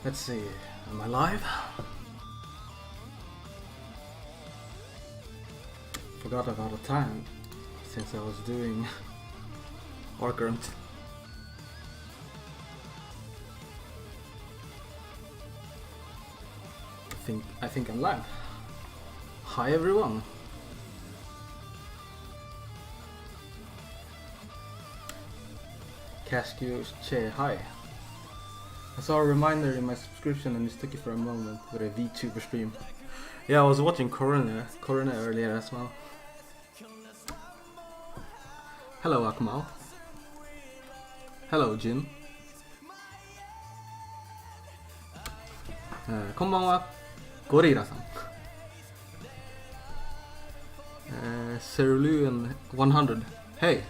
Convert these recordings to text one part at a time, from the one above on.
Let's see, am I live? Forgot about the time since I was doing Arcurrent. I think I'm live. Hi everyone. Cascu Che, hi. I saw a reminder in my subscription and mistook it for a moment with a VTuber stream. Yeah, I was watching Corona earlier as well. Hello Akmal. Hello Jin. こんばんはゴリラさん。Cerulean 100. Hey.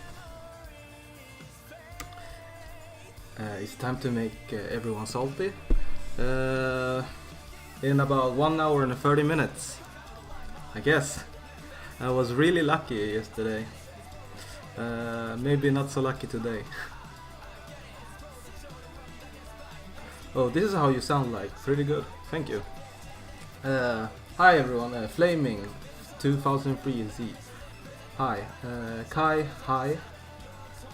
It's time to make everyone salty. In about 1 hour and 30 minutes, I guess. I was really lucky yesterday. Maybe not so lucky today. Oh, this is how you sound like. Pretty good. Thank you. Hi everyone. Flaming 2003Z. Hi. Kai. Hi.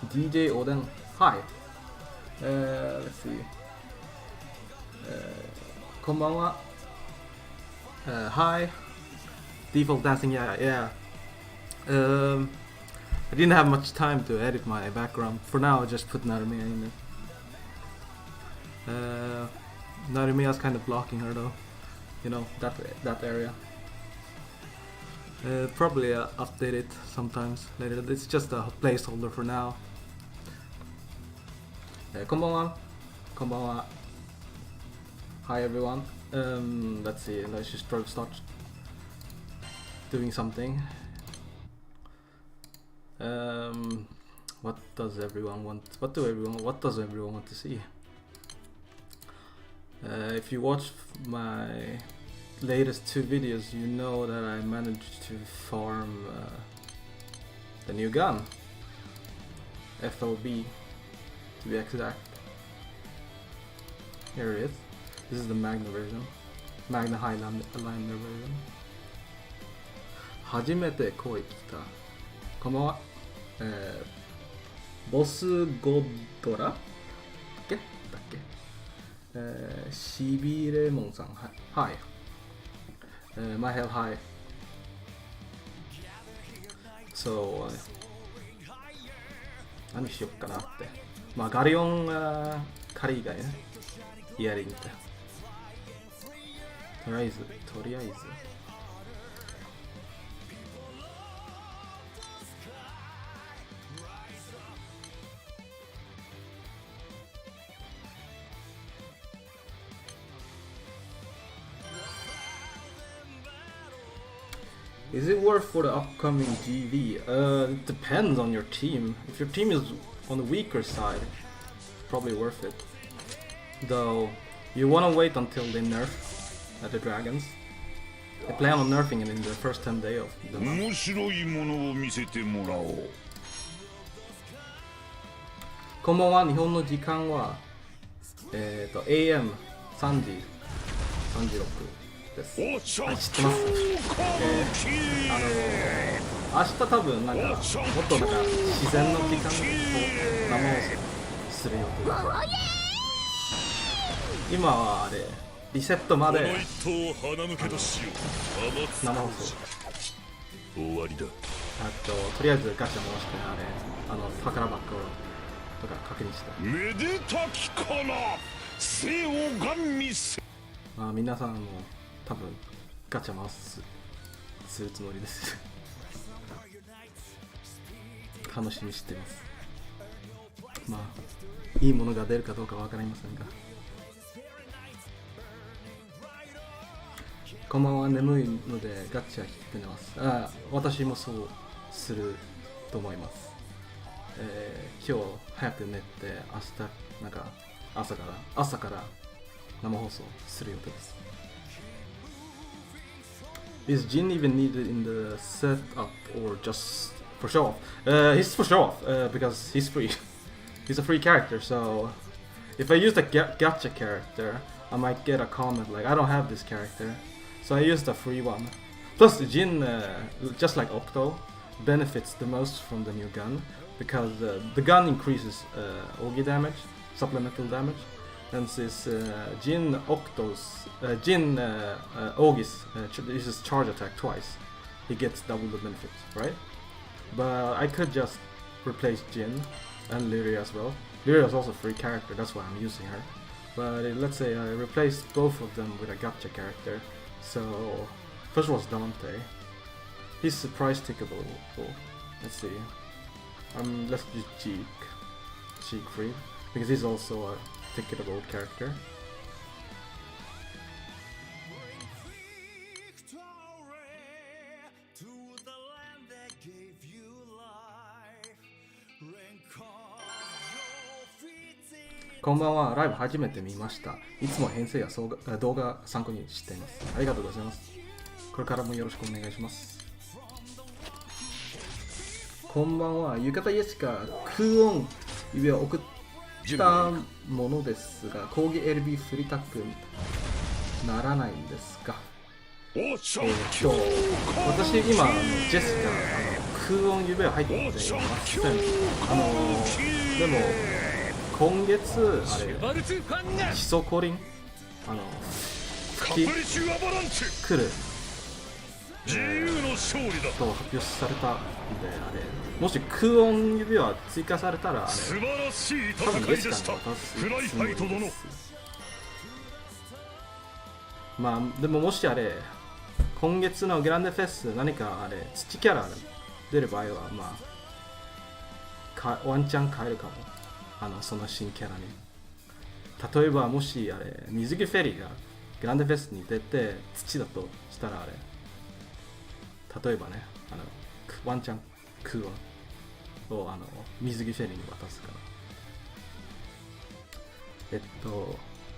DJ Oden. Hi. Let's see. こんばんは。Hi. Default dancing. Yeah. I didn't have much time to edit my background. For now, I just put Narumiya in it. Narumiya's kind of blocking her though. You know, that area. Probably update it sometimes later. It's just a placeholder for now. こんばんは。こんばんは。Hi everyone. Let's see. Let's just start doing something. What does everyone want? What does everyone want to see? If you watch my latest 2 videos, you know that I managed to farm the new gun, FOB to be exact. Here it is. This is the Magna version, Magna Highlander version. 初めて声来た。こんばんは。ボスゴドラだっけしびれもんさん、はい。My hell, hi. So, 何しよっかなって。まあガリオン狩り以外ね。やりに行った。とりあえず。Is it worth for the upcoming GV? It depends on your team. If your team is on the weaker side, probably worth it. Though, you wanna wait until they nerf the dragons. They plan on nerfing it in the first 10 days of the month. こんばんは。日本の時間はAM3時36です。はい、知ってます。明日多分なんかもっとなんか自然の時間を生放送する予定だ。今はあれリセットまで生放送。終わりだ。とりあえずガチャ回してあれ宝箱とか確認して。めでたきかな。生をガン見せ。まあ皆さんも多分ガチャ回するつもりです。楽しみにしてます。まあいいものが出るかどうかわかりませんが。こんばんは。眠いのでガチャ引いて寝ます。私もそうすると思います。今日早く寝て明日なんか朝から生放送する予定です。Is Jin even needed in the setup or just for show off? He's for show off because he's free. He's a free character, so if I use the gacha character, I might get a comment like, I don't have this character. So I used a free one. Plus Jin, just like Octo, benefits the most from the new gun, because the gun increases Ogi damage, supplemental damage, and since Jin Ogi's uses charge attack twice, he gets double the benefits, right? But I could just replace Jin and Lyria as well. Lyria is also a free character, that's why I'm using her. But let's say I replace both of them with a gacha character. So first was Dante. He's price tickable. Let's see. Let's use Siegfried, because he's also a ticketable character.こんばんは、ライブ初めて見ました。いつも編成や動画参考にしています。ありがとうございます。これからもよろしくお願いします。こんばんは、浴衣イエシカ、空音指輪を送ったものですが、講義 LB 振りたくならないんですか？私今、ジェシカ、空音指輪入っていません。でも、今月、あれ、基礎降臨吹き来ると発表されたんで、あれ、もし空音指輪追加されたら、あれ、多分ジェシカに渡すつもりです。まあ、でももしあれ、今月のグランデフェス何かあれ、土キャラ出る場合は、まあ、ワンチャン変えるかも。その新キャラに。例えばもしあれ水着フェリーがグランデフェスに出て土だとしたらあれ、例えばね、ワンチャン空音を水着フェリーに渡すから。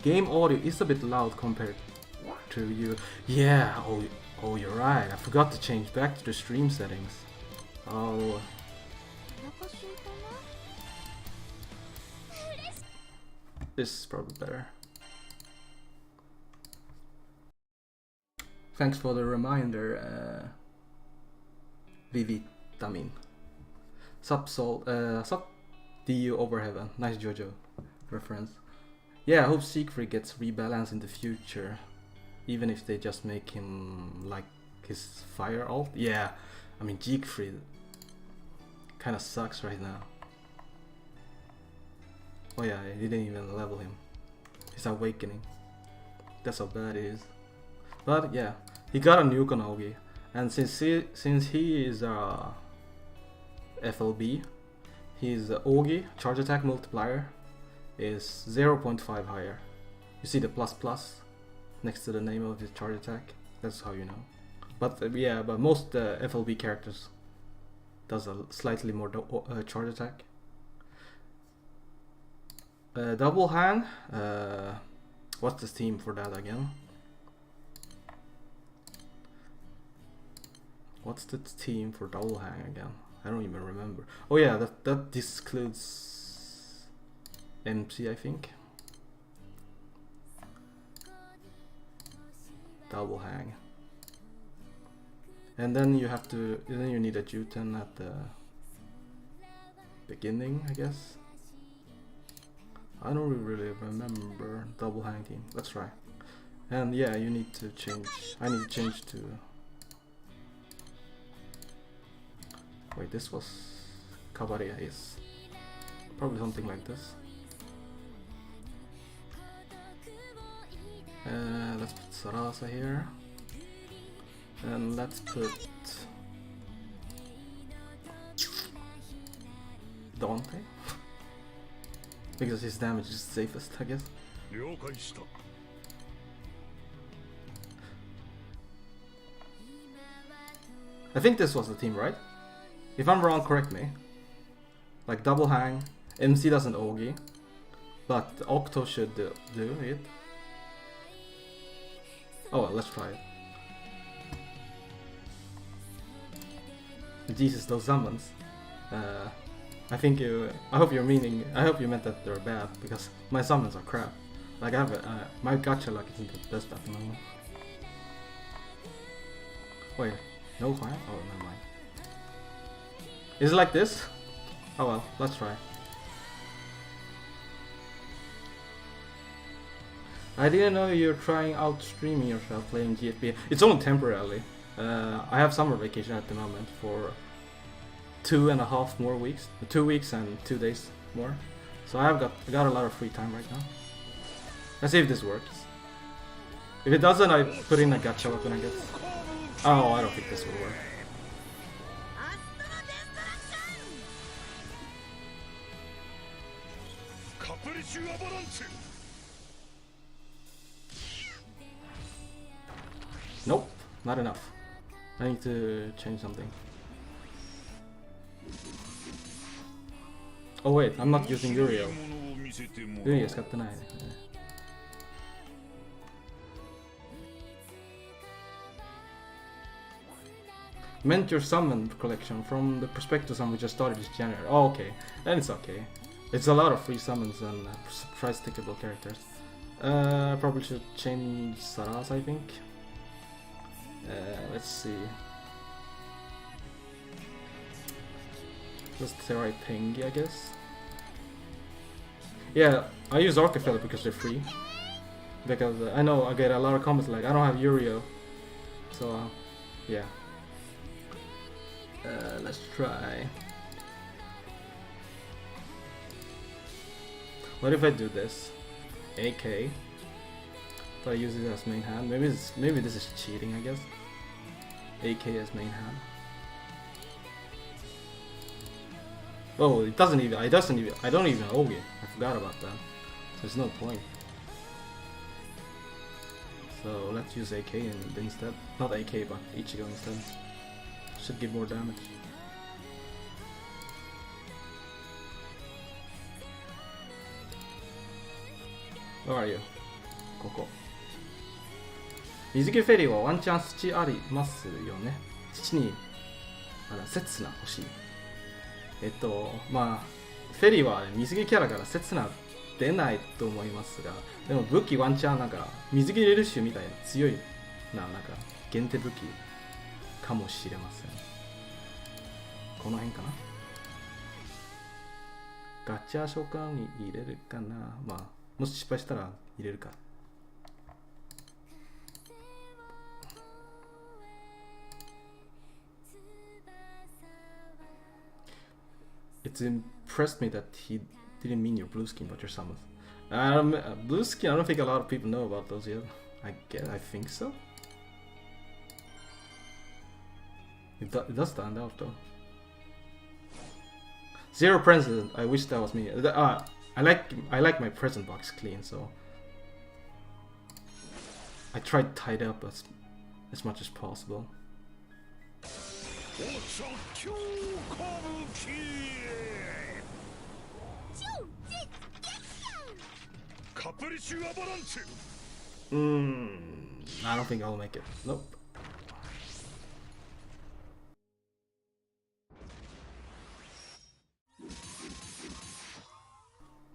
Game audio is a bit loud compared to you. Yeah, oh you're right. I forgot to change back to the stream settings. Oh. This is probably better. Thanks for the reminder, Vivitamin. Sup DU over heaven. Nice JoJo reference. Yeah, I hope Siegfried gets rebalanced in the future, even if they just make him like his fire alt. Yeah, I mean Siegfried kind of sucks right now. Oh yeah, he didn't even level him. He's awakening. That's how bad it is. But yeah, he got a nuke on Ogi, and since he is FLB, his Ogi charge attack multiplier is 0.5 higher. You see the plus next to the name of his charge attack. That's how you know. But yeah, but most FLB characters does a slightly more charge attack. Double hang. What's the theme for that again? What's the theme for double hang again? I don't even remember. Oh yeah, that excludes MC, I think. Double hang. And then you need a Juten at the beginning, I guess. I don't really remember double hang team. Let's try. And yeah, you need to change. I need to change to. Wait, this was Cabaret is probably something like this. Let's put Sarasa here, and let's put Dante. Because his damage is safest, I guess. I think this was the team, right? If I'm wrong, correct me. Like double hang, MC doesn't Ogi, but Octo should do it. Oh well, let's try it. Jesus, those summons. I think I hope you meant that they're bad, because my summons are crap. Like my gacha luck isn't the best at the moment. Wait, no fire? Oh, never mind. Is it like this? Oh well, let's try. I didn't know you're trying out streaming yourself playing GFP. It's only temporarily. I have summer vacation at the moment for 2.5 more weeks. 2 weeks and 2 days more. So I got a lot of free time right now. Let's see if this works. If it doesn't, I put in a gacha weapon, I guess. Oh, I don't think this will work. Nope, not enough. I need to change something. Oh wait, I'm not using Yurio. Yurio 使ってないね。Meant your summon collection from the prospectus we just started this January. Oh, okay. Then it's okay. It's a lot of free summons and price tickable characters. Probably should change Saras, I think. Let's see. Just Terai Pengi, I guess. Yeah, I use Archifeld because they're free. Because I know I get a lot of comments like, I don't have Yurio. So, yeah. Let's try. What if I do this? AK. If I use it as main hand, maybe this is cheating, I guess. AK as main hand. Oh, it doesn't even. I don't even OG. I forgot about that. There's no point. So let's use AK instead. Not AK, but Ichigo instead. Should give more damage. Where are you? ここ。水着フェリーはワンチャン土ありますよね。土に刹那欲しい。まあフェリーは水着キャラから刹那出ないと思いますが、でも武器ワンチャンなんか水着レルシュみたいな強いなんか限定武器かもしれません。この辺かな。ガチャ召喚に入れるかな。まあもし失敗したら入れるか。It impressed me that he didn't mean your blue skin, but your summons. Blue skin, I don't think a lot of people know about those yet. I think so. It does stand out though. Zero present. I wish that was me. I like my present box clean, so I tried to tidy up as much as possible. I don't think I'll make it. Nope.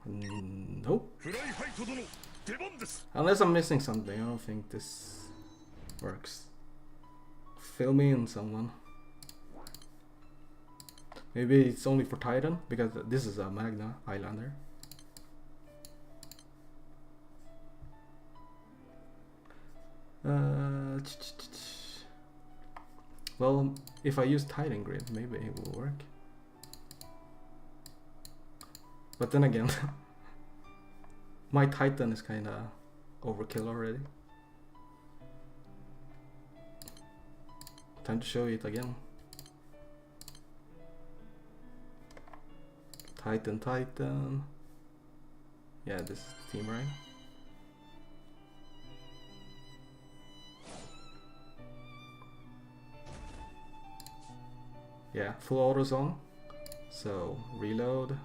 Nope. Unless I'm missing something, I don't think this works. Fill me in, someone. Maybe it's only for Titan, because this is a Magna Highlander. Well, if I use Titan Grid, maybe it will work. But then again, my Titan is kinda overkill already. Time to show it again. Titan. Yeah, this is the team, right? Yeah, full auto's on. So reload,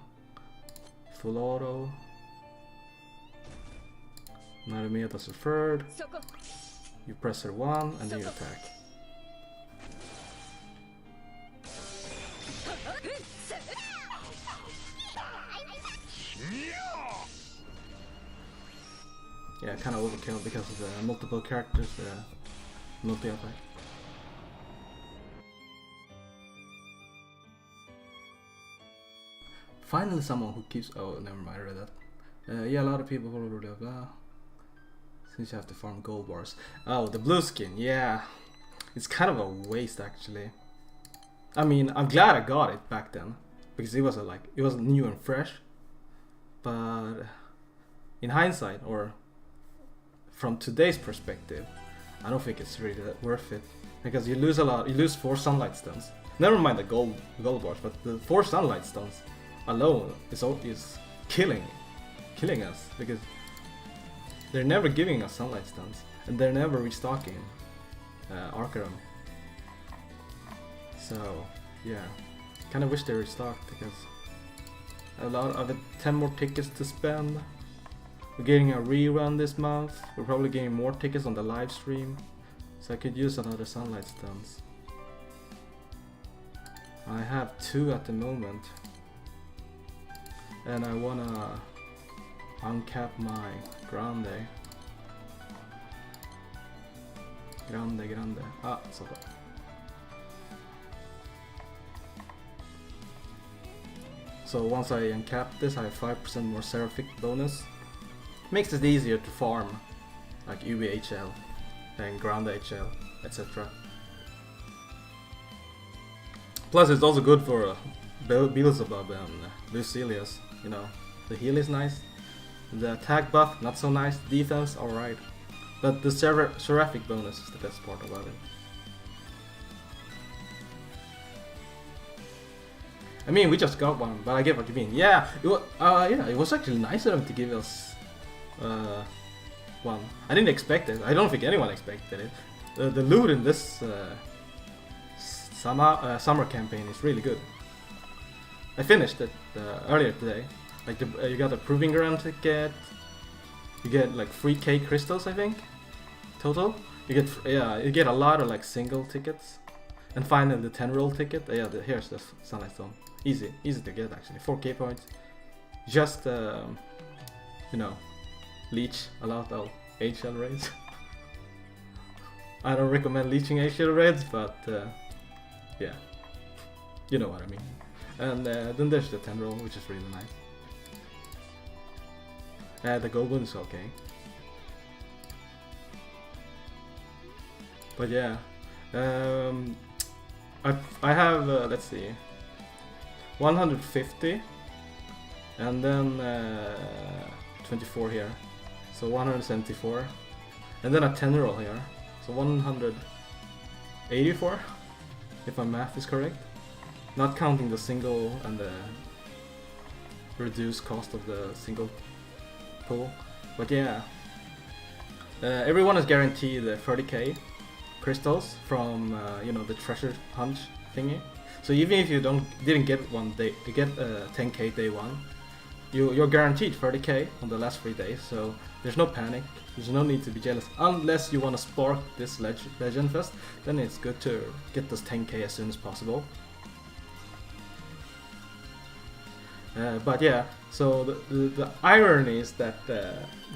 full auto. Narumiya does the third. You press R1 and then you attack. yeah, kind of overkill because of the multiple characters, multi-attack. Finally someone who keeps, oh never mind, I read that. Yeah, a lot of people blah blah blah. Since you have to farm gold bars. Oh, the blue skin, yeah. It's kind of a waste actually. I mean, I'm glad I got it back then. Because it was it was new and fresh. But in hindsight, or from today's perspective, I don't think it's really that worth it. Because you lose a lot, you lose 4 sunlight stones. Never mind the gold bars, but the 4 sunlight stones alone is killing us, because they're never giving us sunlight stones and they're never restocking Arcarum. So yeah, kind of wish they restocked, because a lot of 10 more tickets to spend. We're getting a rerun this month. We're probably getting more tickets on the live stream, so I could use another sunlight stones. I have 2 at the moment. And I wanna uncap my Grande. Ah, so far. So once I uncap this, I have 5% more Seraphic bonus. Makes it easier to farm, like UVHL and Grande HL, etc. Plus it's also good for Beelzebub and Lucilius. You know, the heal is nice, the attack buff not so nice, defense alright, but the Seraphic bonus is the best part about it. I mean, we just got one, but I get what you mean. Yeah, it was actually nice of them to give us one. I didn't expect it. I don't think anyone expected it. The loot in this summer campaign is really good. I finished it earlier today. Like you got a Proving Ground ticket. You get like 3k crystals, I think, total. You get a lot of like single tickets, and finally the 10 roll ticket. Here's the Sunlight Stone. Easy to get actually. 4k points. Just you know, leech a lot of HL raids. I don't recommend leeching HL raids, but yeah, you know what I mean. And then there's the 10 roll, which is really nice. The gold one is okay. But yeah, I have, let's see, 150 and then 24 here, so 174, and then a 10 roll here, so 184 if my math is correct, not counting the single and the reduced cost of the single pull. But yeah, everyone is guaranteed 30k crystals from you know, the treasure hunt thingy. So even if you didn't get one day, you get 10k day one. You're guaranteed 30k on the last 3 days. So there's no panic. There's no need to be jealous unless you want to spark this Legend Fest. Then it's good to get those 10k as soon as possible. But yeah, so the irony is that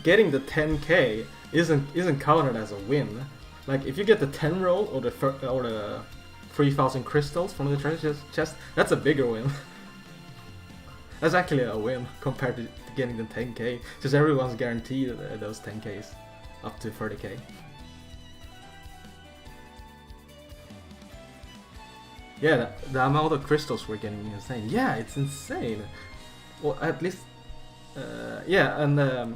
getting the 10k isn't counted as a win. Like if you get the 10 roll or the 3,000 crystals from the treasure chest, that's a bigger win. That's actually a win compared to getting the 10k, because everyone's guaranteed those 10ks up to 30k. Yeah, the amount of crystals we're getting is insane. Yeah, it's insane. Well, at least, yeah, and a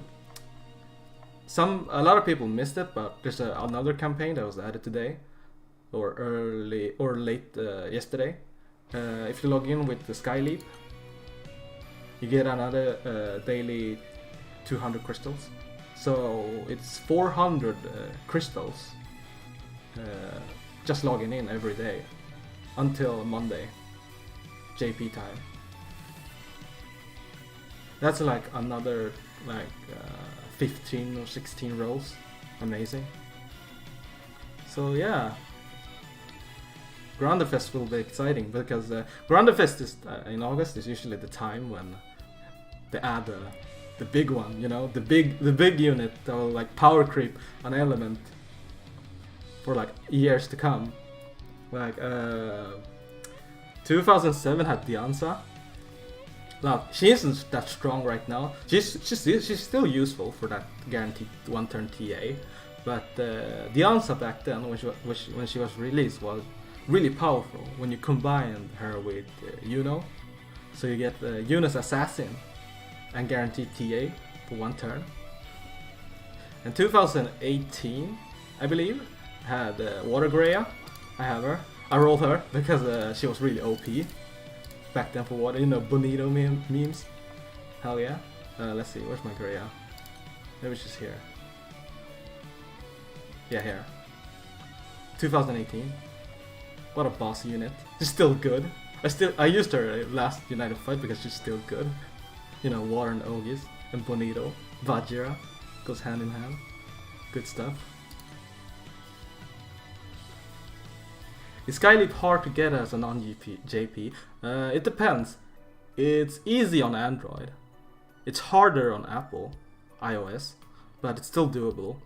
lot of people missed it, but there's another campaign that was added today, or late yesterday. If you log in with the Sky Leap, you get another daily 200 crystals. So it's 400 crystals just logging in every day until Monday JP time. That's like another 15 or 16 rolls. Amazing. So yeah, Grande Fest will be exciting, because Grande Fest is in August is usually the time when they add the big one, you know, the big unit that will like power creep an element for like years to come. Like 2007 had Dianza. Now she isn't that strong right now. She's still useful for that guaranteed one turn TA, but Dianza back then, when she was released, was really powerful when you combined her with Yuno. So you get Yuno's Assassin and guaranteed TA for one turn. And 2018, I believe, had Water Greya. I have her. I rolled her because she was really OP back then for water. You know, Bonito memes. Hell yeah. Let's see, where's my Greya? Maybe she's here. Yeah, here. 2018. What a boss unit. She's still good. I used her last United fight because she's still good. You know, Water and Ogis and Bonito. Vajira goes hand in hand. Good stuff. Is Skyleap hard to get as a non-JP? It depends. It's easy on Android. It's harder on Apple, iOS, but it's still doable.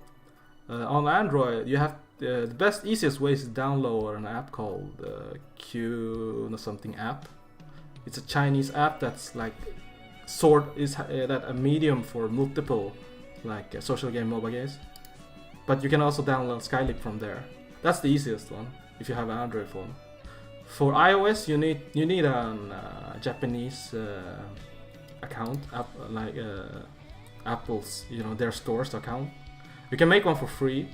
On Android, you have the easiest way is to download an app called Q something app. It's a Chinese app that's like that a medium for multiple like social game MOBA games. But you can also download Skyleap from there. That's the easiest one if you have an Android phone. For iOS, you need a Japanese account, like Apple's, you know, their stores account. You can make one for free.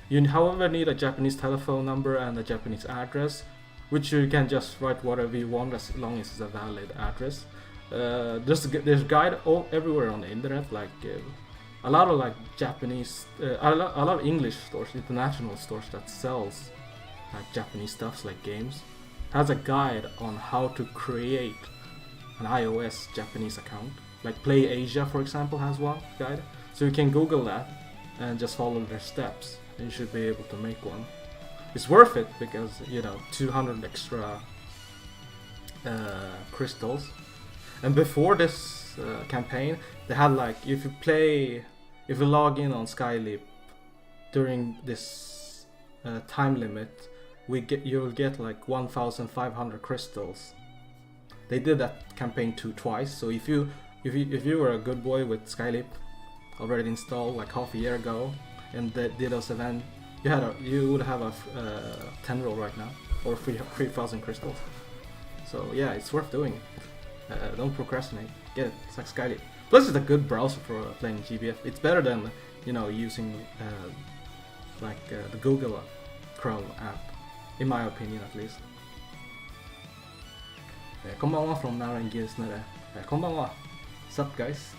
You however need a Japanese telephone number and a Japanese address, which you can just write whatever you want as long as it's a valid address. There's guide everywhere on the internet, like a lot of like Japanese, a lot of English stores, international stores that sells like Japanese stuffs like games, has a guide on how to create an iOS Japanese account. Like Play Asia, for example, has one guide, so you can Google that and just follow their steps, and you should be able to make one. It's worth it because, you know, 200 extra crystals. And before this campaign, they had like, if you log in on Skyleap during this time limit, you'll get like 1,500 crystals. They did that campaign twice. So if you were a good boy with Skyleap already installed like half a year ago, and did those event, you would have a 10 roll right now, or 3,000 crystals. So yeah, it's worth doing. Don't procrastinate. Get it. It's like Skyleap. Plus, it's a good browser for playing GBF. It's better than, you know, using the Google Chrome app, in my opinion at least. こんばんは from Naren Gisnere. こんばんは. What's up, guys?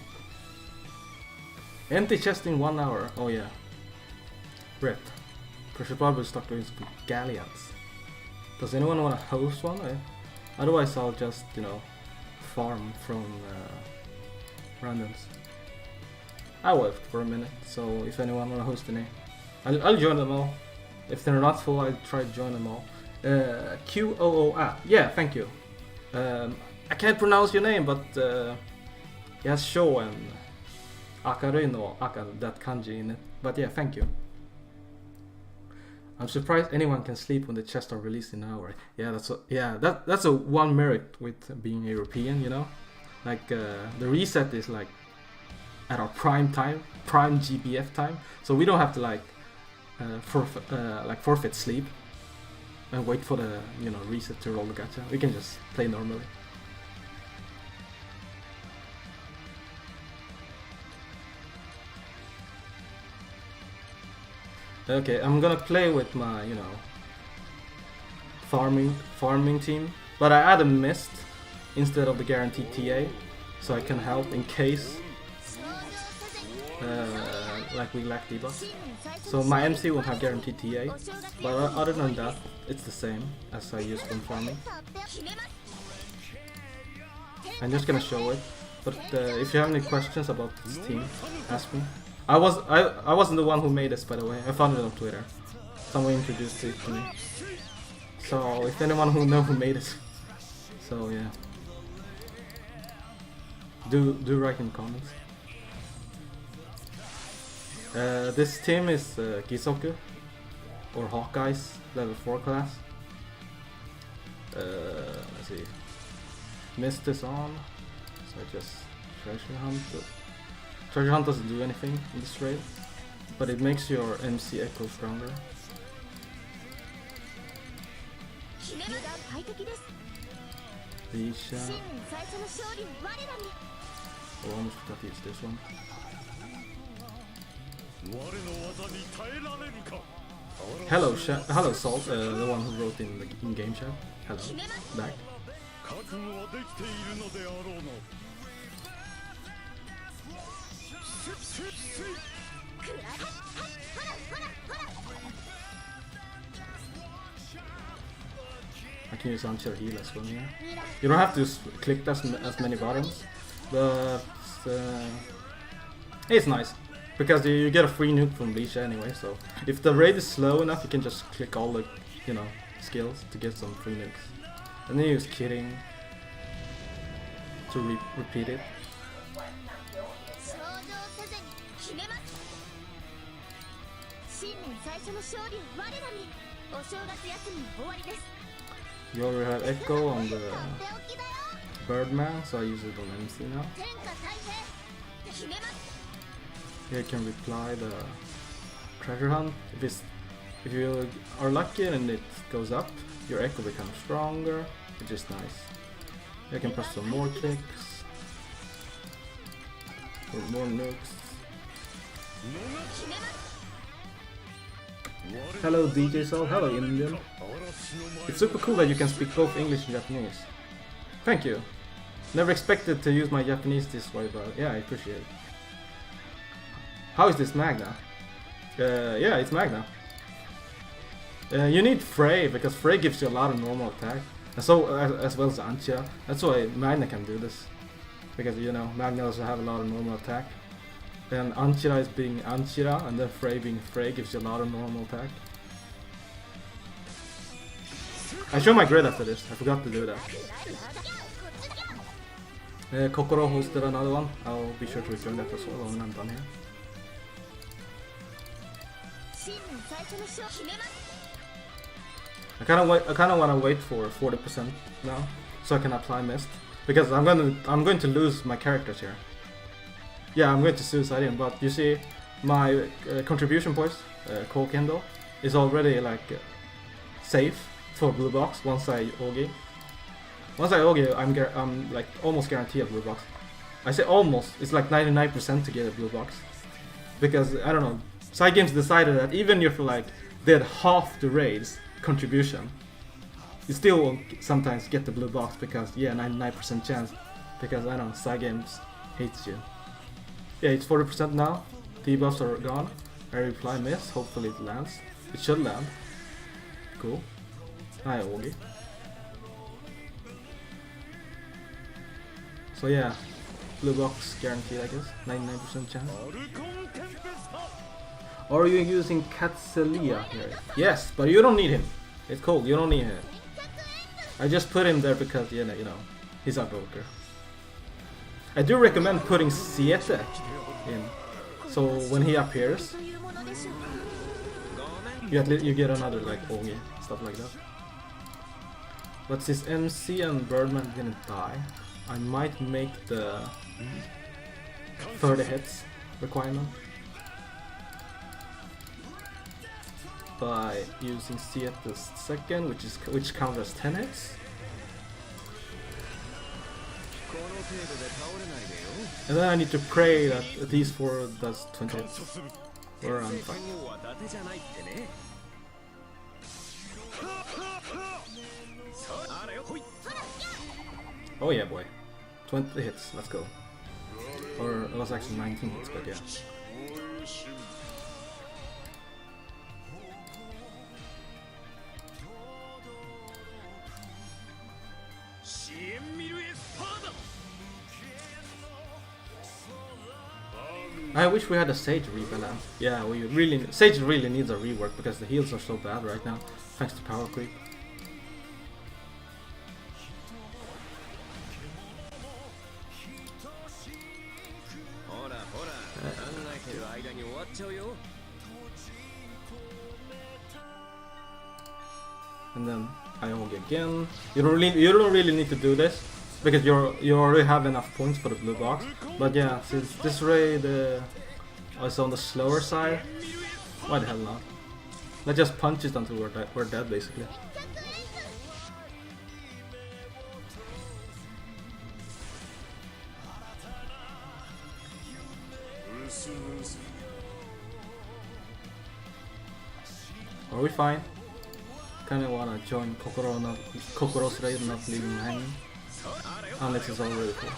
Empty chest in 1 hour. Oh yeah. Rip. I should probably start doing some galleons. Does anyone want to host one? Otherwise, I'll just, you know, farm from randoms. I left for a minute, so if anyone want to host any, I'll join them all. If they're not full, I'll try to join them all. QOO. Yeah, thank you. I can't pronounce your name, but it has show and akaru no aka, that kanji in it. But yeah, thank you. I'm surprised anyone can sleep when the chests are released in an hour. Yeah, that's a one merit with being European, you know. Like the reset is like at our prime time, prime GBF time, so we don't have to like forfeit sleep and wait for the, you know, reset to roll the gacha. We can just play normally. Okay, I'm gonna play with my, you know, farming team, but I added mist instead of the guaranteed TA, so I can help in case like we lack debuff. So my MC won't have guaranteed TA, but other than that, it's the same as I used when farming. I'm just gonna show it, but if you have any questions about this team, ask me. I wasn't the one who made this, by the way. I found it on Twitter. Someone introduced it to me. So if anyone who knows who made it, so yeah, do write in the comments. This team is Gisoku or Hawkeye's level 4 class. Let's see. Mist is on, so I just treasure hunt. Treasure hunt doesn't do anything in this raid, but it makes your MC echo stronger. Risha. Oh, almost forgot to use this one. Hello, hello Salt, the one who wrote in the in-game chat. Hello, back. I can use Anchor heal as well here. You don't have to click as many buttons, but it's nice. Because you get a free nuke from Leisha anyway, so if the raid is slow enough, you can just click all the, skills to get some free nukes. And then use Kidding to repeat it. You already have Echo on the Birdman, so I use it on MC now. Here you can reply the treasure hunt. If you are lucky and it goes up, your echo becomes stronger, which is nice. You can press some more clicks or more nukes. Hello DJ Soul, hello Indian. It's super cool that you can speak both English and Japanese. Thank you. Never expected to use my Japanese this way, but yeah, I appreciate it. How is this Magna? Yeah, it's Magna. You need Frey, because Frey gives you a lot of normal attack. And so, as well as Anchira. That's why Magna can do this. Because, Magna also have a lot of normal attack. And Anchira is being Anchira, and then Frey being Frey gives you a lot of normal attack. I show my grid after this, I forgot to do that. Kokoro hosted another one, I'll be sure to return that as well when I'm done here. I kind of want to wait for 40% now, so I can apply Mist, because I'm going to lose my characters here. Yeah, I'm going to suicide him, but you see, my contribution points, Cold Kindle, is already safe for blue box once I Ogi. Once I Ogi, I'm like almost guaranteed a blue box. I say almost, it's like 99% to get a blue box, because I don't know. Side Games decided that even if they had half the raids contribution, you still won't sometimes get the blue box because 99% chance, because I don't know, Side Games hates you. Yeah, it's 40% now. Debuffs are gone. I reply Miss, hopefully it lands. It should land. Cool. Hi Ogi. So yeah, blue box guaranteed I guess, 99% chance. Or are you using Katselia here? Yes, but you don't need him. It's cool, you don't need him. I just put him there because, he's a broker. I do recommend putting Siete in. So when he appears, you get another Ogi, stuff like that. But since MC and Birdman didn't die, I might make the 30 hits requirement by using Siete's second, which counts as 10 hits. And then I need to pray that these 4 does 20 hits. Or around 5. Oh yeah boy. 20 hits, let's go. Or it was actually 19 hits, but yeah. I wish we had a Sage rebalance. Yeah, Sage really needs a rework because the heals are so bad right now, thanks to power creep. And then Iogi again. You don't really need to do this because you already have enough points for the blue box. But yeah, since this raid is on the slower side, why the hell not? Let's just punch it until we're dead basically. Are we fine? Kinda wanna join Kokoro's raid and not leave him hanging. Alex is already cool.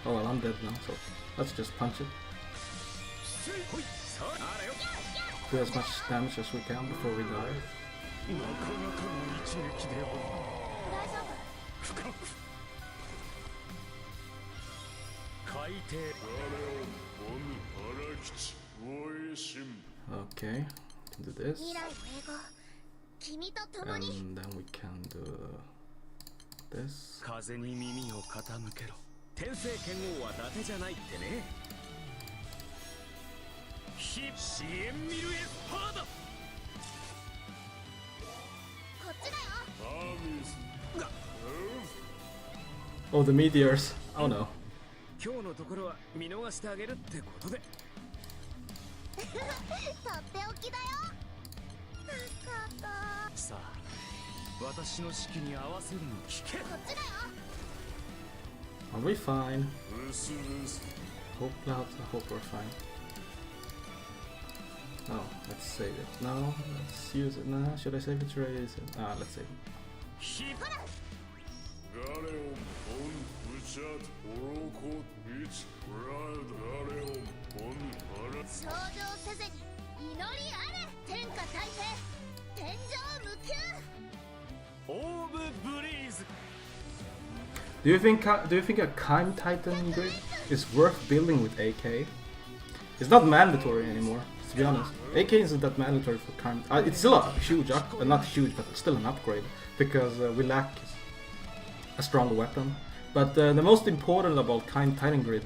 Oh well, I'm dead now, so let's just punch it. Do as much damage as we can before we die. Okay, can do this. And then we can do this. Oh, the meteors. Oh no. Are we fine? Hope we're fine. No, let's save it. No, let's use it now. Should I save it or use it? Ah, let's save it. Do you think a Kime Titan grid is worth building with AK? It's not mandatory anymore, to be honest. AK isn't that mandatory for Kime. It's still a huge not huge, but still an upgrade because we lack a stronger weapon. But the most important about Kime Titan grid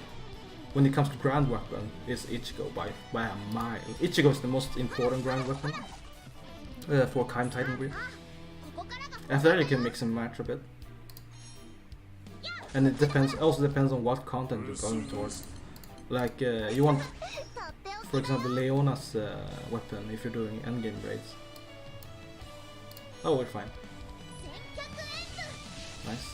when it comes to grand weapon is Ichigo by a mile. Ichigo is the most important grand weapon for Kime Titan grid. After that you can mix and match a bit. And it also depends on what content you're going towards. Like you want, for example, Leona's weapon if you're doing endgame raids. Oh, we're fine. Nice.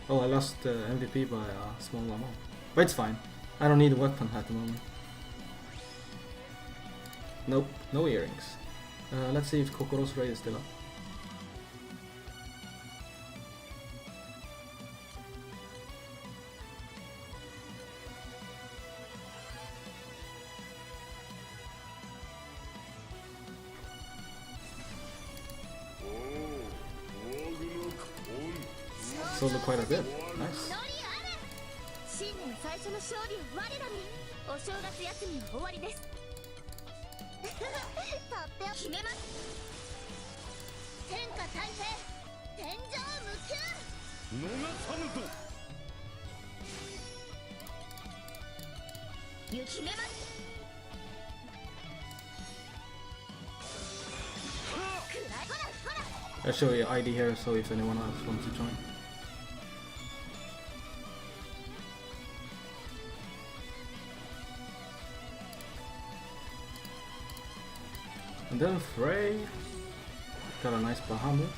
Oh, I lost MVP by a small amount. But it's fine. I don't need a weapon at the moment. Nope, no earrings. Let's see if Kokoro's raid is still up. Sold quite a bit. Nice. I'll show you ID here, so if anyone else wants to join. And then Frey got a nice Bahamut.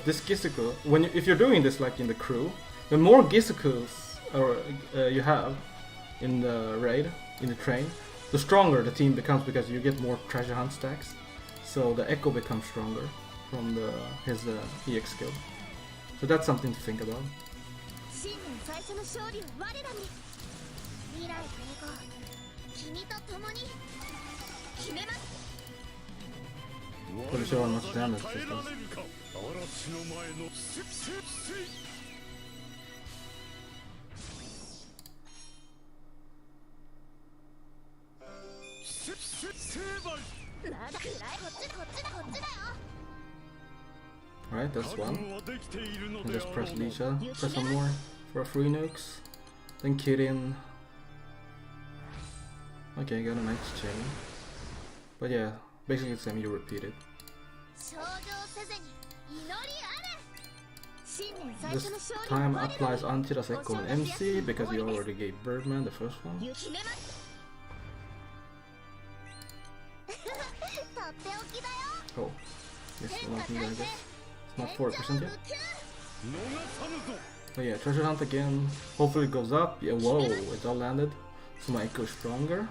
This Gizuku, if you're doing this like in the crew, the more Gizukus you have in the raid, in the train, the stronger the team becomes because you get more treasure hunt stacks. So the Echo becomes stronger from his EX skill. So that's something to think about. Pretty sure how much damage this does. Alright, that's one. And just press Lisha. Press some more for free nukes. Then Kirin. Okay, got a nice chain. But yeah, basically the same, you repeat it. This time applies Anchira, Sekko and MC because you already gave Birdman the first one. Oh, yes, I don't need that, I guess. It's not 4% yet. But yeah, Treasure Hunt again. Hopefully it goes up. Yeah, whoa, it all landed. So my Echo is stronger.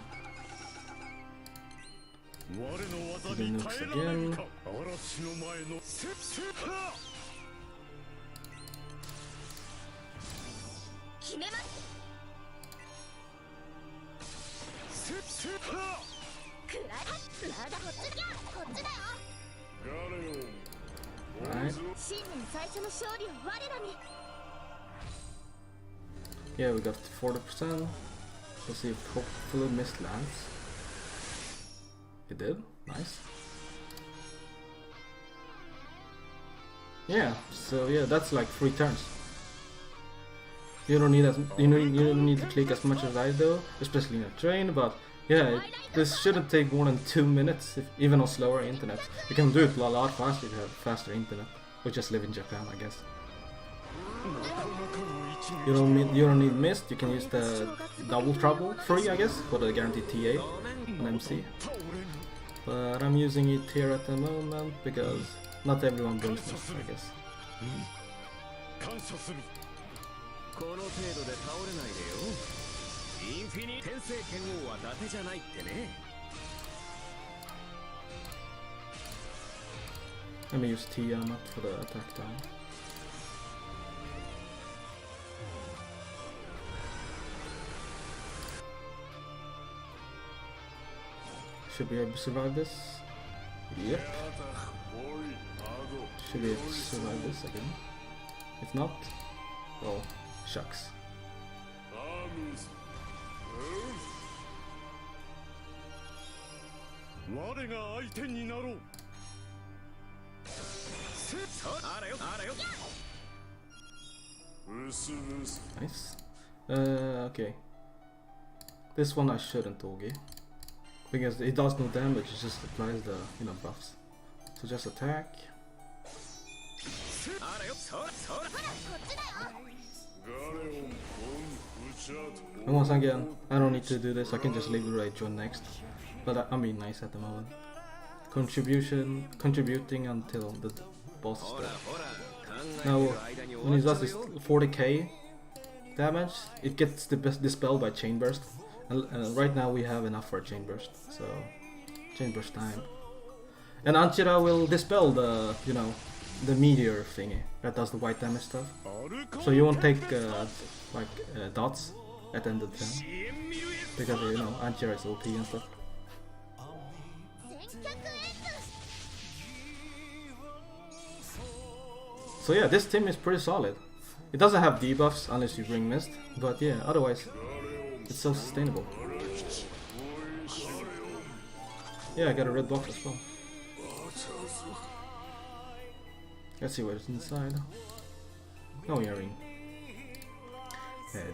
The nukes again. Right. Yeah, we got 40%. Let's see if hopefully Mist lands. It did. Nice. Yeah. So yeah, that's like 3 turns. You don't need you don't need to click as much as I do, especially in a train. But yeah, this shouldn't take more than 2 minutes, even on slower internet. You can do it a lot faster if you have faster internet. We just live in Japan, I guess. You don't need Mist. You can use the Double Trouble free, I guess, for the guaranteed TA on MC. But I'm using it here at the moment because not everyone brings Mist, I guess. Let me use Tiamat for the attack down. Should be able to survive this. Yep. Should be able to survive this again. If not, well, shucks. Nice. Okay. This one I shouldn't Togi. Because it does no damage, it just applies the, buffs. So just attack. And once again, I don't need to do this, I can just leave the right join next. But I'm being nice at the moment. Contributing until the boss is dead. Now, when he does this 40k damage, it gets dispelled by Chain Burst. And right now we have enough for a Chain Burst, so Chain Burst time. And Anchira will dispel the, the meteor thingy that does the white damage stuff. So you won't take dots at the end of the turn because Anchira is OP and stuff. So yeah, this team is pretty solid. It doesn't have debuffs unless you bring Mist, but yeah, otherwise it's so sustainable. Yeah, I got a red box as well. Let's see what's inside. No earring.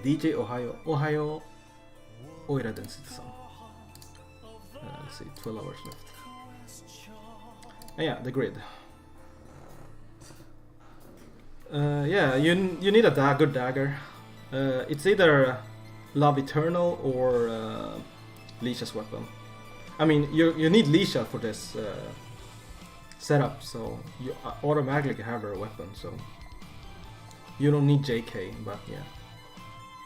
DJ Ohio Oira Density-san. Let's see, 12 hours left. And yeah, the grid. Yeah, you need a good dagger. It's either Love Eternal or Lisha's weapon. I mean, you need Lisha for this setup, so you automatically have her weapon. So you don't need JK, but yeah,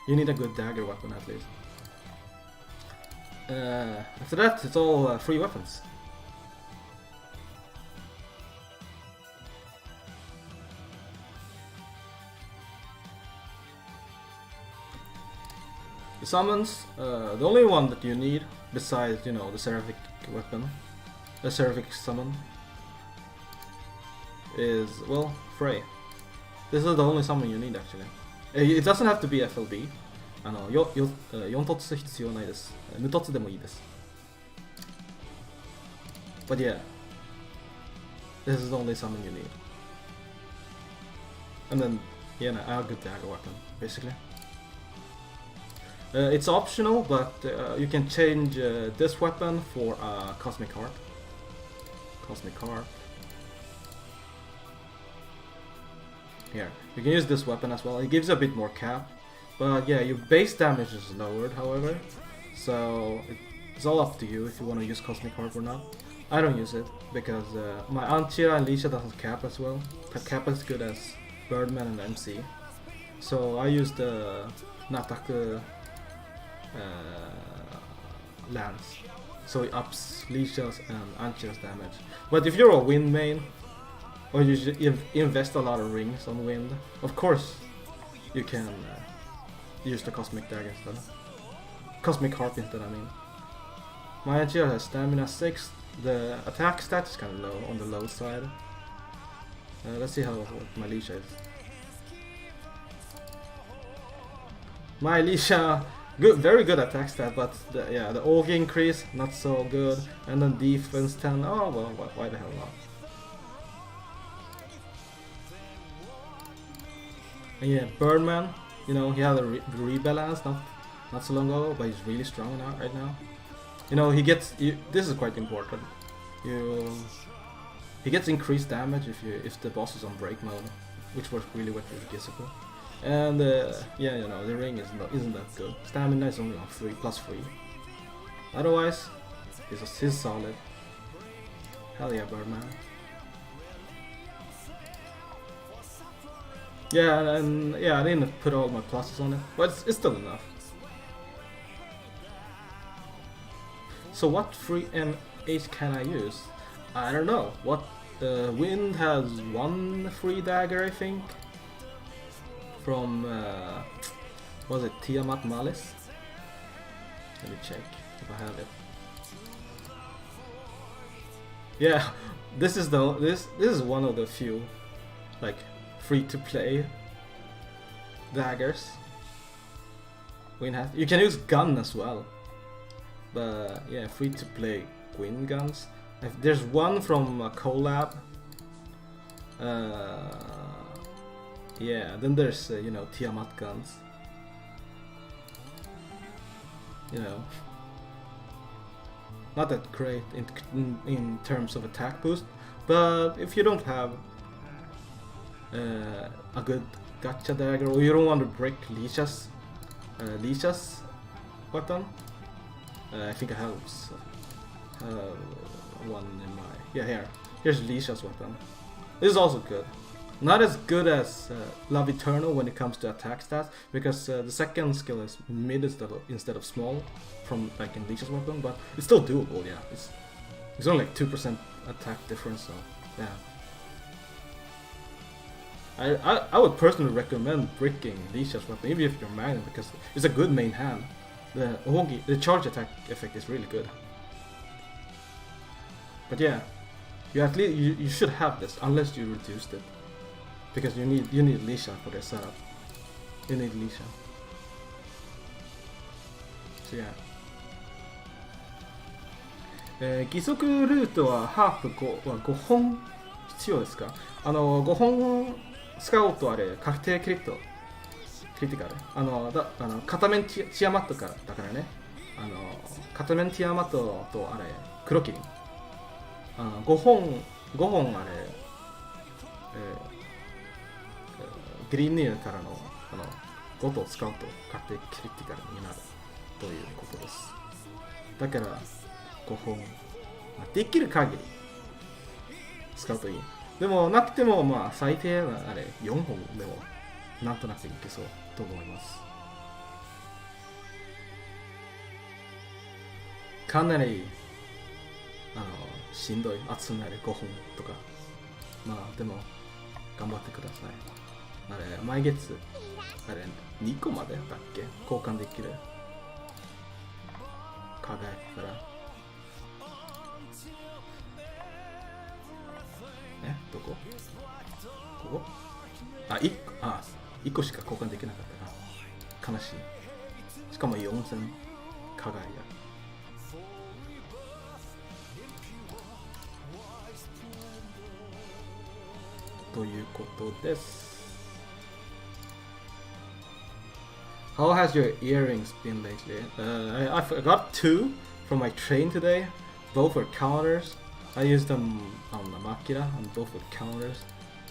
you need a good dagger weapon at least. After that, it's all free weapons. The summons, the only one that you need, besides, the Seraphic weapon, the Seraphic summon, is, well, Frey. This is the only summon you need, actually. It doesn't have to be FLB. 4凸必要ないです。無凸でもいいです。But yeah, this is the only summon you need. And then, yeah, a good dagger weapon, basically. It's optional, but you can change this weapon for a Cosmic Harp. Cosmic Harp. Here, you can use this weapon as well. It gives a bit more cap, but yeah, your base damage is lowered, however. So it's all up to you if you want to use Cosmic Harp or not. I don't use it because my Anchira and Lisha doesn't cap as well. Cap as good as Birdman and MC. So I use the Nataku Lance. So it ups Lisha's and Anchira's damage. But if you're a Wind main, or you invest a lot of rings on Wind, of course you can use the Cosmic Dagger instead. Cosmic Harp instead, I mean. My Anchira has stamina 6. The attack stat is kind of low, on the low side. Let's see how my Lisha is. My Lisha, good, very good attack stat, but the OG increase not so good, and then defense 10. Oh well, why the hell not? And yeah, Birdman, you know, he had a rebalance not so long ago, but he's really strong now, right now. You know, he gets, this is quite important. He gets increased damage if the boss is on break mode, which works really well for Gisuko. And yeah, you know, the ring isn't that good. Stamina is only on 3 plus 3. Otherwise, he's solid. Hell yeah, Birdman. Yeah, and yeah, I didn't put all my pluses on it, but it's still enough. So what free MH can I use? I don't know. What Wind has one free dagger, I think. From was it Tiamat Malice? Let me check if I have it. Yeah, this is one of the few like free to play daggers. Wind has. You can use gun as well. But yeah, free to play Wind guns. There's one from a collab. Yeah, then there's you know, Tiamat guns. You know, not that great in terms of attack boost, but if you don't have a good gacha dagger, or you don't want to break Lisha's weapon. I think I have one in my... Yeah, here's Lisha's weapon. This is also good. Not as good as Love Eternal when it comes to attack stats, because the second skill is mid instead of small, from like in Lisha's weapon, but it's still doable, yeah. It's only like 2% attack difference, so yeah. I would personally recommend bricking Lisha's weapon, even if you're Magnum, because it's a good main hand. The charge attack effect is really good. But yeah, you should have this unless you reduced it, because you need Lisha for their setup. You need Lisha. So yeah. 義足ルートはハーフ5本必要ですか？5本使うとあれ確定クリティカル。片面ティアマットからだからね。片面ティアマットとあれ黒キリン。5本あれ、グリーンニールからの5と使うと確定クリティカルになるということです。だから5本、できる限り使うといい。でもなくてもまあ最低なあれ4本でもなんとなくいけそうと思います。かなりしんどい集める5本とか、まあでも頑張ってください。あれ毎月あれ2個までだっけ交換できる輝きからどこ？ここ？1個しか交換できなかったな。悲しい。しかも4000輝き。ということです。How has your earrings been lately? I got 2 from my train today. Both were counters. I used them on the Makira and both were counters.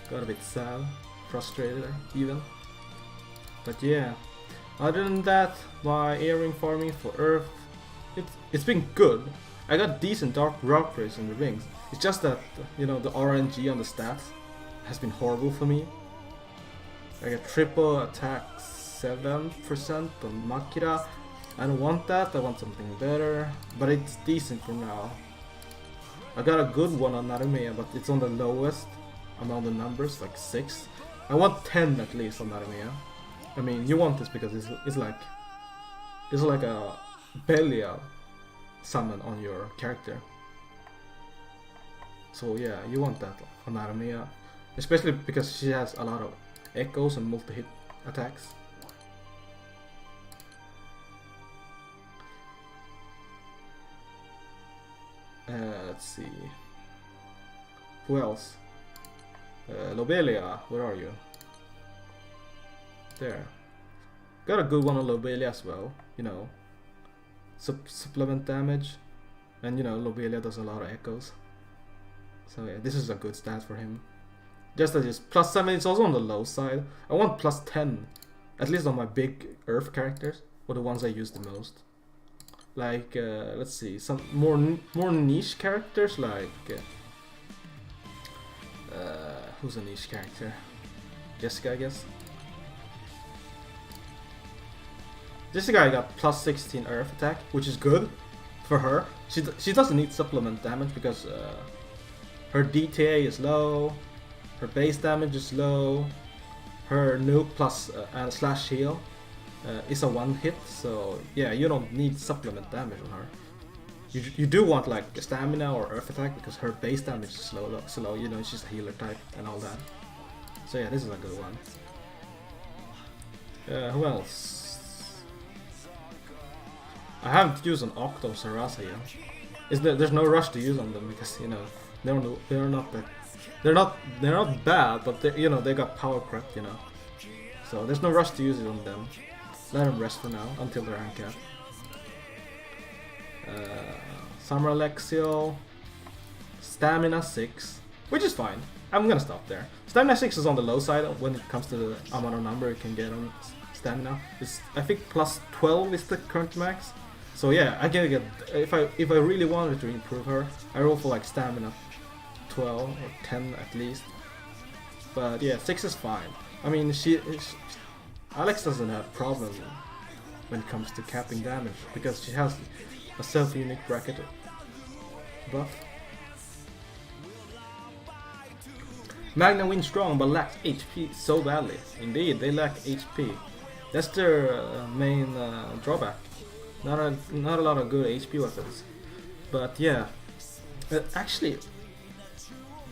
Got a bit sad, frustrated even. But yeah, other than that, my earring farming for Earth, it's been good. I got decent dark rock rays in the rings. It's just that, you know, the RNG on the stats has been horrible for me. I got triple attack 7% on Makira. I don't want that, I want something better, but it's decent for now. I got a good one on Narumea, but it's on the lowest among the numbers, like 6. I want 10 at least on Narumea. I mean, you want this because it's like a Belial summon on your character. So yeah, you want that on Narumea, especially because she has a lot of echoes and multi-hit attacks. Let's see. Who else? Lobelia, where are you? There. Got a good one on Lobelia as well, you know. Supplement damage. And you know, Lobelia does a lot of echoes. So yeah, this is a good stat for him. Just that it's +7, it's also on the low side. I want +10, at least on my big Earth characters, or the ones I use the most. Like, let's see, some more niche characters, like... who's a niche character? Jessica, I guess. Jessica got +16 Earth attack, which is good for her. She doesn't need supplement damage because her DTA is low, her base damage is low, her nuke plus and slash heal is a one hit, so yeah, you don't need supplement damage on her. You do want like stamina or earth attack because her base damage is slow, you know, she's a healer type and all that. So yeah, this is a good one. Who else? I haven't used an Octo Sarasa yet. There's no rush to use on them because, you know, they're not bad, but they, you know, they got power crept, you know. So there's no rush to use it on them. Let them rest for now until they're rank cap. Summer Alexiel, Stamina 6, which is fine. I'm gonna stop there. Stamina 6 is on the low side when it comes to the amount of number you can get on stamina. It's, I think +12 is the current max. So yeah, I can get, if I really wanted to improve her, I roll for like stamina 12 or 10 at least. But yeah, 6 is fine. I mean, Alex doesn't have problem when it comes to capping damage because she has a self-unique bracket buff. Magna wins strong but lacks HP so badly. Indeed, they lack HP. That's their main drawback. Not a lot of good HP weapons. But yeah, actually,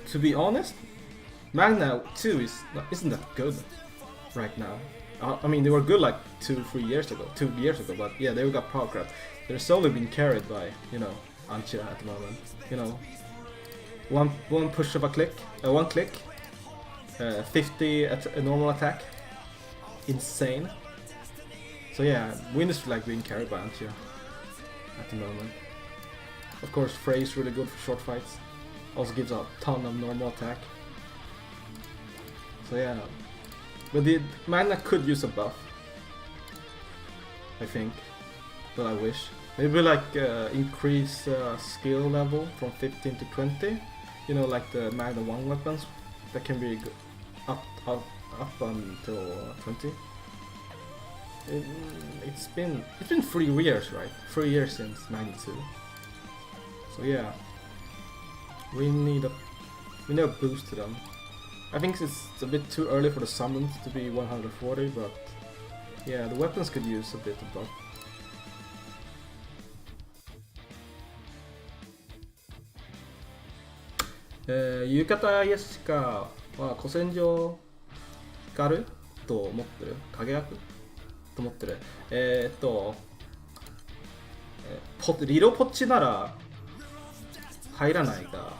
to be honest, Magna 2 isn't that good right now. I mean, they were good like 2 years ago, but yeah, they got power crap. They're slowly being carried by, you know, Anchira at the moment. You know, one push of a click, one click, 50 at a normal attack, insane. So yeah, Wind is like being carried by Anchira at the moment. Of course, Frey is really good for short fights. Also gives a ton of normal attack. So yeah, but the Magna could use a buff, I think, but I wish. Maybe like increase skill level from 15 to 20. You know, like the Magna 1 weapons that can be up until 20. It's been 3 years, right? 3 years since Magna 2. So yeah, we need a boost to them. I think it's a bit too early for the summons to be 140, but yeah, the weapons could use a bit of buff. Yukata Jessica は古戦場光ると思ってる？影役と思ってる。リロポッチなら入らないが、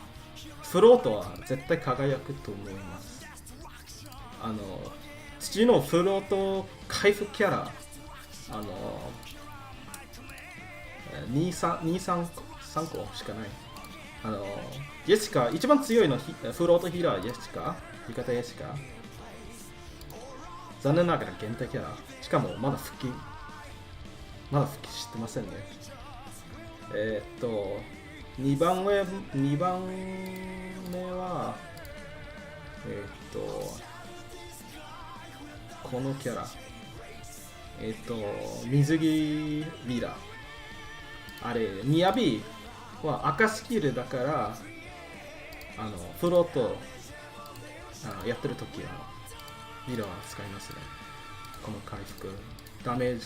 フロートは絶対輝くと思います。土のフロート回復キャラ3個しかない。ジェシカ一番強いのフロートヒーラージェシカ、味方ジェシカ。残念ながら限定キャラ。しかもまだ復帰してませんね。2番目はこのキャラ水着ビーラー。あれニヤビは赤スキルだからフロートやってる時はビーラーは使いますね。この回復ダメージ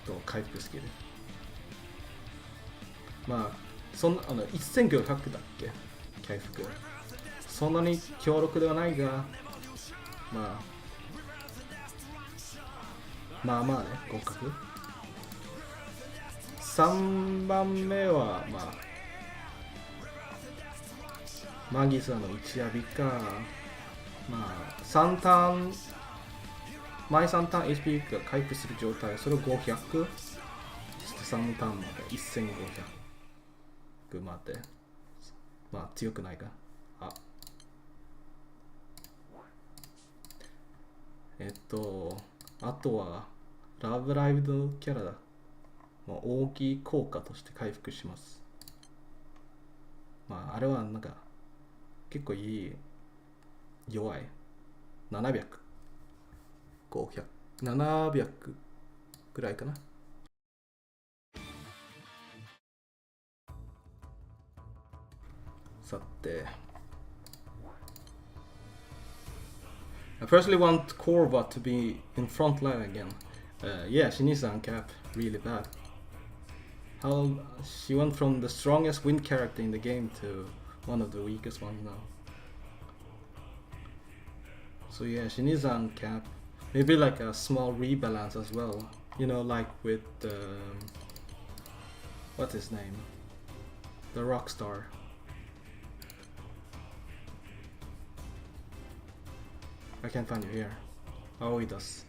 と回復スキル。まあそんな1500だっけ回復。そんなに強力ではないがまあね合格。3番目はマギスの一ヤビか。3ターン毎3ターン HP が回復する状態、それを500して3ターンまで1500まで。強くないか。あとはラブライブのキャラだ。大きい効果として回復します。あれはなんか結構弱い。700、500、700ぐらいかな。さて、I personally want Korva to be in front line again. Yeah, she needs to uncap really bad. She went from the strongest wind character in the game to one of the weakest ones now. So yeah, she needs to uncap. Maybe like a small rebalance as well. You know, like with what's his name? The Rockstar. I can't find you here. Oh, he does.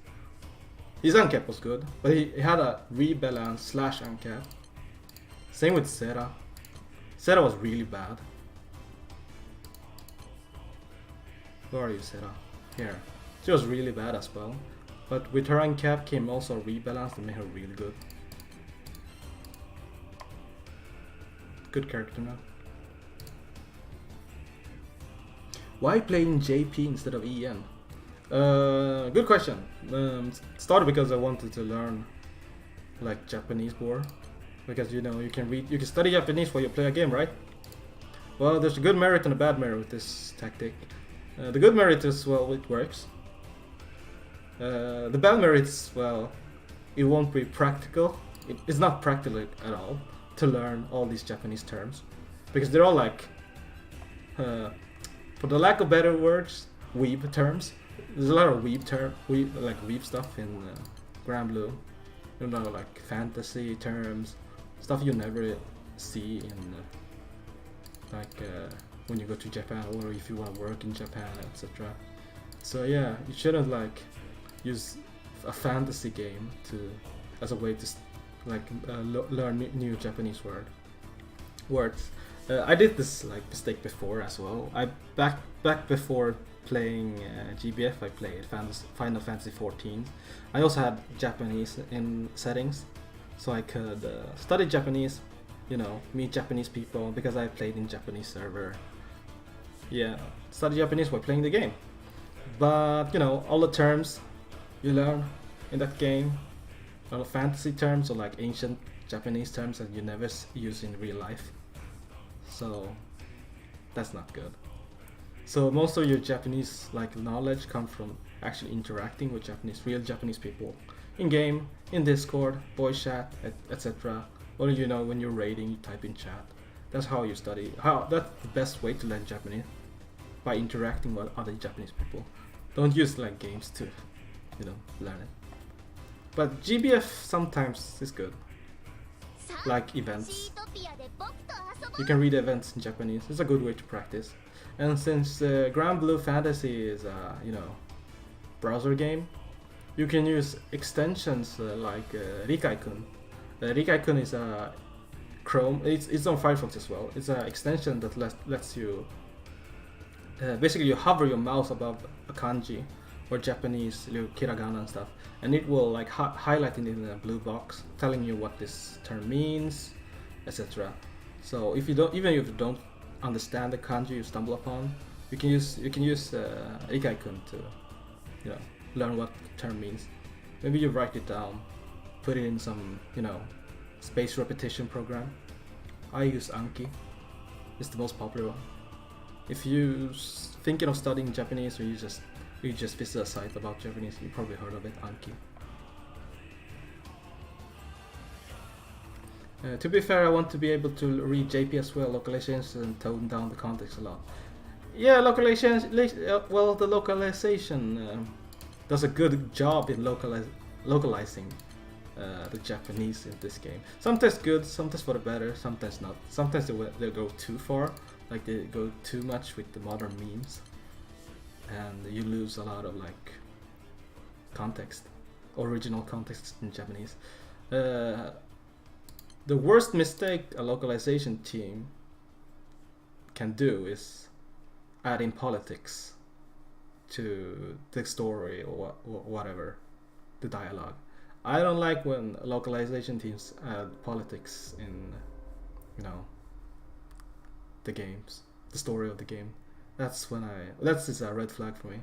His uncap was good, but he had a rebalance / uncap. Same with Sera. Sera was really bad. Where are you, Sera? Here. She was really bad as well. But with her uncap came also a rebalance that made her really good. Good character now. Why playing JP instead of EN? Good question. Started because I wanted to learn like Japanese more. Because you know you can study Japanese while you play a game, right? Well, there's a good merit and a bad merit with this tactic. The good merit is, well, it works. The bad merit is, well, it won't be practical. It's not practical at all to learn all these Japanese terms, because they're all like, for the lack of better words, weeb terms. There's a lot of weeb stuff in Grand Blue. You know, like fantasy terms, stuff you never see in when you go to Japan or if you want to work in Japan, etc. So yeah, you shouldn't like use a fantasy game as a way to learn new Japanese words. I did this like mistake before as well. Back before playing GBF, I played Final Fantasy 14. I also had Japanese in settings, so I could study Japanese, you know, meet Japanese people because I played in Japanese server. Yeah, study Japanese while playing the game. But you know, all the terms you learn in that game, all the fantasy terms or like ancient Japanese terms that you never use in real life. So that's not good. So most of your Japanese like knowledge comes from actually interacting with real Japanese people in game, in Discord, voice chat, etc. Or you know, when you're raiding, you type in chat. That's how you study. That's the best way to learn Japanese, by interacting with other Japanese people. Don't use like games to, you know, learn it. But GBF sometimes is good. Like events. You can read events in Japanese. It's a good way to practice. And since Grand Blue Fantasy is, you know, browser game, you can use extensions like Rikai-kun. Rikai-kun is a Chrome. It's on Firefox as well. It's an extension that lets you basically you hover your mouse above a kanji or Japanese hiragana and stuff, and it will like highlight it in a blue box, telling you what this term means, etc. So if you don't, even if you don't understand the kanji you stumble upon, you can use Rikai-kun to, you know, learn what the term means. Maybe you write it down, put it in some, you know, space repetition program. I use Anki. It's the most popular one. If you're thinking of studying Japanese, or you just visit a site about Japanese, you probably heard of it, Anki. To be fair, I want to be able to read JP as well, localizations, and tone down the context a lot. Yeah, well, the localization does a good job in localizing the Japanese in this game. Sometimes good, sometimes for the better, sometimes not. Sometimes they go too far, like they go too much with the modern memes, and you lose a lot of like context, original context in Japanese. The worst mistake a localization team can do is adding politics to the story or whatever, the dialogue. I don't like when localization teams add politics in, you know, the games, the story of the game. That's just a red flag for me.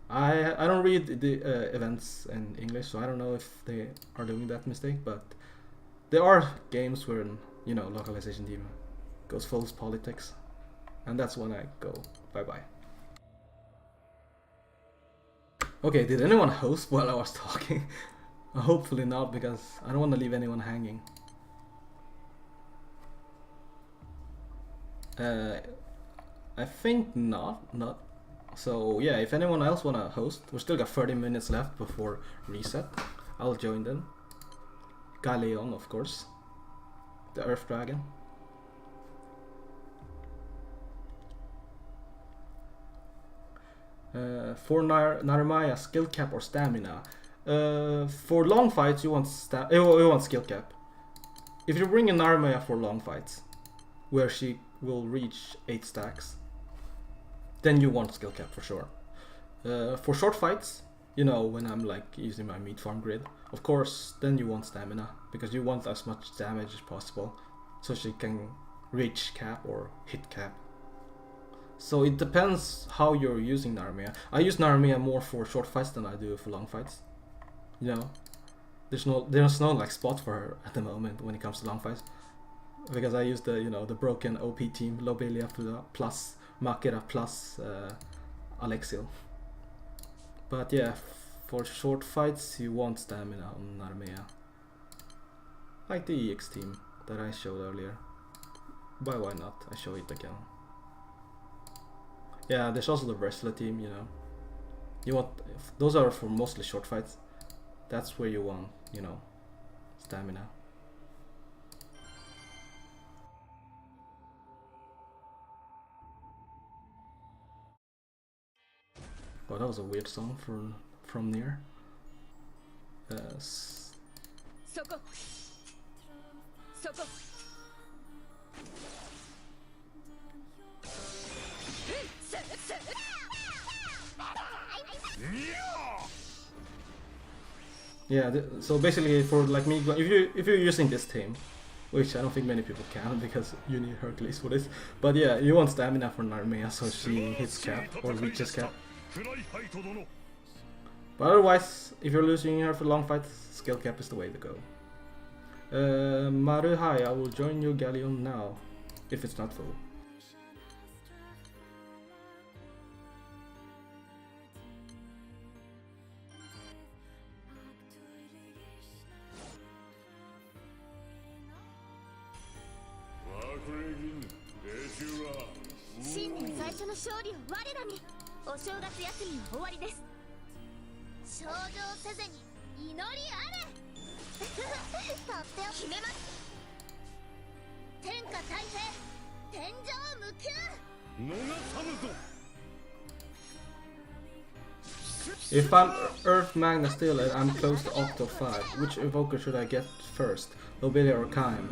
I don't read the events in English, so I don't know if they are doing that mistake, but there are games where, you know, localization team goes full politics, and that's when I go bye-bye. Okay, did anyone host while I was talking? Hopefully not, because I don't want to leave anyone hanging. I think not. So yeah, if anyone else wanna host, we still got 30 minutes left before reset. I'll join them. Galleon, of course. The Earth Dragon. For Narumaya, skill cap or stamina. For long fights, you want skill cap. If you bring in Narumaya for long fights, where she will reach 8 stacks, then you want skill cap for sure. For short fights, you know, when I'm like using my meat farm grid, of course, then you want stamina, because you want as much damage as possible, so she can reach cap or hit cap. So it depends how you're using Narumaya. I use Narumaya more for short fights than I do for long fights. You know, there's no like spot for her at the moment when it comes to long fights, because I use the, you know, the broken OP team, Lobelia plus Makera plus Alexiel. But yeah, for short fights you want stamina on Narumaya, like the EX team that I showed earlier. But why not? I show it again. Yeah, there's also the wrestler team, you know. You want, those are for mostly short fights. That's where you want, you know, stamina. Oh, that was a weird song from Nier. Yeah, so basically for like me, if you're using this team, which I don't think many people can because you need Hercules for this, but yeah, you want stamina for Narumaya so she hits cap or reaches cap. But otherwise, if you're losing her for long fights, skill cap is the way to go. Maru, hi, I will join you Galleon now, if it's not full. If I'm Earth Magna still and I'm close to Octo 5, which evoker should I get first? Lobelia or Kaim?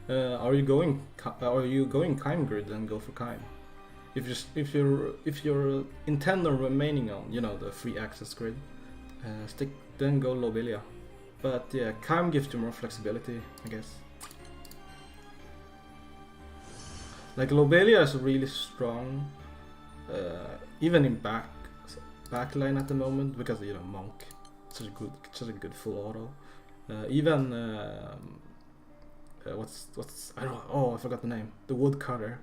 Are you going Kaim grid, then go for Kaim. If you're intend on remaining on, you know, the free access grid, then go Lobelia. But yeah, Kaim gives you more flexibility, I guess. Like Lobelia is really strong, even in backline at the moment, because you know Monk, such a good full auto. Even what's I don't know. Oh, I forgot the name. The woodcutter.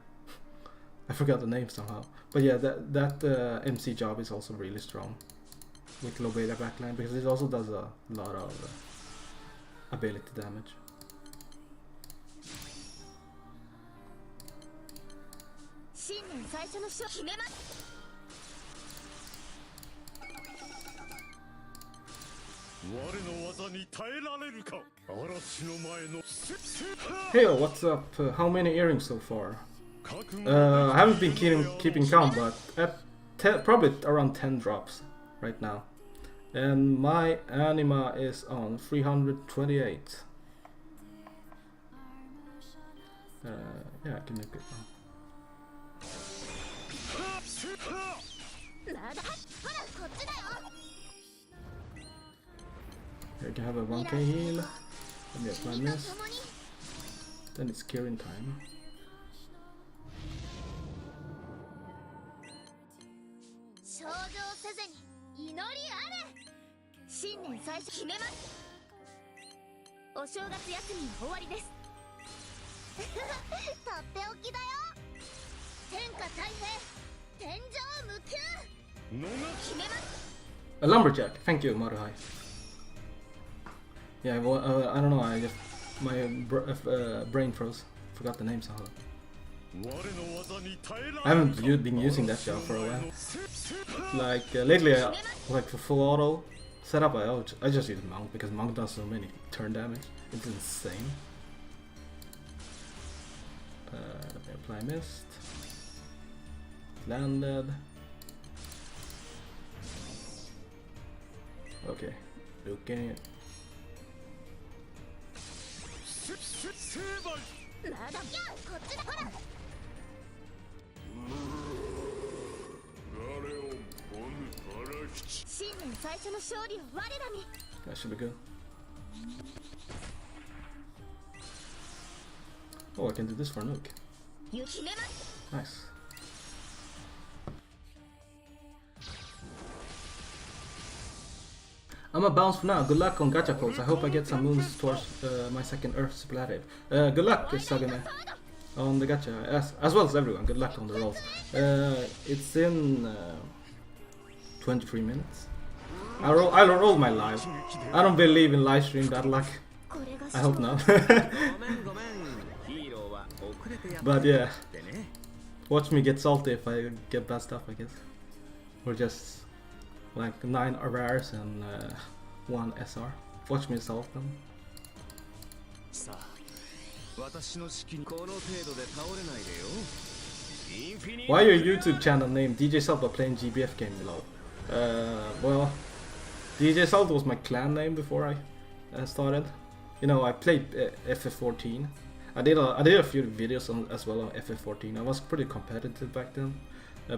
I forgot the name somehow. But yeah, that MC job is also really strong with Lobelia backline, because it also does a lot of ability damage. Hey, what's up? How many earrings so far? I haven't been keeping count, but at probably around 10 drops right now. And my anima is on 328. Yeah, I can make it now. Here I can have a 1k heal. Let me apply mist. Then it's curing time. A lumberjack, thank you, Maruhai. Yeah, well, I don't know, I just my brain froze. Forgot the name somehow. I haven't been using that job for a while. Like lately, like for full auto setup, I just use Monk because Monk does so many turn damage. It's insane. Let me apply mist. Landed. Okay, okay. That should be good. Oh, I can do this for Nuke. Nice. I'm a bounce for now. Good luck on gacha codes. I hope I get some moons towards my second Earth superlative. Good luck, Sagane, on the gacha, as well as everyone. Good luck on the rolls. It's in 23 minutes. I roll my live. I don't believe in live stream bad luck. I hope not. But yeah, watch me get salty if I get bad stuff, I guess. Or just like 9 rares and 1 SR. Watch me salt them. Why your YouTube channel named DJ Salt but playing GBF game below? Well, DJ Salt was my clan name before I started. You know, I played FF14. I did a few videos on as well on FF14. I was pretty competitive back then,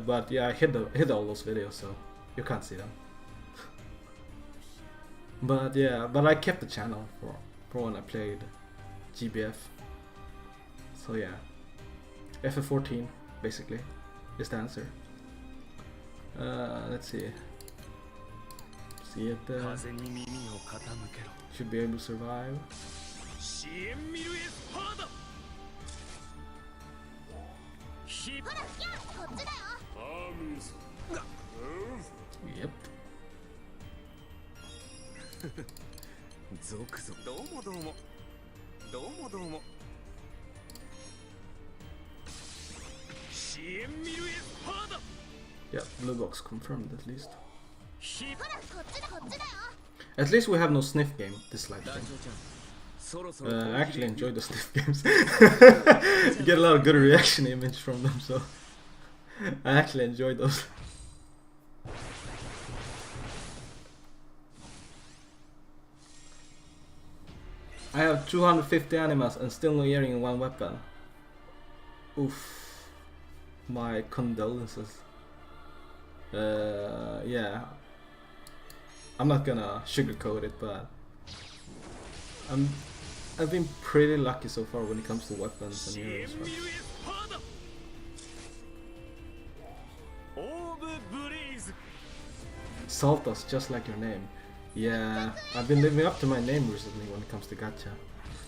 but yeah, I hid all those videos, so you can't see them. But yeah, but I kept the channel for when I played GBF. So yeah, FF14 basically is the answer. Let's see. See it there. Should be able to survive. Yep. Yeah, blue box confirmed at least. At least we have no sniff game this live stream. I actually enjoy the sniff games. You get a lot of good reaction image from them, so I actually enjoy those. 250 animals and still no earring in one weapon. Oof. My condolences. Yeah. I'm not gonna sugarcoat it, but I've been pretty lucky so far when it comes to weapons and earrings. Salt us just like your name. Yeah, I've been living up to my name recently when it comes to gacha.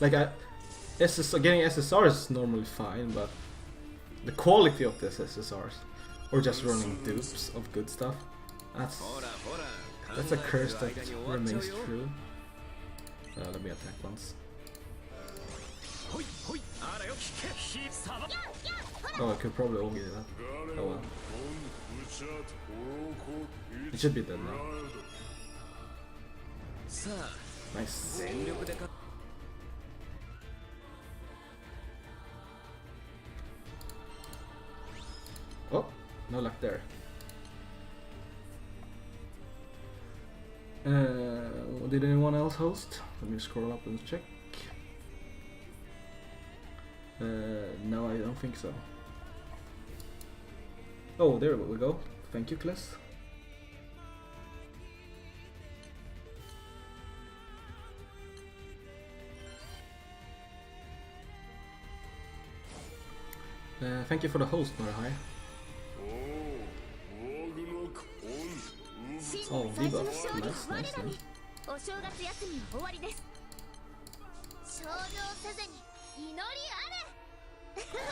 Like getting SSR is normally fine, but the quality of this SSRs, or just running dupes of good stuff, that's a curse that remains true. Let me attack once. Oh, I could probably all get that. Oh well. It should be dead now. Nice. Oh, no luck there. Did anyone else host? Let me scroll up and check. No, I don't think so. Oh, there we go. Thank you, Kliss. Thank you for the host, Marahai. Oh, debuff. Nice, nice, nice.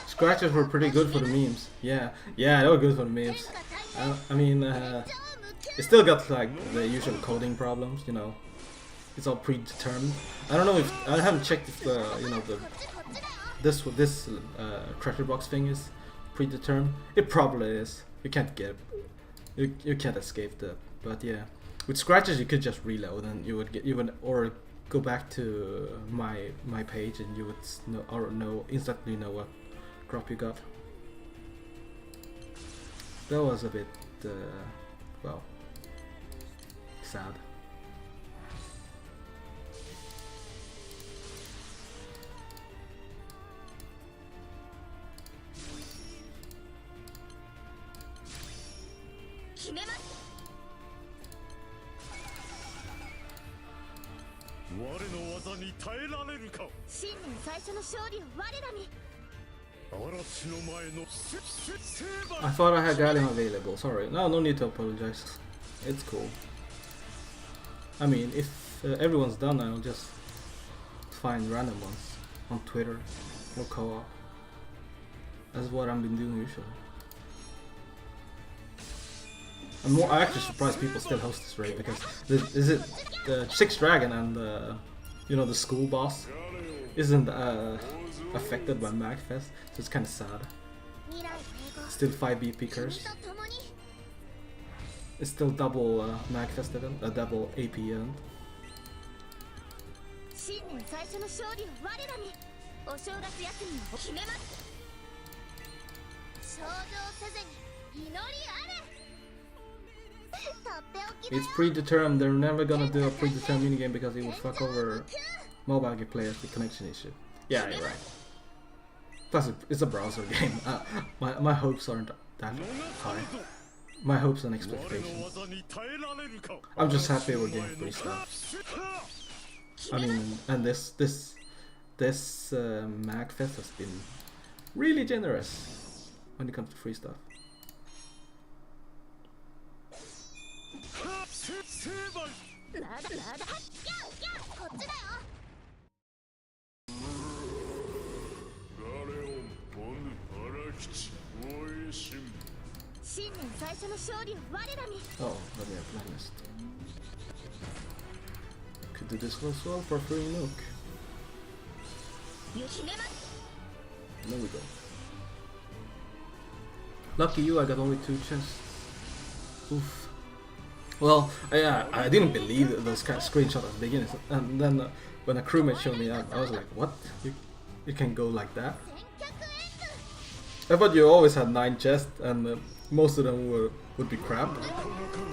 Scratches were pretty good for the memes. Yeah, they were good for the memes. I mean, it still got like the usual coding problems, you know. It's all predetermined. I don't know if I haven't checked if the this treasure box thing is predetermined. It probably is. You can't get you can't escape that. But yeah, with scratches you could just reload and you would or go back to my page and you would instantly know what crop you got. That was a bit well, sad. I thought I had Galleon available, sorry. No need to apologize. It's cool. I mean, if everyone's done, I'll just find random ones on Twitter or co-op. That's what I've been doing usually. I'm actually surprised people still host this raid because is it the 6th dragon and the school boss isn't affected by Magfest, so it's kind of sad. Still 5 BP curse. It's still double Magfest event, a double AP event. It's predetermined. They're never gonna do a predetermined minigame because it would fuck over mobile game players with connection issue. Yeah, you're right. Plus, it's a browser game. My hopes aren't that high. My hopes and expectations. I'm just happy we're getting free stuff. I mean, and this Magfest has been really generous when it comes to free stuff. Oh, let me apply list. Could do this as well for free milk. There we go. Lucky you, I got only 2 chests. Oof. Well, I didn't believe those kind of screenshots at the beginning, and then when a crewmate showed me that, I was like, what? You can go like that? I thought you always had 9 chests, and most of them were would be crap.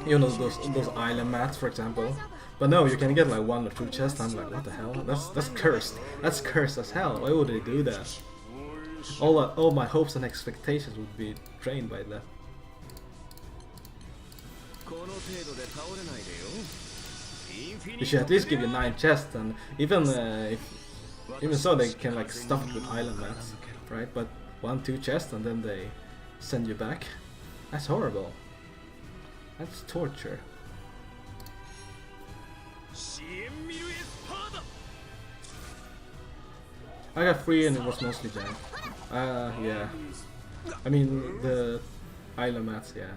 You know, those island mats, for example. But no, you can get like 1 or 2 chests. I'm like, what the hell? That's cursed. That's cursed as hell. Why would they do that? All my hopes and expectations would be drained by that. You should at least give you 9 chests, and even so, they can like stuff it with island mats, right? But 1, 2 chests, and then they send you back. That's horrible. That's torture. I got 3 and it was mostly junk. Yeah. I mean, the island mats, yeah.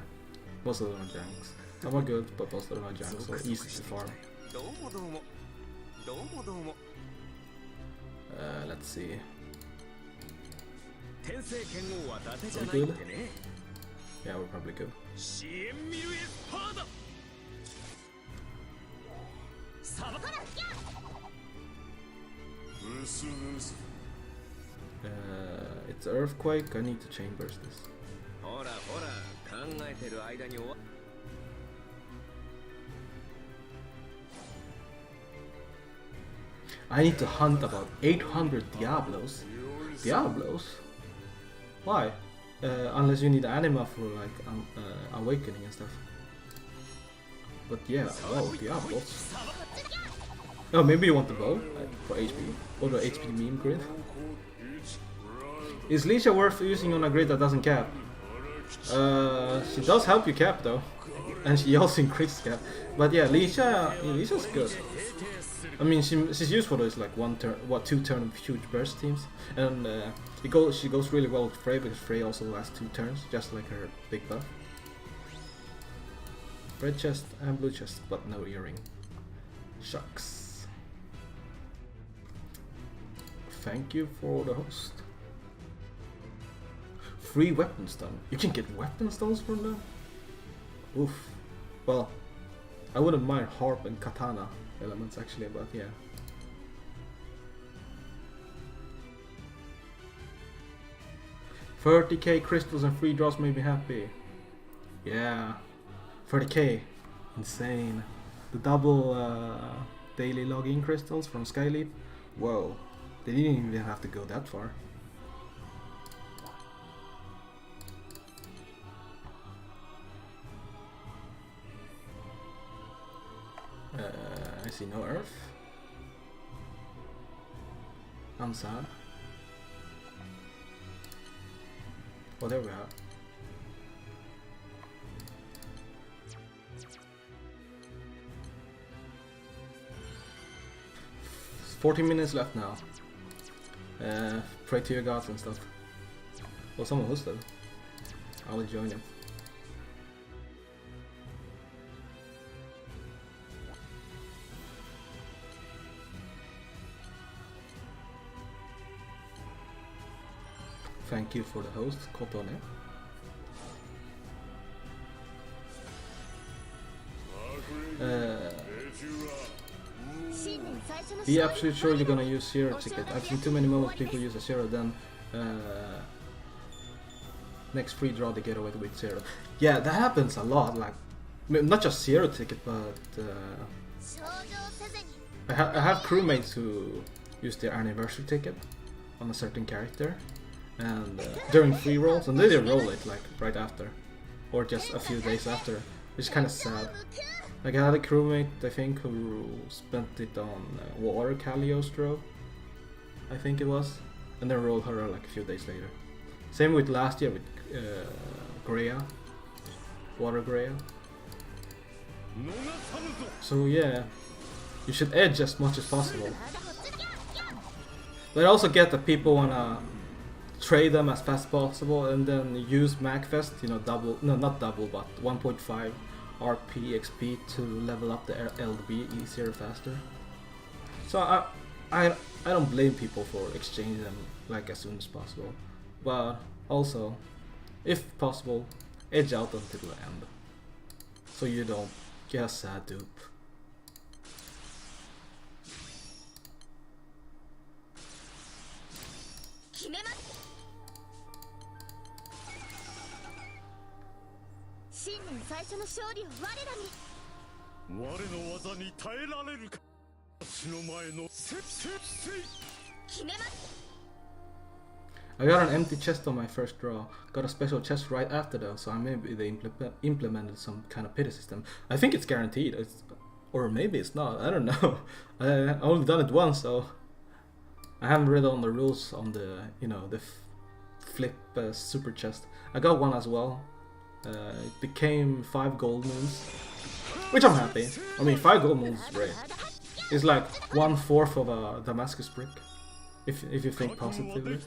Most of them are junks. Some are good, but most of them are junk, so easy to farm. Let's see. Are we good? Yeah, we're probably good. It's earthquake. I need to chain burst this. I need to hunt about 800 Diablos. Diablos? Why? Unless you need anima for like awakening and stuff. But yeah, oh, Diablos. Oh, maybe you want the bow for HP or the HP meme grid. Is Leisha worth using on a grid that doesn't cap? She does help you cap though, and she also increases cap. But yeah, Leisha's good. I mean, she's used for those like 2 turn huge burst teams, and she goes really well with Frey because Frey also lasts 2 turns, just like her big buff. Red chest and blue chest, but no earring. Shucks. Thank you for the host. Free weapon stone. You can get weapon stones from them? Oof. Well, I wouldn't mind harp and katana elements actually, but yeah. $30k crystals and free draws made me happy. Yeah. 30k. Insane. The double daily login crystals from Skyleap. Whoa. They didn't even have to go that far. I see no earth. I'm sad. Oh, there we are. 14 minutes left now. Pray to your gods and stuff. Well, someone hosted. I will join it. Thank you for the host, Kotone. Be absolutely sure you're gonna use zero ticket. I've seen too many moments people use a zero, then next free draw they get away with zero. Yeah, that happens a lot. Like, not just zero ticket, but I have crewmates who use their anniversary ticket on a certain character, and during free rolls, and they roll it like right after, or just a few days after, which is kind of sad. Like, I had a crewmate, I think, who spent it on Water Cagliostro, I think it was, and then rolled her like a few days later. Same with last year with Greya, Water Greya. So yeah, you should edge as much as possible. But I also get that people wanna trade them as fast as possible and then use MagFest, you know, not double, but 1.5 RP XP to level up the LB easier, faster. So I don't blame people for exchanging them like as soon as possible, but also, if possible, edge out until the end, so you don't get a sad dupe. I got an empty chest on my first draw. Got a special chest right after though, so maybe they implemented some kind of pity system. I think it's guaranteed, or maybe it's not. I don't know. I only done it once, so I haven't read on the rules on the the flip super chest. I got one as well. It became 5 gold moons, which I'm happy. I mean, 5 gold moons is great. It's like 1/4 of a Damascus brick, if you think positively.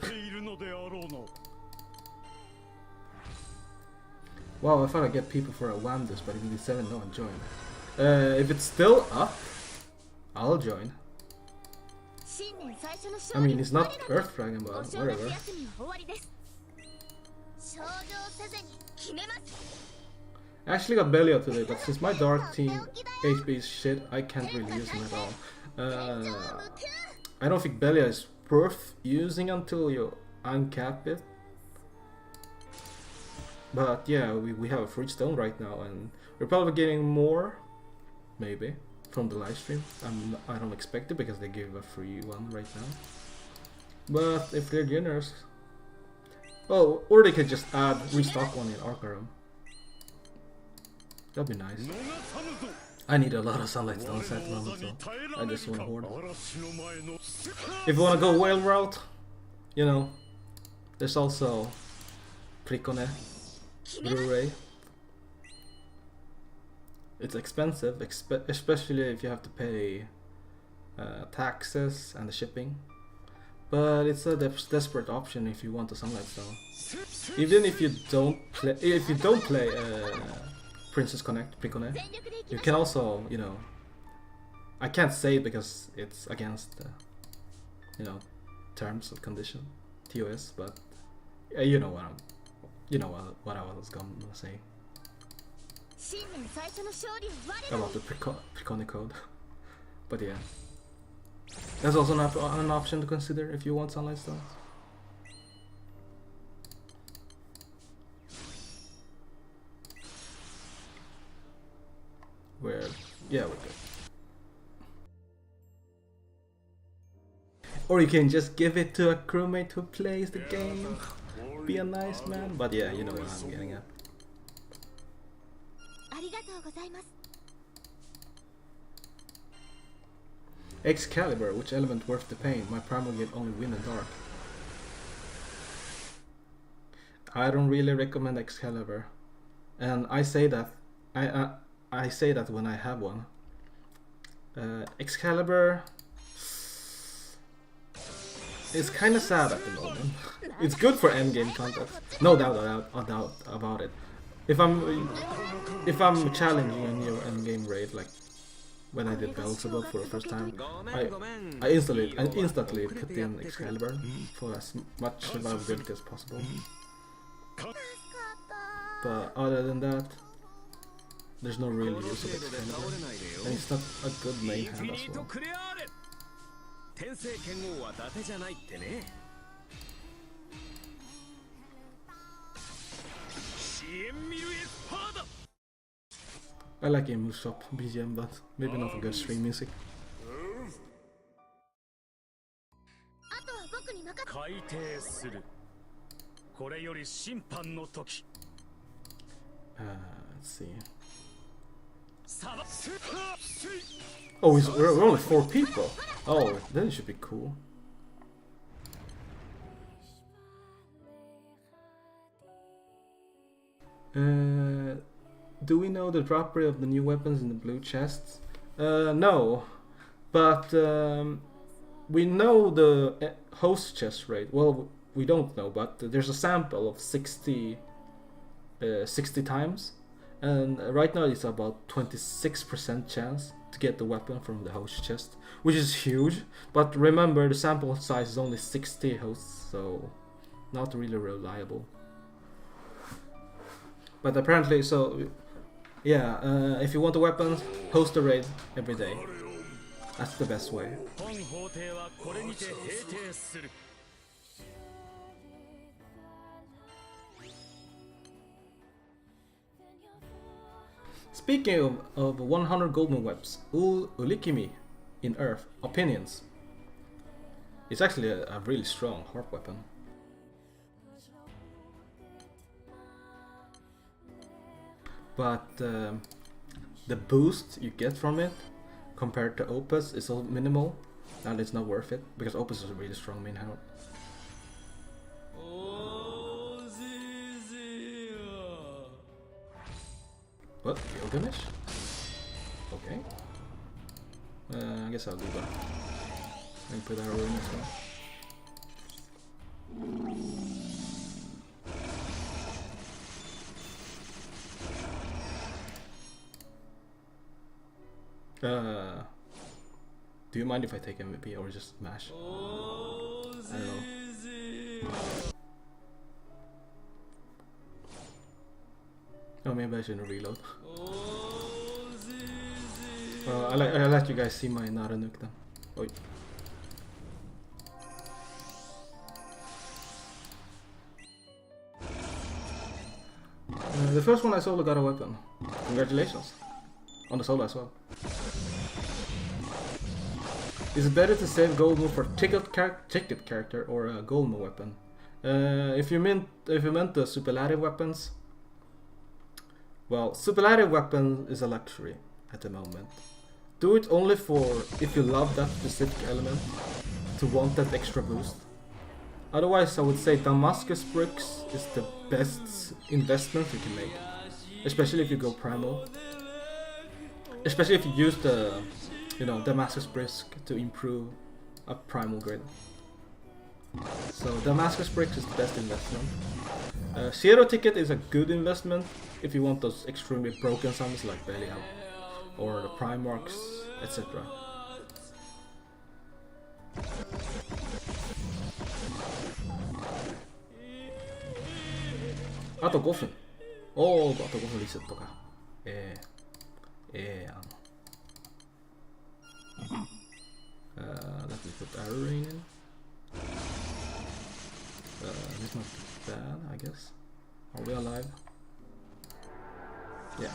Wow, I thought I'd get people for a Wandus, but if it's 7, no one joined. If it's still up, I'll join. I mean, it's not Earth Dragon, but whatever. I actually got Belio today, but since my Dark Team HP is shit, I can't really use him at all. I don't think Belio is worth using until you uncap it. But yeah, we have a free stone right now, and we're probably getting more, maybe, from the live stream. I don't expect it because they give a free one right now. But if they're generous, oh, or they could just restock one in Arcarum. That'd be nice. I need a lot of sunlight stones at the moment, so I just want to hoard. If you want to go whale route, there's also Prikone, Blu-ray. It's expensive, especially if you have to pay taxes and the shipping. But it's a desperate option if you want a sunlight stone. Even if you don't play, Princess Connect, Prikone, you can also, I can't say it because it's against, terms and condition, TOS, but you know what I was gonna say about the Prikone code. But yeah, that's also an option to consider if you want sunlight stones. Yeah, we're good. Or you can just give it to a crewmate who plays the game. Be a nice man. But yeah, you know what I'm getting at. Excalibur, which element worth the pain? My primal get only wind and dark. I don't really recommend Excalibur, and I say that I say that when I have one. Excalibur is kind of sad at the moment. It's good for endgame content, no doubt about it. If I'm challenging a new endgame raid, like when I did Beelzebub for the first time, I instantly put in Excalibur for as much survivability as possible. But other than that, there's no real use of Excalibur, and it's not a good main hand as well. I like Game Shop BGM, but maybe not for good stream music. Let's see. Oh, we're only 4 people. Oh, then it should be cool. Do we know the drop rate of the new weapons in the blue chests? No, but we know the host chest rate. Well, we don't know, but there's a sample of 60 times, and right now it's about 26% chance to get the weapon from the host chest, which is huge. But remember, the sample size is only 60 hosts, so not really reliable. But apparently, so yeah, if you want the weapons, host the raid every day. That's the best way. Speaking of 100 golden webs, Ulikimi in Earth, opinions. It's actually a really strong harp weapon. But the boost you get from it compared to Opus is so minimal and it's not worth it because Opus is a really strong main harp. What? Gilgamesh? Okay. I guess I'll do that. And put our room as well. Do you mind if I take MVP or just smash? I don't know. Oh, maybe I shouldn't reload. I'll let you guys see my Naranuk then. Oi. The first one I solo got a weapon. Congratulations. On the solo as well. Is it better to save Goldmo for ticket character or a Goldmo weapon? If you meant the superlative weapons, well, superlative weapon is a luxury at the moment. Do it only for if you love that specific element to want that extra boost. Otherwise, I would say Damascus bricks is the best investment you can make, especially if you go primal. Especially if you use the, Damascus brick to improve a primal grid. So Damascus bricks is the best investment. Zero ticket is a good investment if you want those extremely broken summons like Belial or the Primarchs, etc.あと5分。おー、あと5分リセットか。Let me put arrow rain in. It's not bad, I guess. Are we alive? Yeah.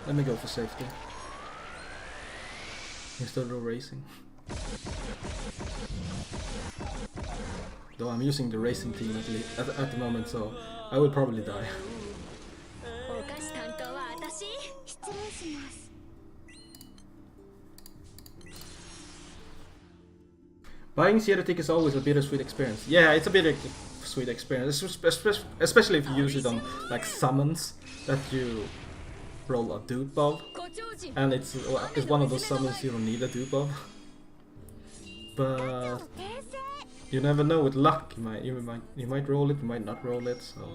Let me go for safety. Instead of racing. Though I'm using the racing team at the moment, so I will probably die. Buying Zierotic is always a bittersweet experience. Yeah, it's a bittersweet experience, especially if you use it on like summons that you roll a dupe of, and it's one of those summons you don't need a dupe of. But you never know with luck. You might roll it, you might not roll it. So.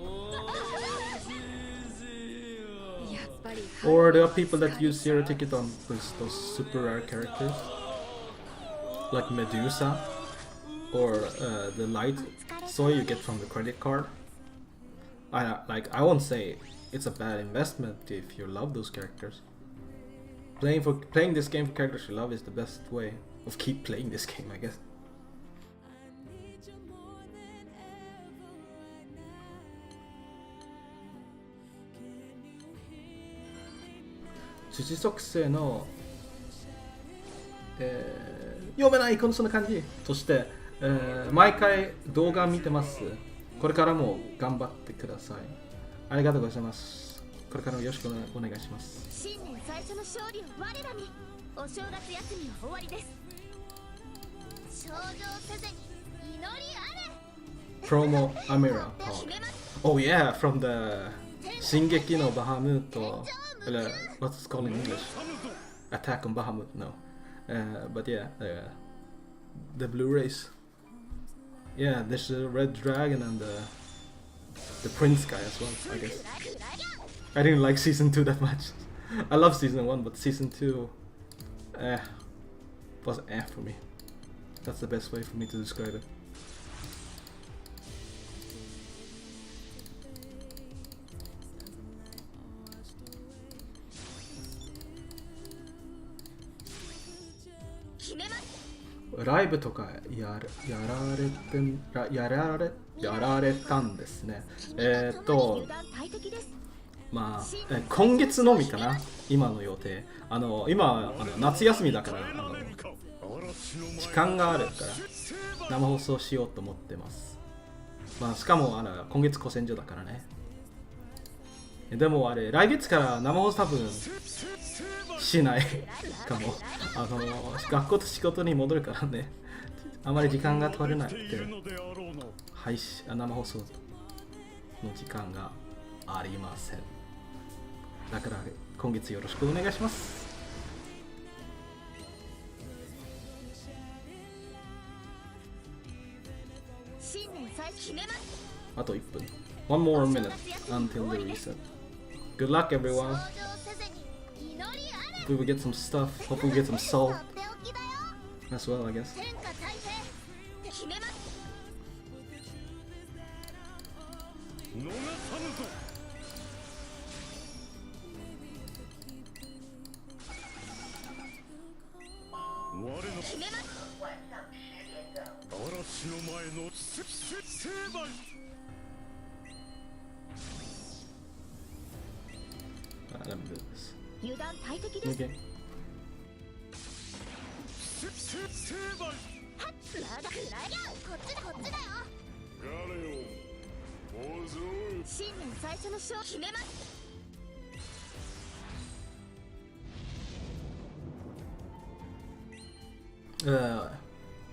Or there are people that use Zero Ticket on those super rare characters, like Medusa, or the light soy you get from the credit card. I won't say it's a bad investment if you love those characters. Playing this game for characters you love is the best way of keep playing this game, I guess. Sushi属性の、読めないこのそんな感じとして、毎回動画見てます。これからも頑張ってください。ありがとうございます。これからもよろしくお願いします。新年最初の勝利を我らに。お正月休みは終わりです。頂上せずに祈りあれ。Promo Amira talk. Oh yeah, from the Shingeki no Bahamut. What's it called in English? Attack on Bahamut, no. But yeah, the Blu-rays. Yeah, there's a red dragon and the prince guy as well, I guess. I didn't like season 2 that much. I love season 1, but season 2 was for me. That's the best way for me to describe it. Live とかやられたんですね。まあ、今月のみかな、今の予定。今夏休みだから、時間があるから、生放送しようと思ってます。まあ、しかも今月古戦場だからね。でもあれ、来月から生放送多分しないかも。学校と仕事に戻るからね。あまり時間が取れなくて、生放送の時間がありません。だから今月よろしくお願いします。あと1分。One more minute until the reset. Good luck, everyone. Hope we will get some stuff. Hope we get some salt as well, I guess. Let me do this. Okay.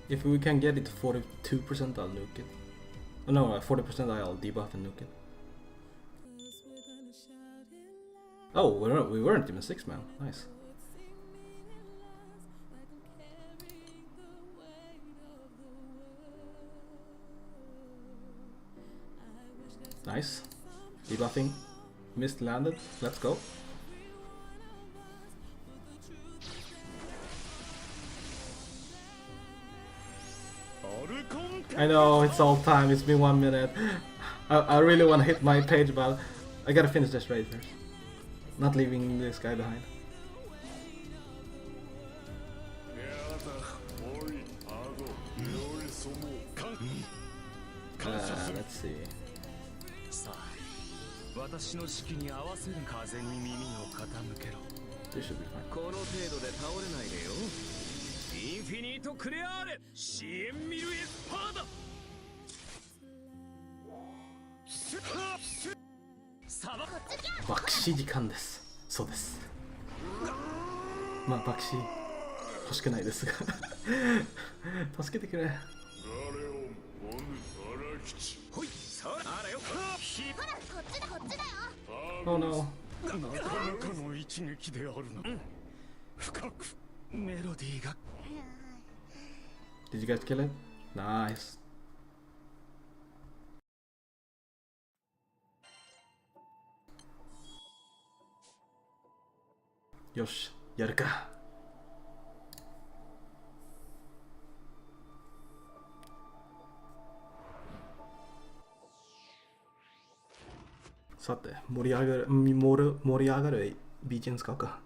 If we can get it to 42%, I'll nuke it. Oh, no, 40% I'll debuff and nuke it. Oh, we weren't even 6-man. Nice. Nice. Debuffing. Mist landed. Let's go. I know, it's all time. It's been 1 minute. I really want to hit my page, but I gotta finish this raid first. Not leaving this guy behind. Let's see. This should be fine. Bakshi 時間です。そうです。まあ、bakshi欲しくないですが助けてくれ。Oh no. Did you guys kill it? Nice. Yosh, やるか。さて、盛り上がる BGM 使うか。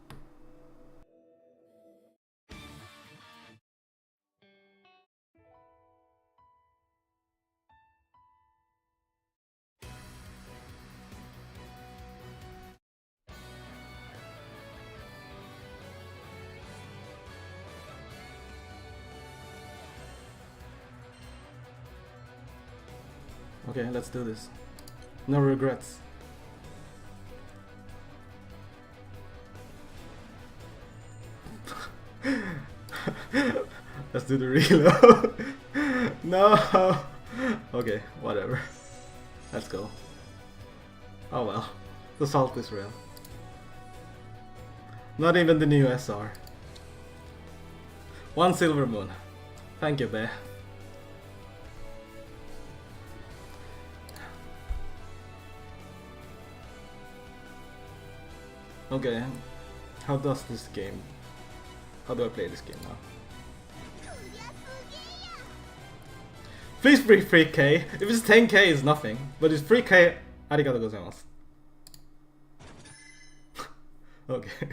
Okay, let's do this. No regrets. Let's do the reload. No. Okay, whatever. Let's go. Oh well. The salt is real. Not even the new SR. 1 silver moon. Thank you, Bear. Okay, how does this game? How do I play this game now? Please free 3k. If it's 10k, it's nothing. But it's 3k. Arigatou gozaimasu. Okay.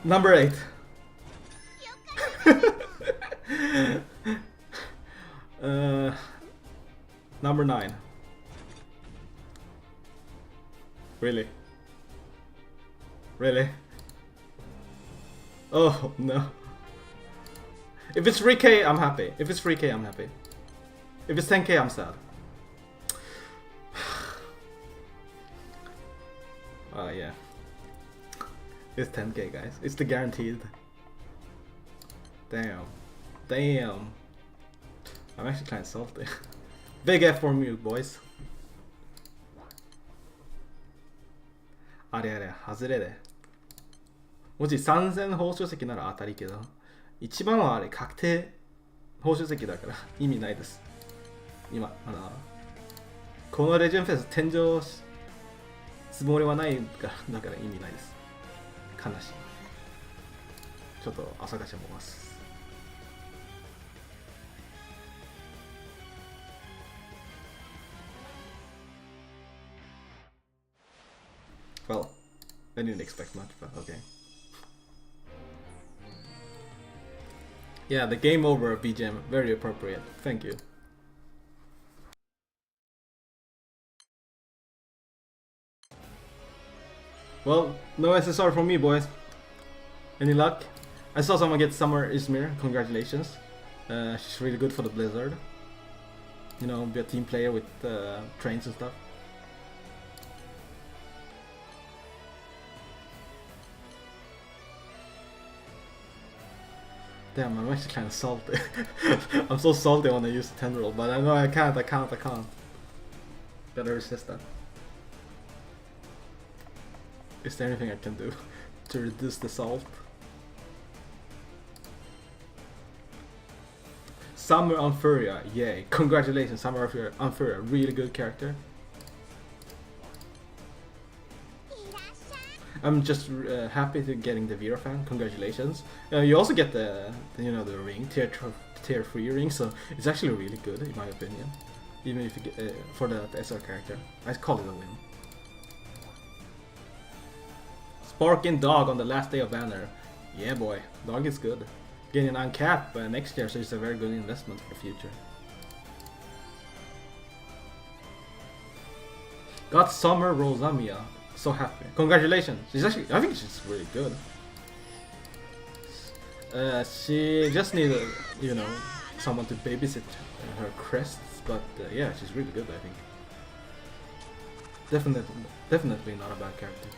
Number 8. Number 9. Really? Really? Oh no. If it's 3k, I'm happy. If it's 3k, I'm happy. If it's 10k, I'm sad. Yeah. It's 10k, guys. It's the guaranteed. Damn. Damn. I'm actually kind of salty. Big F for me, boys. あれあれ、外れで。もし3000報酬席なら当たりけど、一番はあれ確定報酬席だから意味ないです。今、このレジェンドフェス天井つもりはないからだから意味ないです。悲しい。ちょっと朝がしもます。Well, I didn't expect much, but okay. Yeah, the game over BGM, very appropriate. Thank you. Well, no SSR from me, boys. Any luck? I saw someone get Summer Izmir. Congratulations. She's really good for the Blizzard. You know, be a team player with trains and stuff. Damn, I'm actually kind of salty. I'm so salty when I use the tendril, but I know I can't. Gotta resist that. Is there anything I can do to reduce the salt? Summer on Furia, yay. Congratulations, Summer on Furia, really good character. I'm just happy to getting the Vera fan. Congratulations. You also get the the ring, tier 3 ring, so it's actually really good in my opinion. Even if you get for the SR character, I call it a win. Sparking Dog on the last day of banner. Yeah, boy, Dog is good. Getting an uncap next year, so it's a very good investment for the future. Got Summer Rosamia. So happy. Congratulations. She's actually, I think she's really good. She just needed, someone to babysit her crests, but yeah, she's really good, I think. Definitely not a bad character.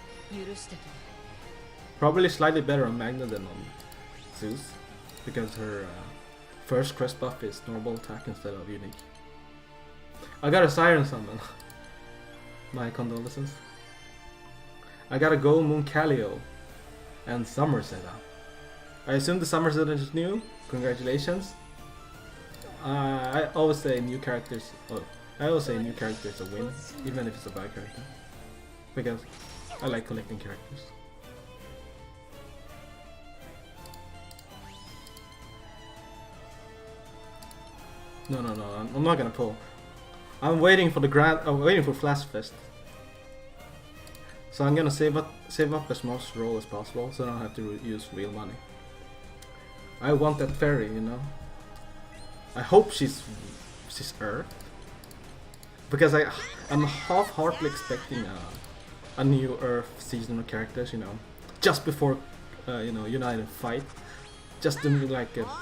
Probably slightly better on Magna than on Zeus, because her first crest buff is normal attack instead of unique. I got a Siren Summon. My condolences. I got a Gold Moon Calio and Summer Zeta. I assume the Summer Zeta is new. Congratulations. I always say new characters. Oh, I always say new characters a win, even if it's a bad character, because I like collecting characters. No, I'm not gonna pull. I'm waiting for the I'm waiting for Flash Fest. So I'm gonna save up as much roll as possible, so I don't have to use real money. I want that fairy, I hope she's Earth, because I'm half-heartedly expecting a new Earth seasonal characters, just before United fight, just to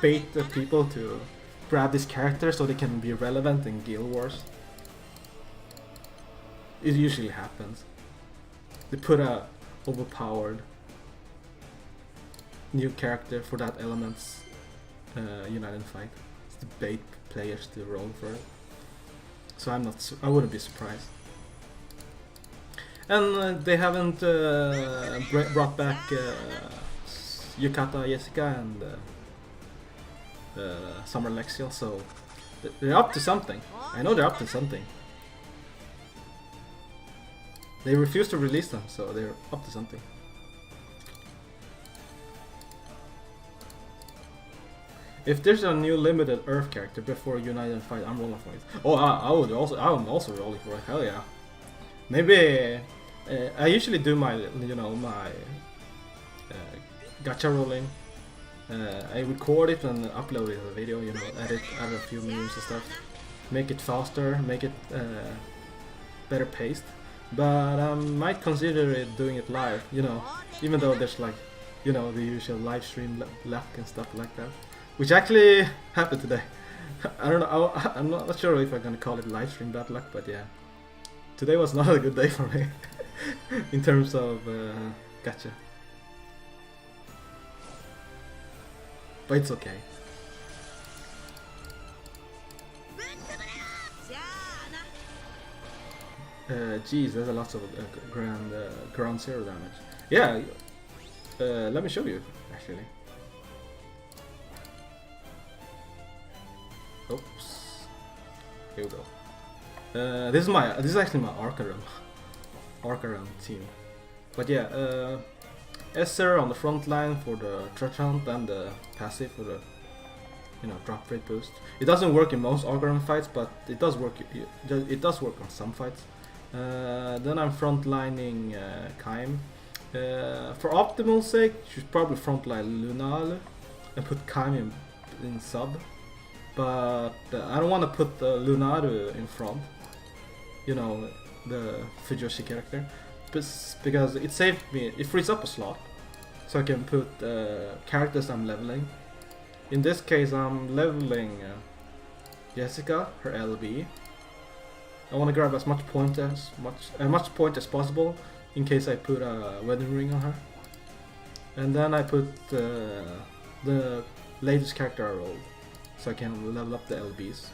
bait the people to grab this character so they can be relevant in Guild Wars. It usually happens. They put a overpowered new character for that element's United fight. It's to bait players to roll for it. So I wouldn't be surprised. And they haven't brought back Yukata Jessica and Summer Lexiel, so they're up to something. I know they're up to something. They refuse to release them, so they're up to something. If there's a new limited Earth character before United fight, I'm rolling for it. Oh, I'm also rolling for it. Hell yeah. Maybe I usually do my my gacha rolling. I record it and upload it as a video. Edit a few memes and stuff. make it faster, make it better paced. But I might consider doing it live, you know, even though there's like, you know, the usual live stream luck and stuff like that, which actually happened today. I don't know, I'm not sure if I'm gonna call it live stream bad luck, but yeah, today was not a good day for me in terms of gacha. But it's okay. Geez, there's a lot of ground zero damage. Yeah, let me show you actually. Oops. Here we go. This is actually my Arcarum team. But yeah, Esser on the front line for the treasure hunt and the passive for the, you know, drop rate boost. It doesn't work in most Arcarum fights, but it does work. It does work on some fights. Then I'm frontlining Kaim. For optimal sake, you should probably frontline Lunale and put Kaim in sub. But I don't want to put Lunare in front. You know, the Fujoshi character, because it saved me. It frees up a slot, so I can put characters I'm leveling. In this case, I'm leveling Jessica, her LB. I want to grab as much point as possible in case I put a wedding ring on her. And then I put the latest character I rolled, so I can level up the LBs.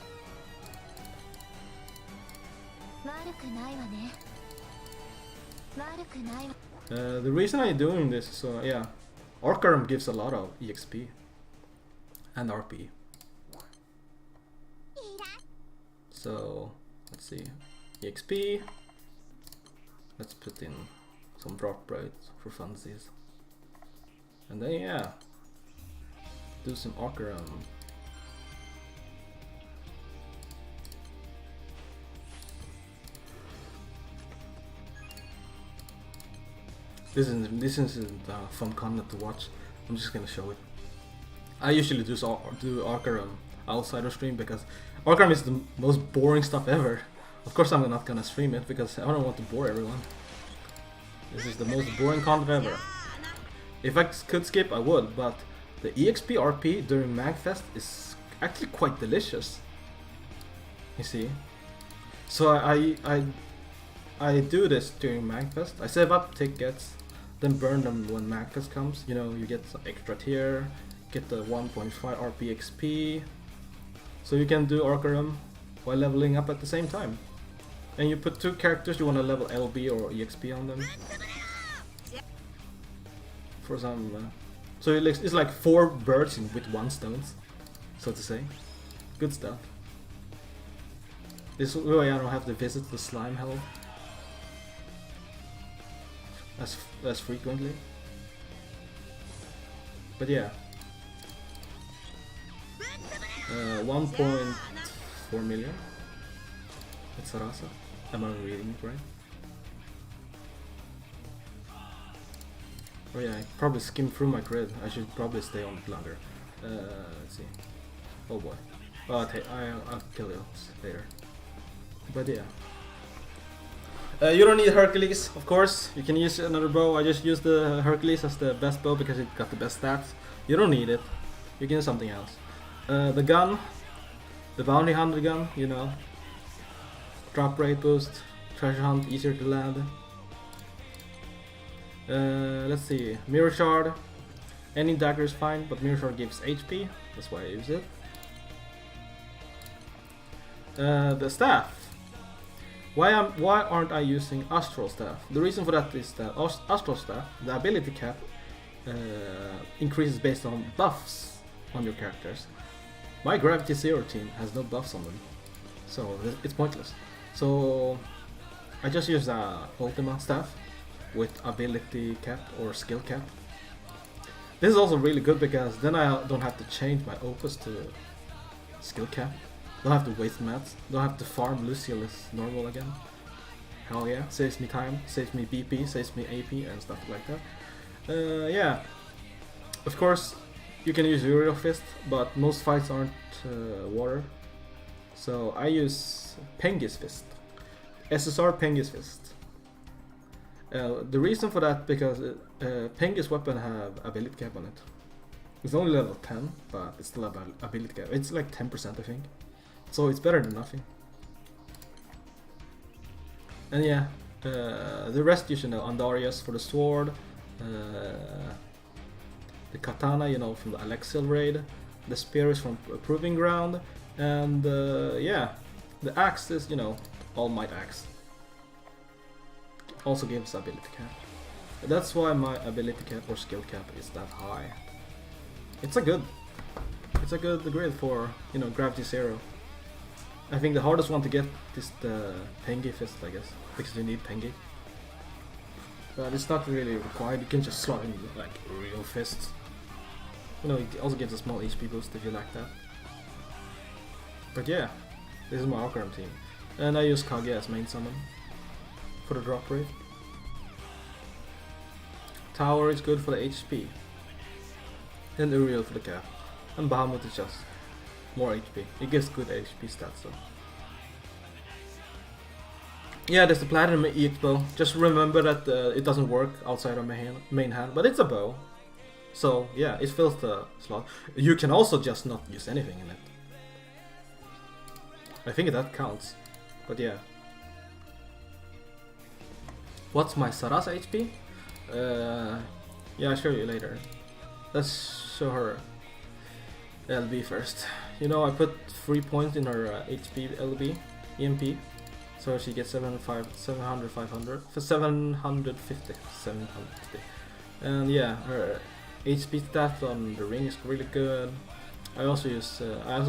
The reason I'm doing this is yeah, Arcarum gives a lot of EXP and RP. So let's see, EXP. Let's put in some drop rates for funsies, and then yeah, do some Arcarum. This isn't fun content to watch. I'm just gonna show it. I usually do Arcarum outside of stream because Arcarum is the most boring stuff ever. Of course I'm not gonna stream it because I don't want to bore everyone. This is the most boring content ever. If I could skip, I would, but the EXP RP during Magfest is actually quite delicious. You see? So I do this during Magfest. I save up tickets, then burn them when Magfest comes. You know, you get some extra tier, get the 1.5 RP XP, so you can do Arcarum while leveling up at the same time. And you put two characters you want to level LB or EXP on them. For some, so it's like 4 birds with 1 stone, so to say. Good stuff. This way I don't have to visit the slime hell as frequently. But yeah, 1.4 million. It's Sarasa. Am I reading it right? Oh yeah, I probably skimmed through my grid. I should probably stay on it longer. Let's see. Oh boy. Oh, I'll kill you later. But yeah. You don't need Hercules, of course. You can use another bow. I just used the Hercules as the best bow because it got the best stats. You don't need it. You can use something else. The gun, the bounty hunter gun, you know. Drop rate boost, treasure hunt, easier to land. Let's see, mirror shard. Any dagger is fine, but mirror shard gives HP. That's why I use it. The staff. Why aren't I using Astral Staff? The reason for that is that Astral Staff, the ability cap, increases based on buffs on your characters. My Gravity Zero team has no buffs on them, so it's pointless. So I just use Ultima Staff with ability cap or skill cap. This is also really good because then I don't have to change my opus to skill cap. Don't have to waste mats, don't have to farm Luciel as normal again. Hell yeah, saves me time, saves me BP, saves me AP and stuff like that. Yeah, of course you can use Uriel Fist, but most fights aren't water. So I use Penguin's Fist. SSR Penguin's Fist. The reason for that because Penguin's weapon have ability cap on it. It's only level 10, but it's still have ability cap. It's like 10% I think. So it's better than nothing. And yeah, the rest you should know. Andarias for the sword. The katana, you know, from the Alexial raid. The spear is from Proving Ground. And yeah, the axe is, you know, All Might axe. Also gives ability cap. That's why my ability cap or skill cap is that high. It's a good grid for, you know, Gravity 0. I think the hardest one to get is the Pengi Fist, I guess, because you need Pengi. But it's not really required, you can just slot in like real fists. You know, it also gives a small HP boost if you like that. But yeah, this is my Arkham team. And I use Kage as main summon for the drop rate. Tower is good for the HP. And Uriel for the cap. And Bahamut is just more HP. It gives good HP stats though. Yeah, there's the Platinum EX bow. Just remember that it doesn't work outside of main hand, but it's a bow. So yeah, it fills the slot. You can also just not use anything in it. I think that counts. But yeah. What's my Sarasa HP? Yeah, I'll show you later. Let's show her LB first. You know, I put 3 points in her HP LB, EMP. So she gets 750. And yeah, her HP stat on the ring is really good. I also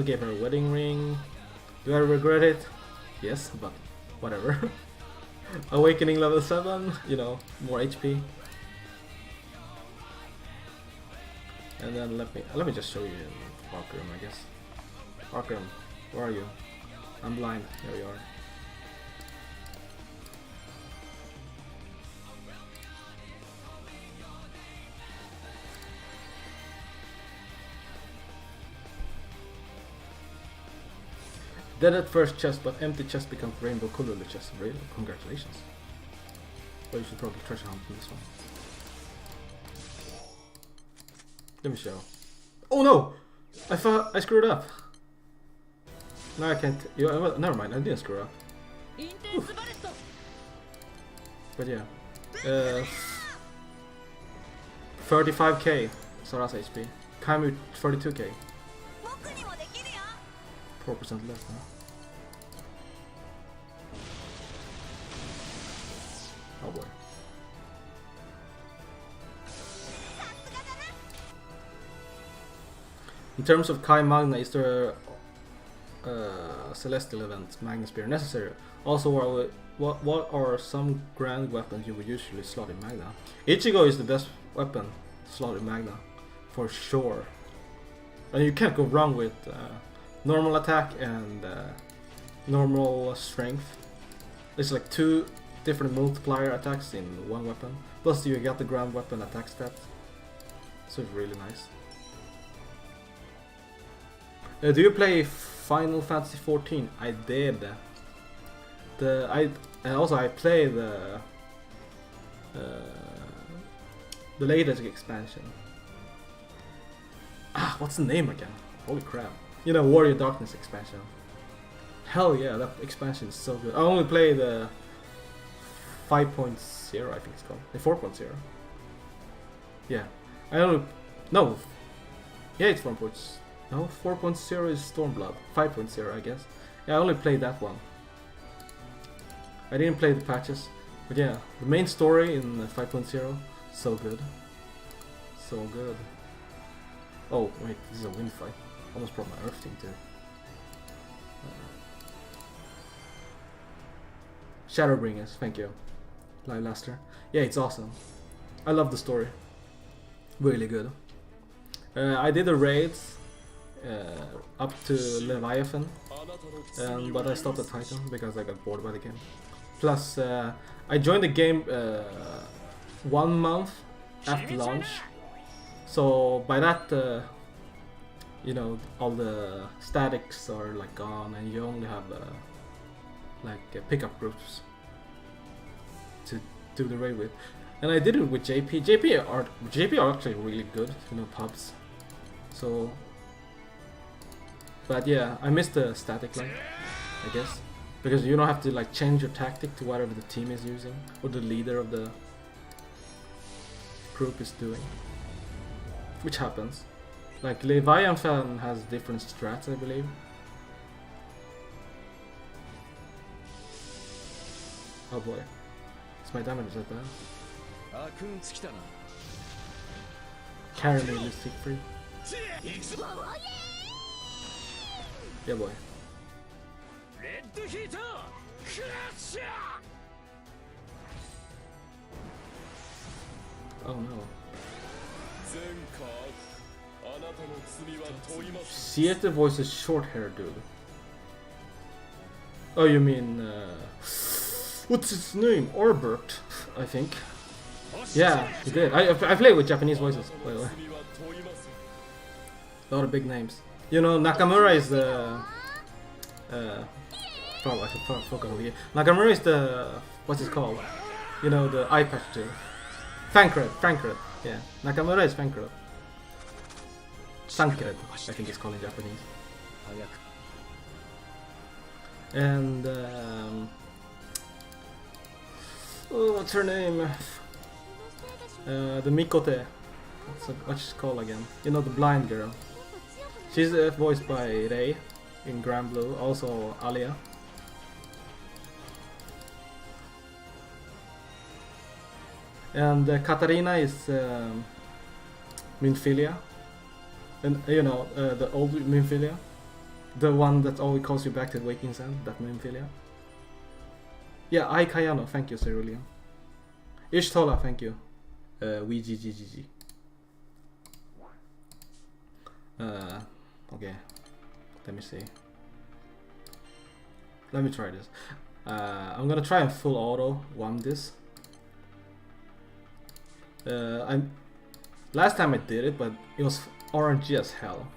gave her a wedding ring. Do I regret it? Yes, but whatever. Awakening level 7, you know, more HP. And then let me just show you Arkham, I guess. Arkham, where are you? I'm blind. There you are. Dead at first chest, but empty chest becomes rainbow colorless chest. Really? Congratulations. Well, you should probably treasure hunt in this one. Let me show. Oh no! I thought I screwed up. No, I can't. Never mind, I didn't screw up. Oof. But yeah. 35k Sarasa HP. Kaimu 32k. 4% less now. Oh boy. In terms of Kai Magna, is there Celestial event Magna Spear necessary? Also, what are some grand weapons you would usually slot in Magna? Ichigo is the best weapon slot in Magna, for sure. And you can't go wrong with normal attack and normal strength. There's like 2 different multiplier attacks in one weapon. Plus you got the ground weapon attack stat. So it's really nice. Do you play Final Fantasy 14? I did. I play the latest expansion. Ah, what's the name again? Holy crap. You know, Warrior Darkness expansion. Hell yeah, that expansion is so good. I only play the 5.0, I think it's called. The 4.0. Yeah. No. Yeah, it's 4.0. No, 4.0 is Stormblood. 5.0, I guess. Yeah, I only played that one. I didn't play the patches. But yeah, the main story in 5.0, so good. So good. Oh, wait, this is a wind fight. Almost brought my Earth team too. Shadowbringers, thank you. Live Laster. Yeah, it's awesome. I love the story. Really good. I did the raids up to Leviathan, but I stopped at Titan because I got bored by the game. Plus, I joined the game 1 month after launch. So by that you know, all the statics are like gone, and you only have pickup groups to do the raid with. And I did it with JP. JP are actually really good, you know, pubs. So, but yeah, I missed the static line, I guess, because you don't have to like change your tactic to whatever the team is using or the leader of the group is doing, which happens. Like Leviathan has different strats, I believe. Oh boy, is my damage that bad? Carry me, Miss Siegfried. Yeah, boy. Oh no. Siete voices short hair dude. Oh, you mean what's his name? Orbert, I think. Yeah, he did. I play with Japanese voices, by the way. A lot of big names. You know, Nakamura is the probably I should focus over here. Nakamura is the, what's it called? You know, the eye patch dude. Fankred. Yeah, Nakamura is Fankred. Sankred, I think it's called in Japanese. And oh, what's her name? The Mikote. What's she called again? You know, the blind girl. She's voiced by Rei in Grand Blue. Also Alia. And Katarina is Minfilia. And you know, the old Minfilia. The one that always calls you back to the Waking Sun. That Minfilia. Yeah, Ai Kayano. Thank you, Cerulean. Ishtola, thank you. WGGGG. Okay. Let me see. Let me try this. I'm gonna try and full auto one this. Last time I did it, but it was RNG as hell,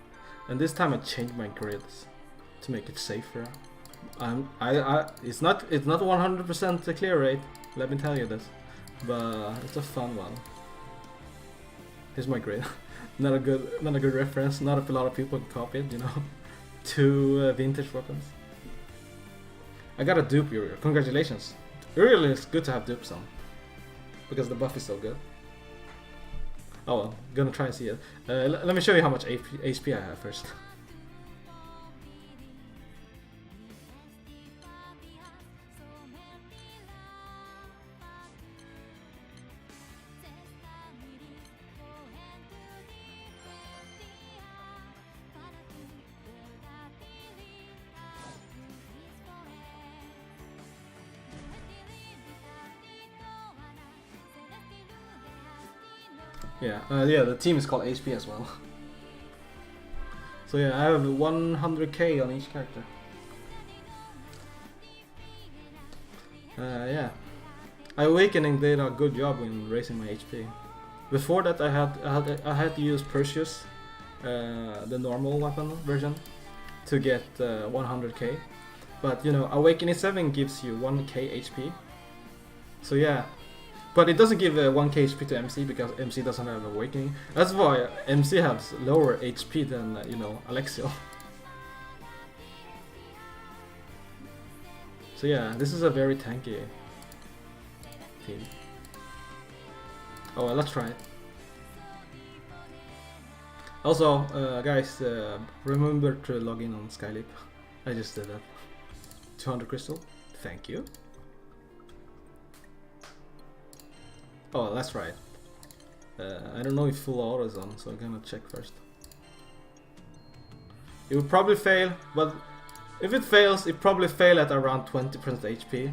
and this time I changed my grids to make it safer. It's not 100% clear rate. Let me tell you this, but it's a fun one. Here's my grid. not a good reference. Not a lot of people can copy it, you know. Two vintage weapons. I got a dupe Uriel. Congratulations. Uriel is good to have dupes on because the buff is so good. Oh well, gonna try and see it. Let me show you how much HP I have first. Yeah, the team is called HP as well. So yeah, I have 100k on each character. Yeah, Awakening did a good job in raising my HP. Before that, I had to use Perseus, the normal weapon version, to get 100k. But you know, Awakening 7 gives you 1k HP. So yeah. But it doesn't give 1k HP to MC because MC doesn't have Awakening. That's why MC has lower HP than, you know, Alexio. So yeah, this is a very tanky team. Oh well, let's try it. Also, guys, remember to log in on Skyleap. I just did that. 200 crystal. Thank you. Oh, that's right. I don't know if full auto is on, so I'm gonna check first. It will probably fail, but if it fails, it probably fail at around 20% HP.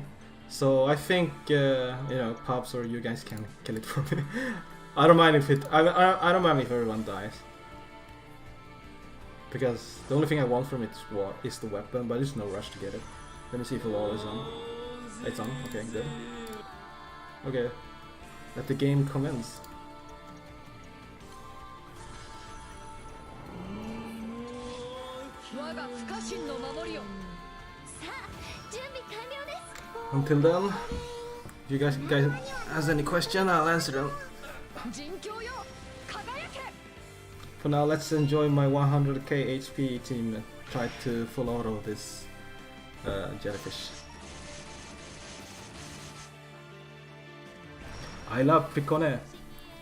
So I think you know, Pops or you guys can kill it for me. I don't mind if I don't mind if everyone dies, because the only thing I want from it is the weapon, but there's no rush to get it. Let me see if full auto is on. It's on. Okay, good. Okay. Let the game commence. Until then, if you guys has any question, I'll answer them. For now, let's enjoy my 100k HP team and try to full auto this jellyfish. I love Picone.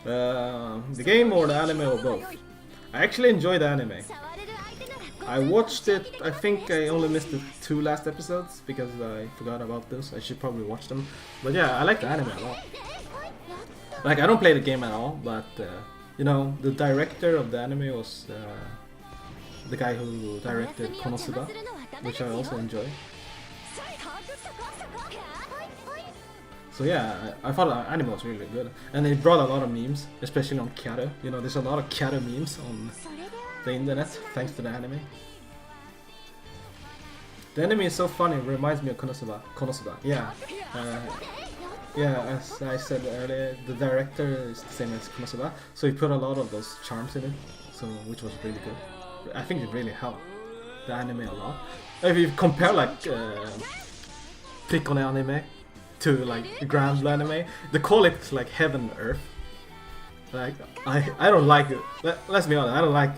The game or the anime or both? I actually enjoy the anime. I watched it, I think I only missed the 2 last episodes because I forgot about those. I should probably watch them. But yeah, I like the anime a lot. Like, I don't play the game at all, but you know, the director of the anime was the guy who directed Konosuba, which I also enjoy. So yeah, I thought the anime was really good. And it brought a lot of memes, especially on Kyato. You know, there's a lot of Kyato memes on the internet, thanks to the anime. The anime is so funny, it reminds me of Konosuba. Yeah. Yeah, as I said earlier, the director is the same as Konosuba, so he put a lot of those charms in it, so which was really good. I think it really helped the anime a lot. If you compare like Picone anime to like Grand Blue anime, the quality is like heaven and earth. Like I don't like it. Let's be honest, I don't like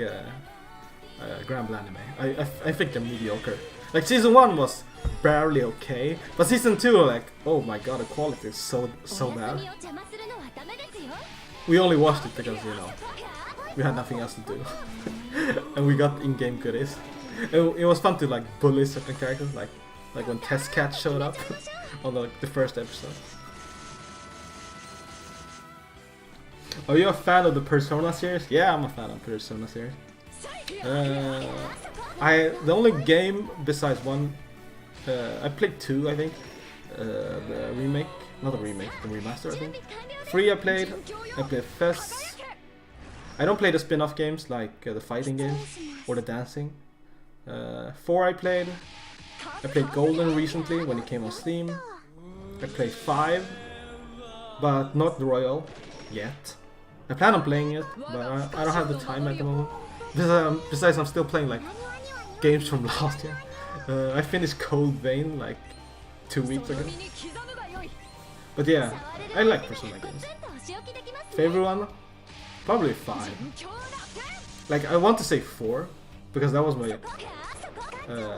Grand Blue anime. I think they're mediocre. Like season 1 was barely okay, but season 2, like, oh my god, the quality is so bad. We only watched it because, you know, we had nothing else to do, and we got in-game goodies. It was fun to like bully certain characters, like when Test Cat showed up on the first episode. Are you a fan of the Persona series? Yeah, I'm a fan of the Persona series. The only game besides one, I played 2, I think. The remake, not the remake, the remaster, I think. 3 I played Fess. I don't play the spin-off games like the fighting games or the dancing. 4 I played Golden recently when it came on Steam. I played 5, but not the Royal yet. I plan on playing it, but I don't have the time at the moment. Besides, I'm still playing like games from last year. I finished Cold Vein like 2 weeks ago. But yeah, I like Persona games. Favorite one? Probably 5. Like, I want to say 4, because that was my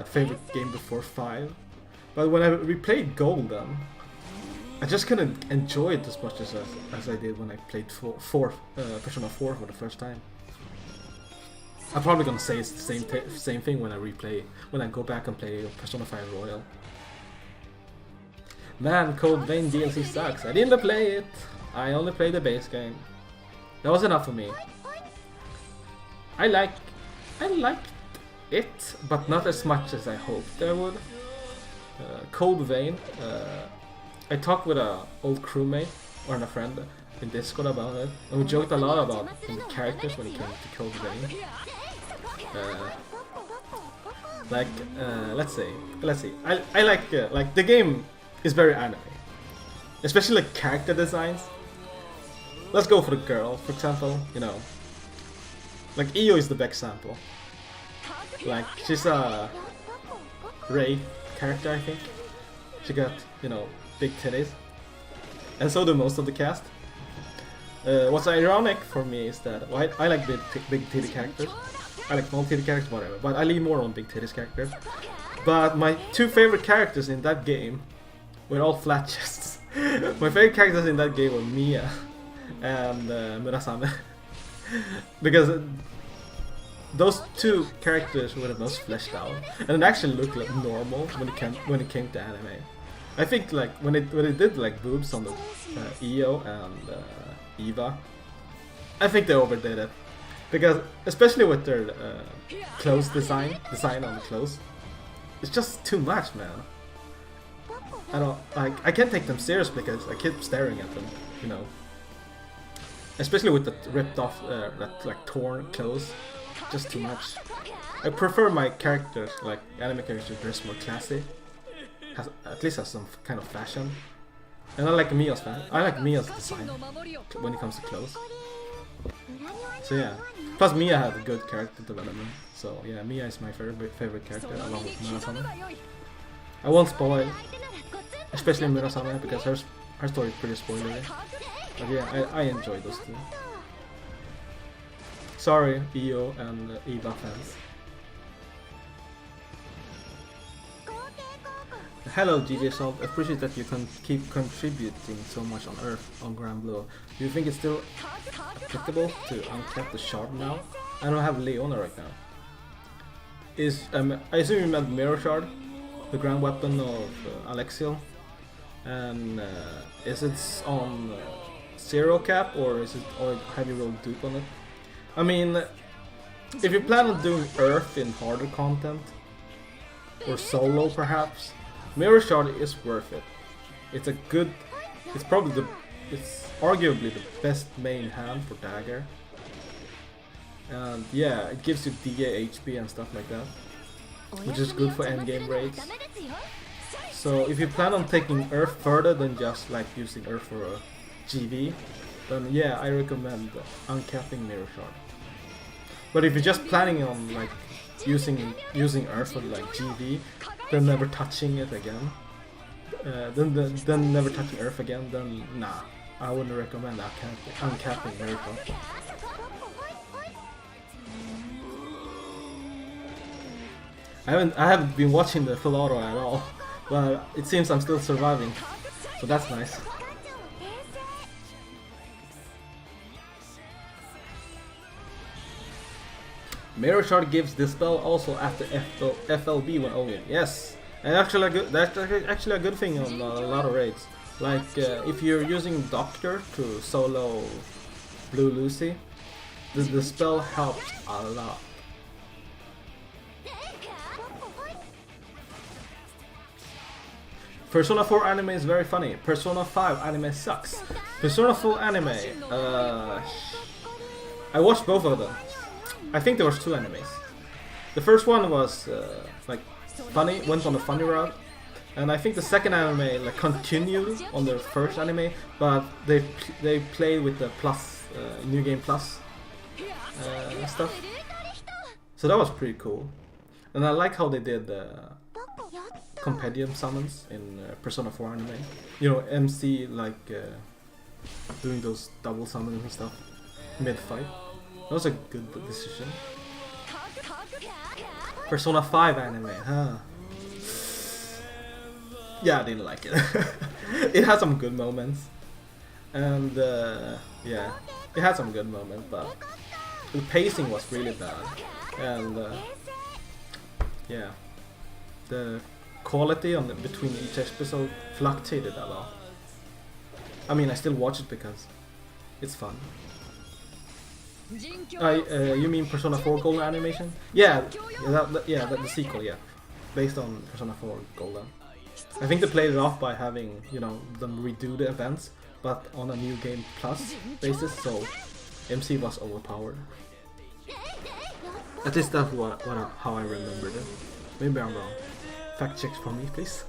favorite game before 5. But when I replayed Golden, I just couldn't enjoy it as much as I did when I played Persona 4 for the first time. I'm probably gonna say it's the same thing when I go back and play Persona 5 Royal. Man, Cold Vein DLC sucks. I didn't play it. I only played the base game. That was enough for me. I liked it, but not as much as I hoped I would. Cold Vein. I talked with an old crewmate or a friend in Discord about it, and we joked a lot about the characters when it came to Cold Vein. Let's see. I like the game is very anime, especially like character designs. Let's go for the girl, for example. You know, like Io is the best example. Like, she's a Ray character, I think. She got, you know, big titties, and so do most of the cast. What's ironic for me is that I like big titty characters. I like small titty characters, whatever, but I lean more on big titties characters. But my 2 favorite characters in that game were all flat chests. My favorite characters in that game were Mia and Murasame. Because those 2 characters were the most fleshed out, and it actually looked like normal when it came to anime. I think like when it did like boobs on the Io and Eva, I think they overdid it, because especially with their clothes design on the clothes, it's just too much, man. I can't take them serious because I keep staring at them, you know. Especially with the ripped off, that like torn clothes, just too much. I prefer my characters, like anime characters, dress more classy. At least has some kind of fashion. And I like Mia's design when it comes to clothes. So yeah, plus Mia had a good character development. So yeah, Mia is my favorite character along with Murasame. I won't spoil, especially Murasame, because her story is pretty spoilery. But yeah, I enjoy those two. Sorry, Io and Eva fans. Hello GJ Salt, appreciate that you can keep contributing so much on Earth on Grand Blue. Do you think it's still applicable to uncap the shard now? I don't have Leona right now. I assume you meant Mirror Shard, the grand weapon of Alexiel. And is it on zero cap or have you rolled dupe on it? I mean, if you plan on doing Earth in harder content, or solo perhaps, Mirror Shard is worth it. It's arguably the best main hand for Dagger. And yeah, it gives you DA HP and stuff like that, which is good for endgame raids. So if you plan on taking Earth further than just like using Earth for a GV, then yeah, I recommend uncapping Mirror Shard. But if you're just planning on like using Earth for like GV, then never touching it again, then never touching Earth again, then nah, I wouldn't recommend uncapping Mirror Shard. I haven't been watching the full auto at all, but it seems I'm still surviving, so that's nice. Mirror Shard gives Dispel also after FLB when only. Yes, and that's actually a good thing on a lot of raids. Like if you're using Doctor to solo Blue Lucy, the spell helps a lot. Persona 4 anime is very funny. Persona 5 anime sucks. Persona 4 anime, I watched both of them. I think there was 2 animes. The first one was like funny, went on a funny route, and I think the second anime like continued on the first anime, but they played with the plus new game plus stuff. So that was pretty cool, and I like how they did compendium summons in Persona 4 anime. You know, MC like doing those double summons and stuff mid-fight. That was a good decision. Persona 5 anime, huh? Yeah, I didn't like it. It had some good moments. And yeah, it had some good moments, but the pacing was really bad. And yeah, the quality on between each episode fluctuated a lot. I mean, I still watch it because it's fun. You mean Persona 4 Golden animation? Yeah, the sequel, yeah, based on Persona 4 Golden. I think they played it off by having, you know, them redo the events, but on a new game plus basis, so MC was overpowered. At least that's how I remembered it. Maybe I'm wrong. Fact checks for me, please.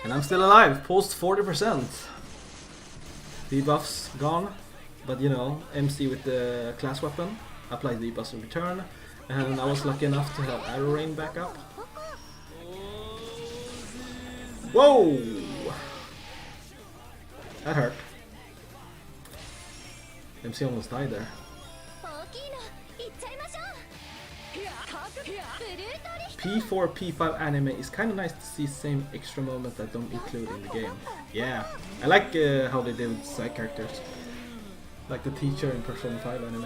And I'm still alive, post 40%. Debuffs gone, but you know, MC with the class weapon applies debuffs in return, and I was lucky enough to have arrow rain back up. Whoa! That hurt. MC almost died there. P4, P5 anime is kind of nice to see same extra moments that don't include in the game. Yeah, I like how they did with side characters, like the teacher in Persona 5 anime.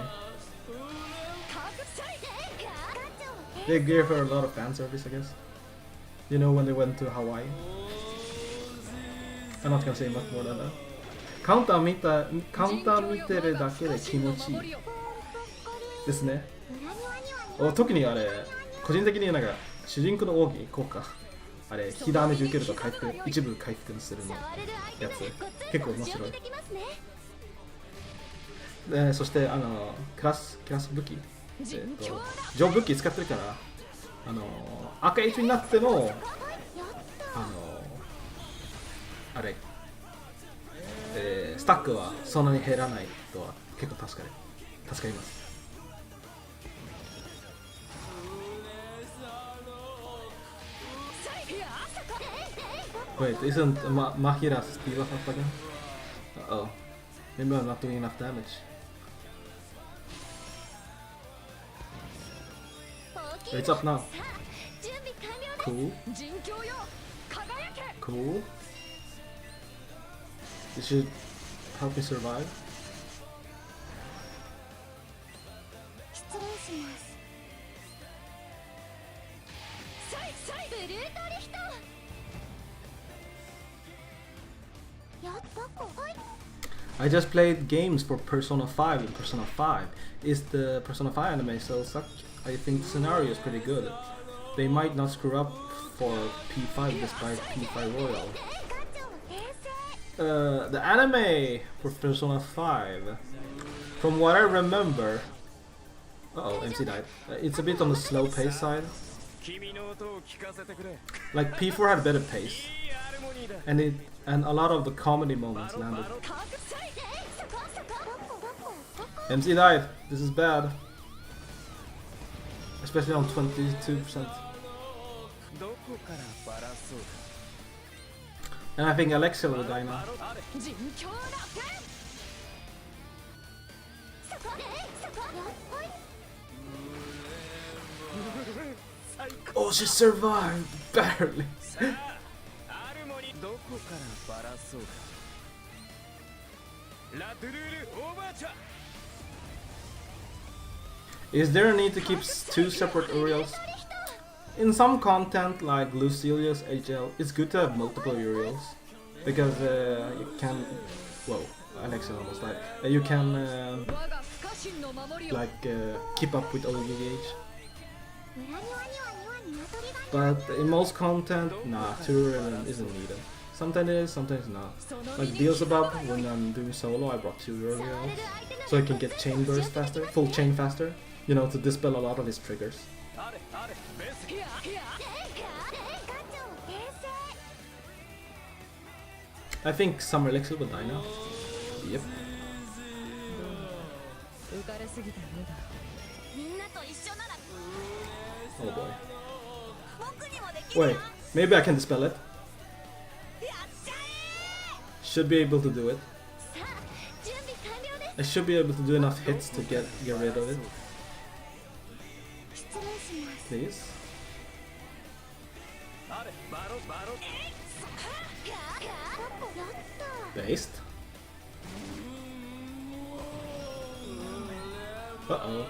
They gave her a lot of fan service, I guess. You know, when they went to Hawaii. I'm not gonna say much more than that. カウンター見てるだけで気持ちいいですね。特にあれ、個人的になんか主人公の奥義効果、あれ火ダメージ受けると一部回復するのやつ結構面白い。そしてクラス武器、上武器使ってるから赤 H になってもあれスタックはそんなに減らないとは結構助かります。Wait, isn't Mahira's speed up again? Uh-oh. Maybe I'm not doing enough damage. It's up now. Cool. Cool. This should help me survive. I just played games for Persona 5 and Persona 5. Is the Persona 5 anime so suck? I think the scenario is pretty good. They might not screw up for P5 despite P5 Royal. The anime for Persona 5, from what I remember, MC died. It's a bit on the slow pace side. Like P4 had a better pace, and a lot of the comedy moments landed. MC died. This is bad, especially on 22%. And I think Alexia will die now. Oh, she survived! Barely! Is there a need to keep two separate Uriels? In some content like Lucilia's HL, it's good to have multiple Uriels, because you can... Whoa, Alexia almost died. You can keep up with OGH. But in most content, nah, two Uriel isn't needed. Sometimes it is, sometimes not. Like Beelzebub, when I'm doing solo, I brought two Uriels, so I can get chain burst faster, full chain faster, you know, to dispel a lot of his triggers. I think Summer Elixir will die now. Yep. Oh boy. Wait, maybe I can dispel it. Should be able to do it. I should be able to do enough hits to get rid of it. Please. Based. Uh-oh.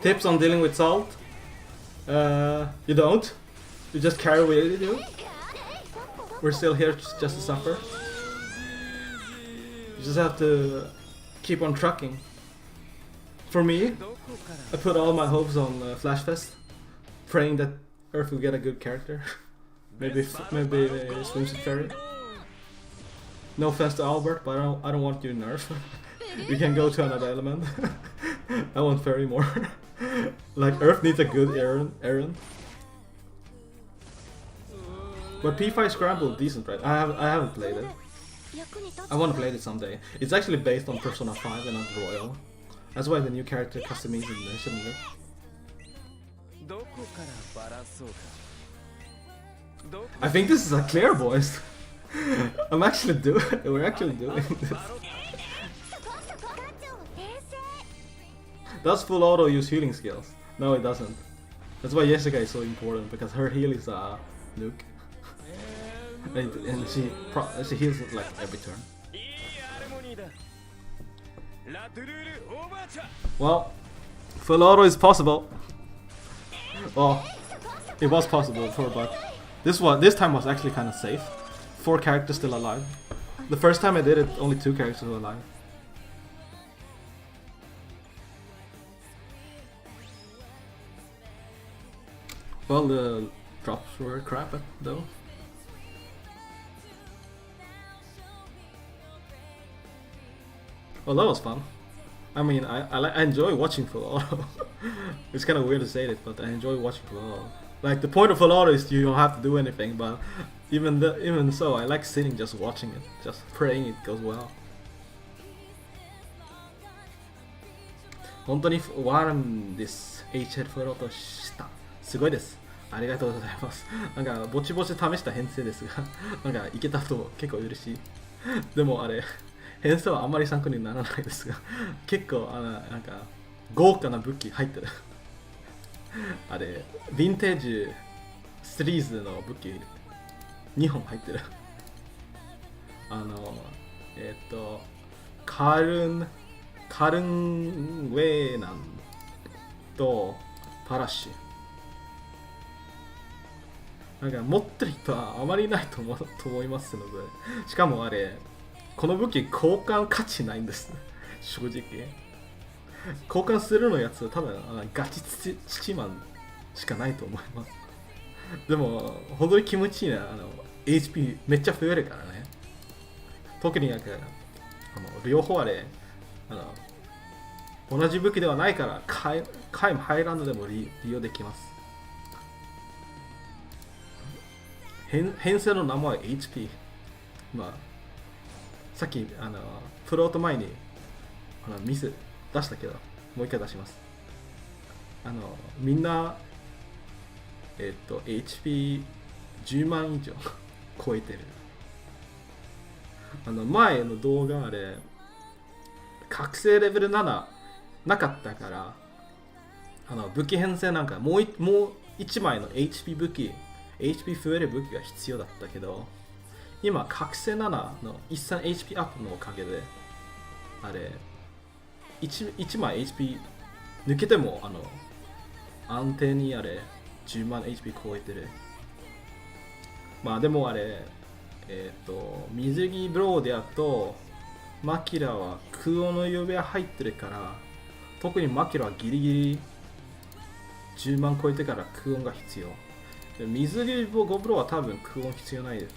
Tips on dealing with salt? You don't. You just carry what you do. We're still here just to suffer. You just have to keep on trucking. For me, I put all my hopes on Flash Fest, praying that Earth will get a good character. maybe Swimsuit Fairy. No offense to Albert, but I don't want you to nerf. You can go to another element. I want Fairy more. Like Earth needs a good Aaron. But P5 Scramble decent, right? I haven't played it. I want to play it someday. It's actually based on Persona 5 and not Royal. That's why the new character customization is it. I think this is a clear, boys. We're actually doing this. Does full auto use healing skills? No, it doesn't. That's why Jessica is so important, because her heal is a nuke. And she heals like every turn. Well, full auto is possible. Well, it was possible before, but this time was actually kind of safe. 4 characters still alive. The first time I did it, only 2 characters were alive. Well, the drops were crap though. Well, that was fun. I mean, I enjoy watching full auto. It's kind of weird to say it, but I enjoy watching full auto. Like the point of a lot is you don't have to do anything, but even so, I like sitting just watching it, just praying it goes well. 本当に終わるんです。HL フロートした。すごいです。ありがとうございます。なんかぼちぼち試した編成ですが、なんかいけたと結構嬉しい。でもあれ、編成はあんまり参考にならないですが、結構なんか豪華な武器入ってる。あれ、ヴィンテージシリーズの武器2本入ってる。カルンウェーナンとパラシ。なんか持ってる人はあまりいないと思いますので、しかもあれ、この武器交換価値ないんです。正直。交換するのやつ多分ガチ土マンしかないと思います。でも本当に気持ちいいな。HP めっちゃ増えるからね。特になんか両方あれ同じ武器ではないからカイムハイランドでも利用できます。編成の名前は HP。まあさっきフロート前にミス出したけどもう一回出します。みんなHP10 万以上超えてる。前の動画あれ覚醒レベル7なかったから武器編成なんかもう1枚の HP 増える武器が必要だったけど、今覚醒7の13 HP アップのおかげであれ 1枚 HP 抜けても安定にあれ10万 HP 超えてる。まあでもあれ水着ブローであとマキラは空音の指輪入ってるから、特にマキラはギリギリ10万超えてから空音が必要。水着ブローは多分空音必要ないです。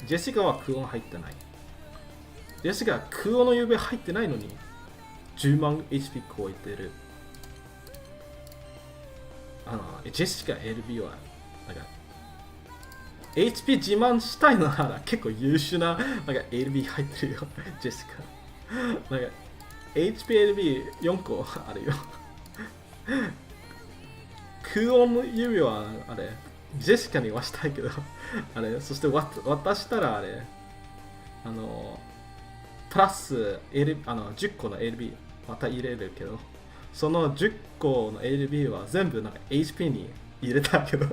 ジェシカは空音入ってない。ジェシカは空音の指輪入ってないのに10万 HP 超えてる。ジェシカ LB はなんか HP 自慢したいのなら結構優秀なLB 入ってるよ。ジェシカなんか HPLB4 個あるよ。空音の指はあれジェシカにはしたいけどあれそして渡したらあれプラス、10個の LB また入れるけど、その10個の LB は全部なんか HP に入れたけど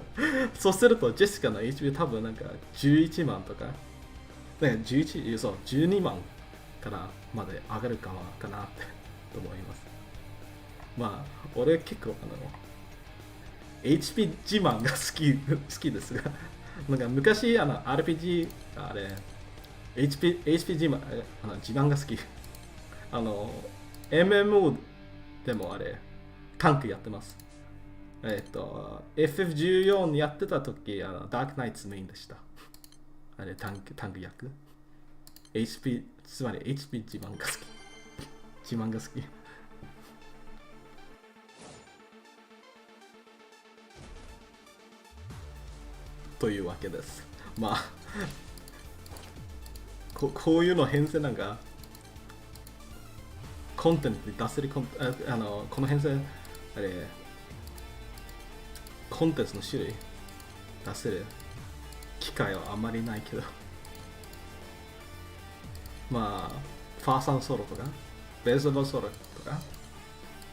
そうするとジェシカの HP 多分なんか11万とかそう12万からまで上がるかなってと思います。まあ俺結構HP 自慢が好きですがなんか昔RPG あれ HP 自慢が好き。MMO でもあれタンクやってます。FF14 やってた時ダークナイツメインでした。あれタンク役 HP つまり HP 自慢が好き。自慢が好き。というわけです。まあこういうの編成なんかコンテンツに出せるこの編成あれコンテンツの種類出せる機会はあまりないけどまあファーサンソロとかベースボールソロとか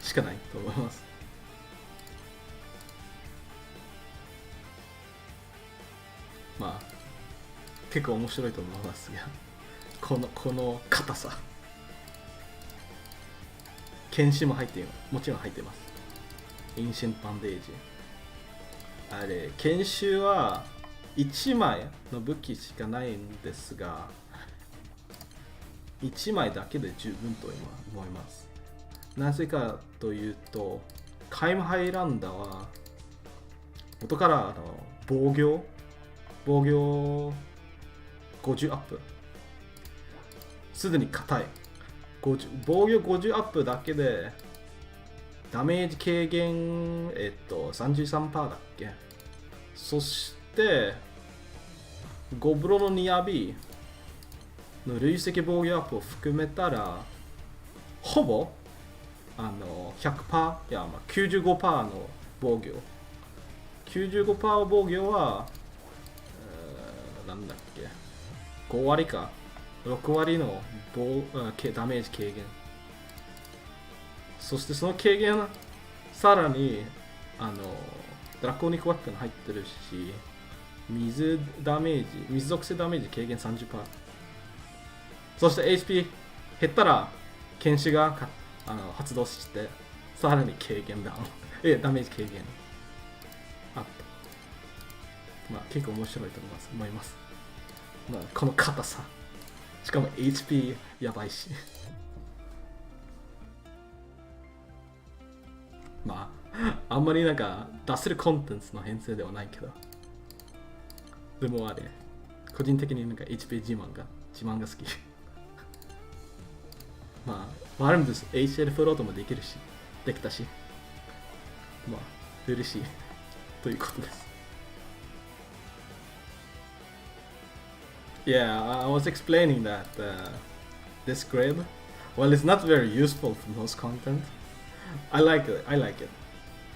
しかないと思います。まあ結構面白いと思いますがこの硬さ剣士も入っています。もちろん入ってます。インシェントバンデージあれ剣士は1枚の武器しかないんですが1枚だけで十分と思います。なぜかというとカイムハイランダーは元から防御50アップすでに硬い防御50アップだけでダメージ軽減33%だっけそしてゴブロのニアビの累積防御アップを含めたらほぼ100%、いやまあ 95% の防御、95% 防御は、なんだっけ、5割か6割のダメージ軽減。そしてその軽減さらにドラコニックワップン入ってるし、水属性ダメージ軽減 30%。 そして HP 減ったら剣士が発動してさらに軽減ダウンダメージ軽減あった。まあ結構面白いと思います。まあ、この硬さ、しかも HP やばいしまああんまりなんか出せるコンテンツの編成ではないけど、でもあれ個人的になんか HP 自慢が好きまああるんです。 HL フロートもできたし、まあ嬉しいということです。Yeah, I was explaining that this grid, well, it's not very useful for most content. I like it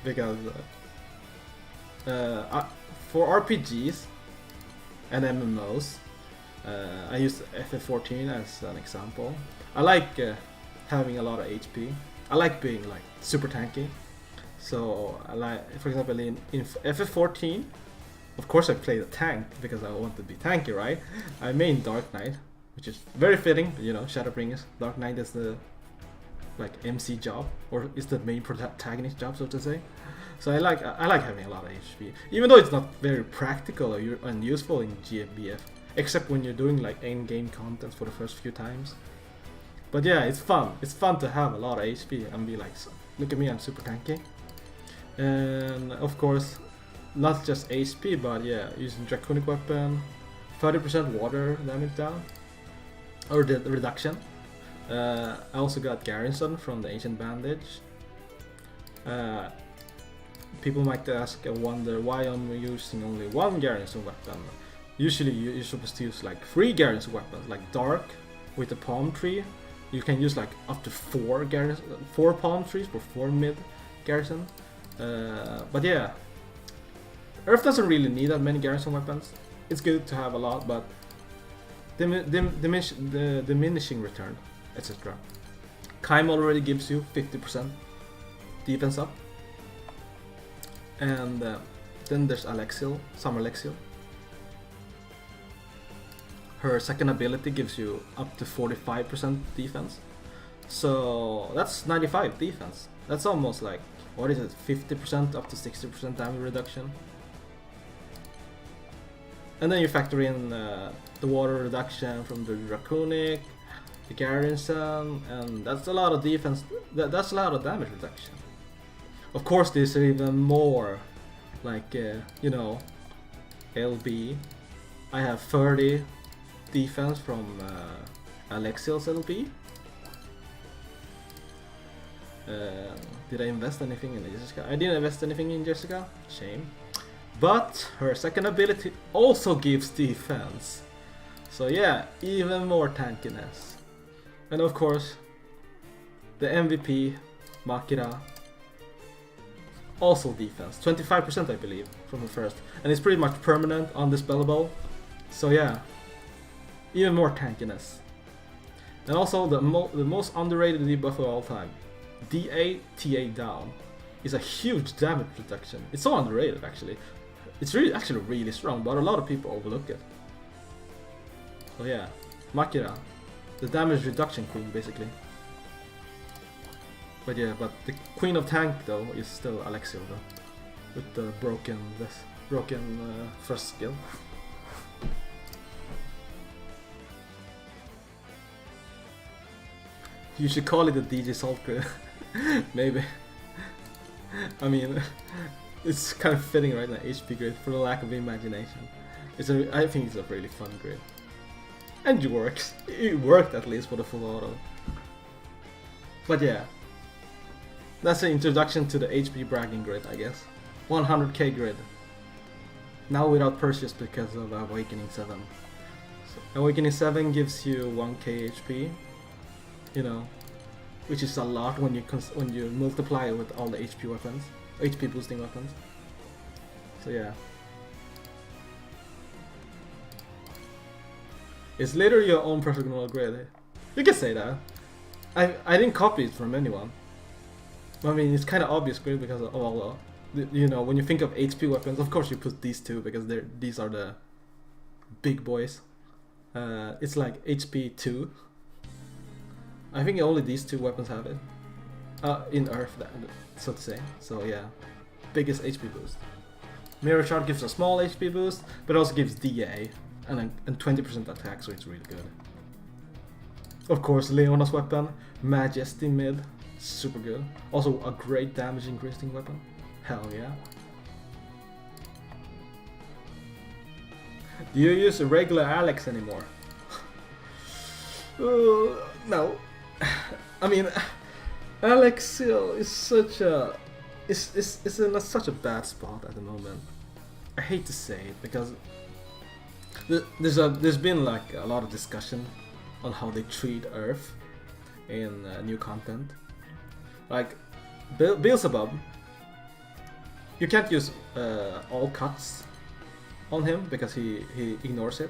because for RPGs and MMOs, I use FF14 as an example. I like having a lot of HP. I like being like super tanky. So I like, for example, in FF14, of course I play the tank because I want to be tanky, right? I main Dark Knight, which is very fitting, you know, Shadowbringers. Dark Knight is the like MC job, or is the main protagonist job, so to say. So I like having a lot of HP, even though it's not very practical and useful in GFBF, except when you're doing like in-game content for the first few times. But yeah, it's fun. It's fun to have a lot of HP and be like, look at me, I'm super tanky. And of course, not just HP, but yeah, using Draconic Weapon, 30% water damage down, or the reduction. I also got Garrison from the Ancient Bandage. People might wonder why I'm using only one Garrison weapon. Usually you're supposed to use like 3 Garrison weapons, like Dark with the Palm Tree. You can use like up to 4 Palm Trees for 4 mid Garrison. But yeah, Earth doesn't really need that many Garrison weapons. It's good to have a lot, but the diminishing return, etc. Kaim already gives you 50% defense up. And then there's Alexiel, Summer Alexiel. Her second ability gives you up to 45% defense. So that's 95 defense. That's almost like, what is it, 50% up to 60% damage reduction. And then you factor in the water reduction from the Draconic, the Garrison, and that's a lot of defense, that's a lot of damage reduction. Of course there's even more, like, you know, LB. I have 30 defense from Alexiel's LB. Did I invest anything in Jessica? I didn't invest anything in Jessica, shame. But her second ability also gives defense. So yeah, even more tankiness. And of course, the MVP, Makira, also defense. 25% I believe from the first. And it's pretty much permanent, undispellable. So yeah, even more tankiness. And also the most underrated debuff of all time, DA TA down, is a huge damage reduction. It's so underrated actually. It's actually really strong, but a lot of people overlook it. So yeah, Makira, the damage reduction queen basically. But yeah, but the queen of tank though is still Alexiel though, with the broken first skill. You should call it a DJ Salt grid. Maybe. I mean, it's kind of fitting right now, HP grid, for the lack of imagination. I think it's a really fun grid. And it works. It worked at least for the full auto. But yeah, that's the introduction to the HP bragging grid, I guess. 100k grid. Now without purchase because of Awakening 7. So Awakening 7 gives you 1k HP, you know, which is a lot when you multiply it with all the HP weapons, HP boosting weapons. So yeah. It's literally your own personal grid. You can say that. I didn't copy it from anyone. I mean, it's kind of obvious grid because of all you know, when you think of HP weapons, of course you put these two because these are the big boys. It's like HP 2. I think only these two weapons have it. In Earth, so to say. So yeah, biggest HP boost. Mirror Shard gives a small HP boost, but also gives DA and 20% attack, so it's really good. Of course, Leona's weapon, Majesty mid, super good. Also a great damage increasing weapon. Hell yeah. Do you use a regular Alex anymore? No. I mean, Alex is such a is in such a bad spot at the moment. I hate to say it because there's been like a lot of discussion on how they treat Earth in new content. Like Beelzebub, you can't use all cuts on him because he ignores it.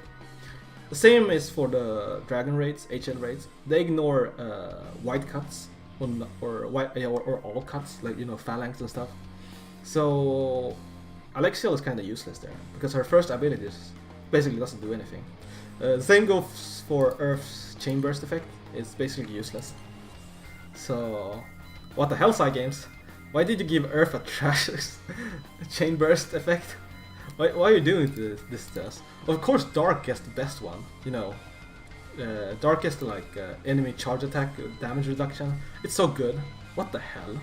The same is for the Dragon raids, HL raids. They ignore white cuts or all cuts, like, you know, phalanx and stuff. So Alexiel is kind of useless there because her first ability basically doesn't do anything. The same goes for Earth's chain burst effect. It's basically useless. So what the hell, Side Games? Why did you give Earth a trash chain burst effect? Why are you doing this to us? Of course, Dark gets the best one. You know, Dark gets the, like, enemy charge attack damage reduction. It's so good. What the hell?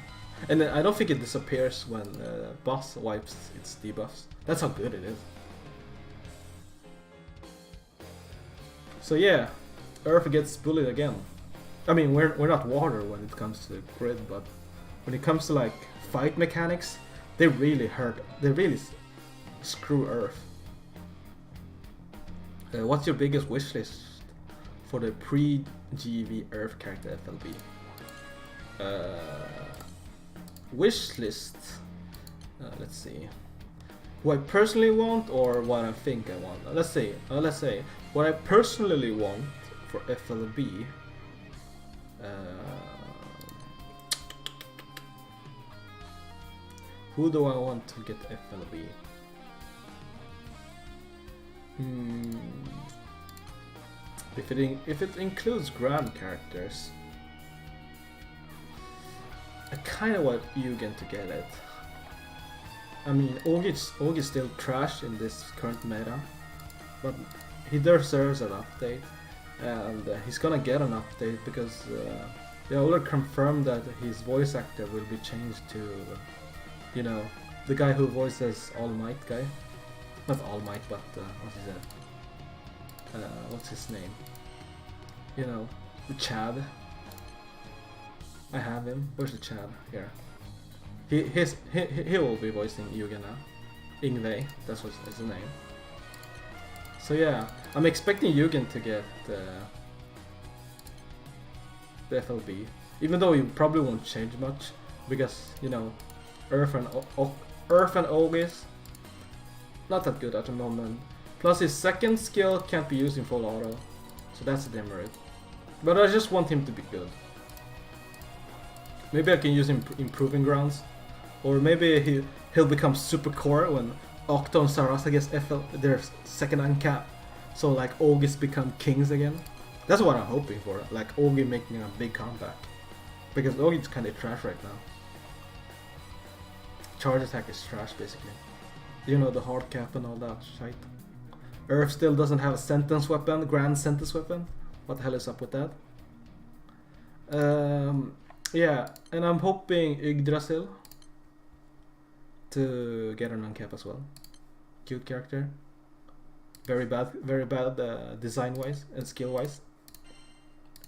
And I don't think it disappears when boss wipes its debuffs. That's how good it is. So yeah, Earth gets bullied again. I mean, we're not water when it comes to grid, but when it comes to like fight mechanics, they really hurt. They really screw Earth. What's your biggest wish list for the pre-GV Earth character FLB? Wish list. Let's see. Who I personally want or what I think I want. Let's say what I personally want for FLB. Who do I want to get FLB? If it includes grand characters, I kind of want Eugen to get it. I mean, Og is still trash in this current meta, but he deserves an update, and he's gonna get an update because they already confirmed that his voice actor will be changed to, you know, the guy who voices All Might guy. Not All Might, but what's his name? You know, the Chad. I have him. Where's the Chad? Here. He will be voicing Yugen now. Ingve, that's what's his name. So yeah, I'm expecting Yugen to get the FLB, even though he probably won't change much because, you know, Earth and Og is not that good at the moment. Plus his second skill can't be used in full auto, so that's a demerit. But I just want him to be good. Maybe I can use him in Proving Grounds, or maybe he'll become super core when Octo and Sarasa gets their second uncap. So like Ogis become kings again. That's what I'm hoping for. Like Ogi making a big comeback, because Ogi's kind of trash right now. Charge attack is trash basically. You know, the hard cap and all that shit. Earth still doesn't have a sentence weapon, grand sentence weapon. What the hell is up with that? Yeah, and I'm hoping Yggdrasil to get an uncap as well. Cute character. Very bad design wise and skill wise.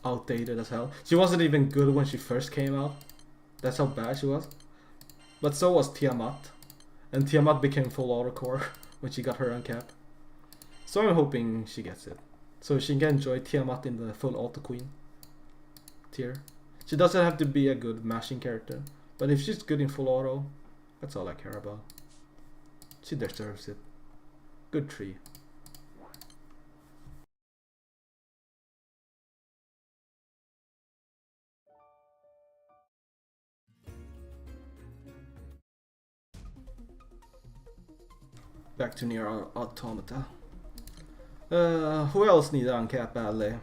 Outdated as hell. She wasn't even good when she first came out. That's how bad she was. But so was Tiamat. And Tiamat became full auto core when she got her uncap. So I'm hoping she gets it, so she can enjoy Tiamat in the full auto queen tier. She doesn't have to be a good mashing character, but if she's good in full auto, that's all I care about. She deserves it. Good tree. Back to Nier Automata. Who else needs uncap badly?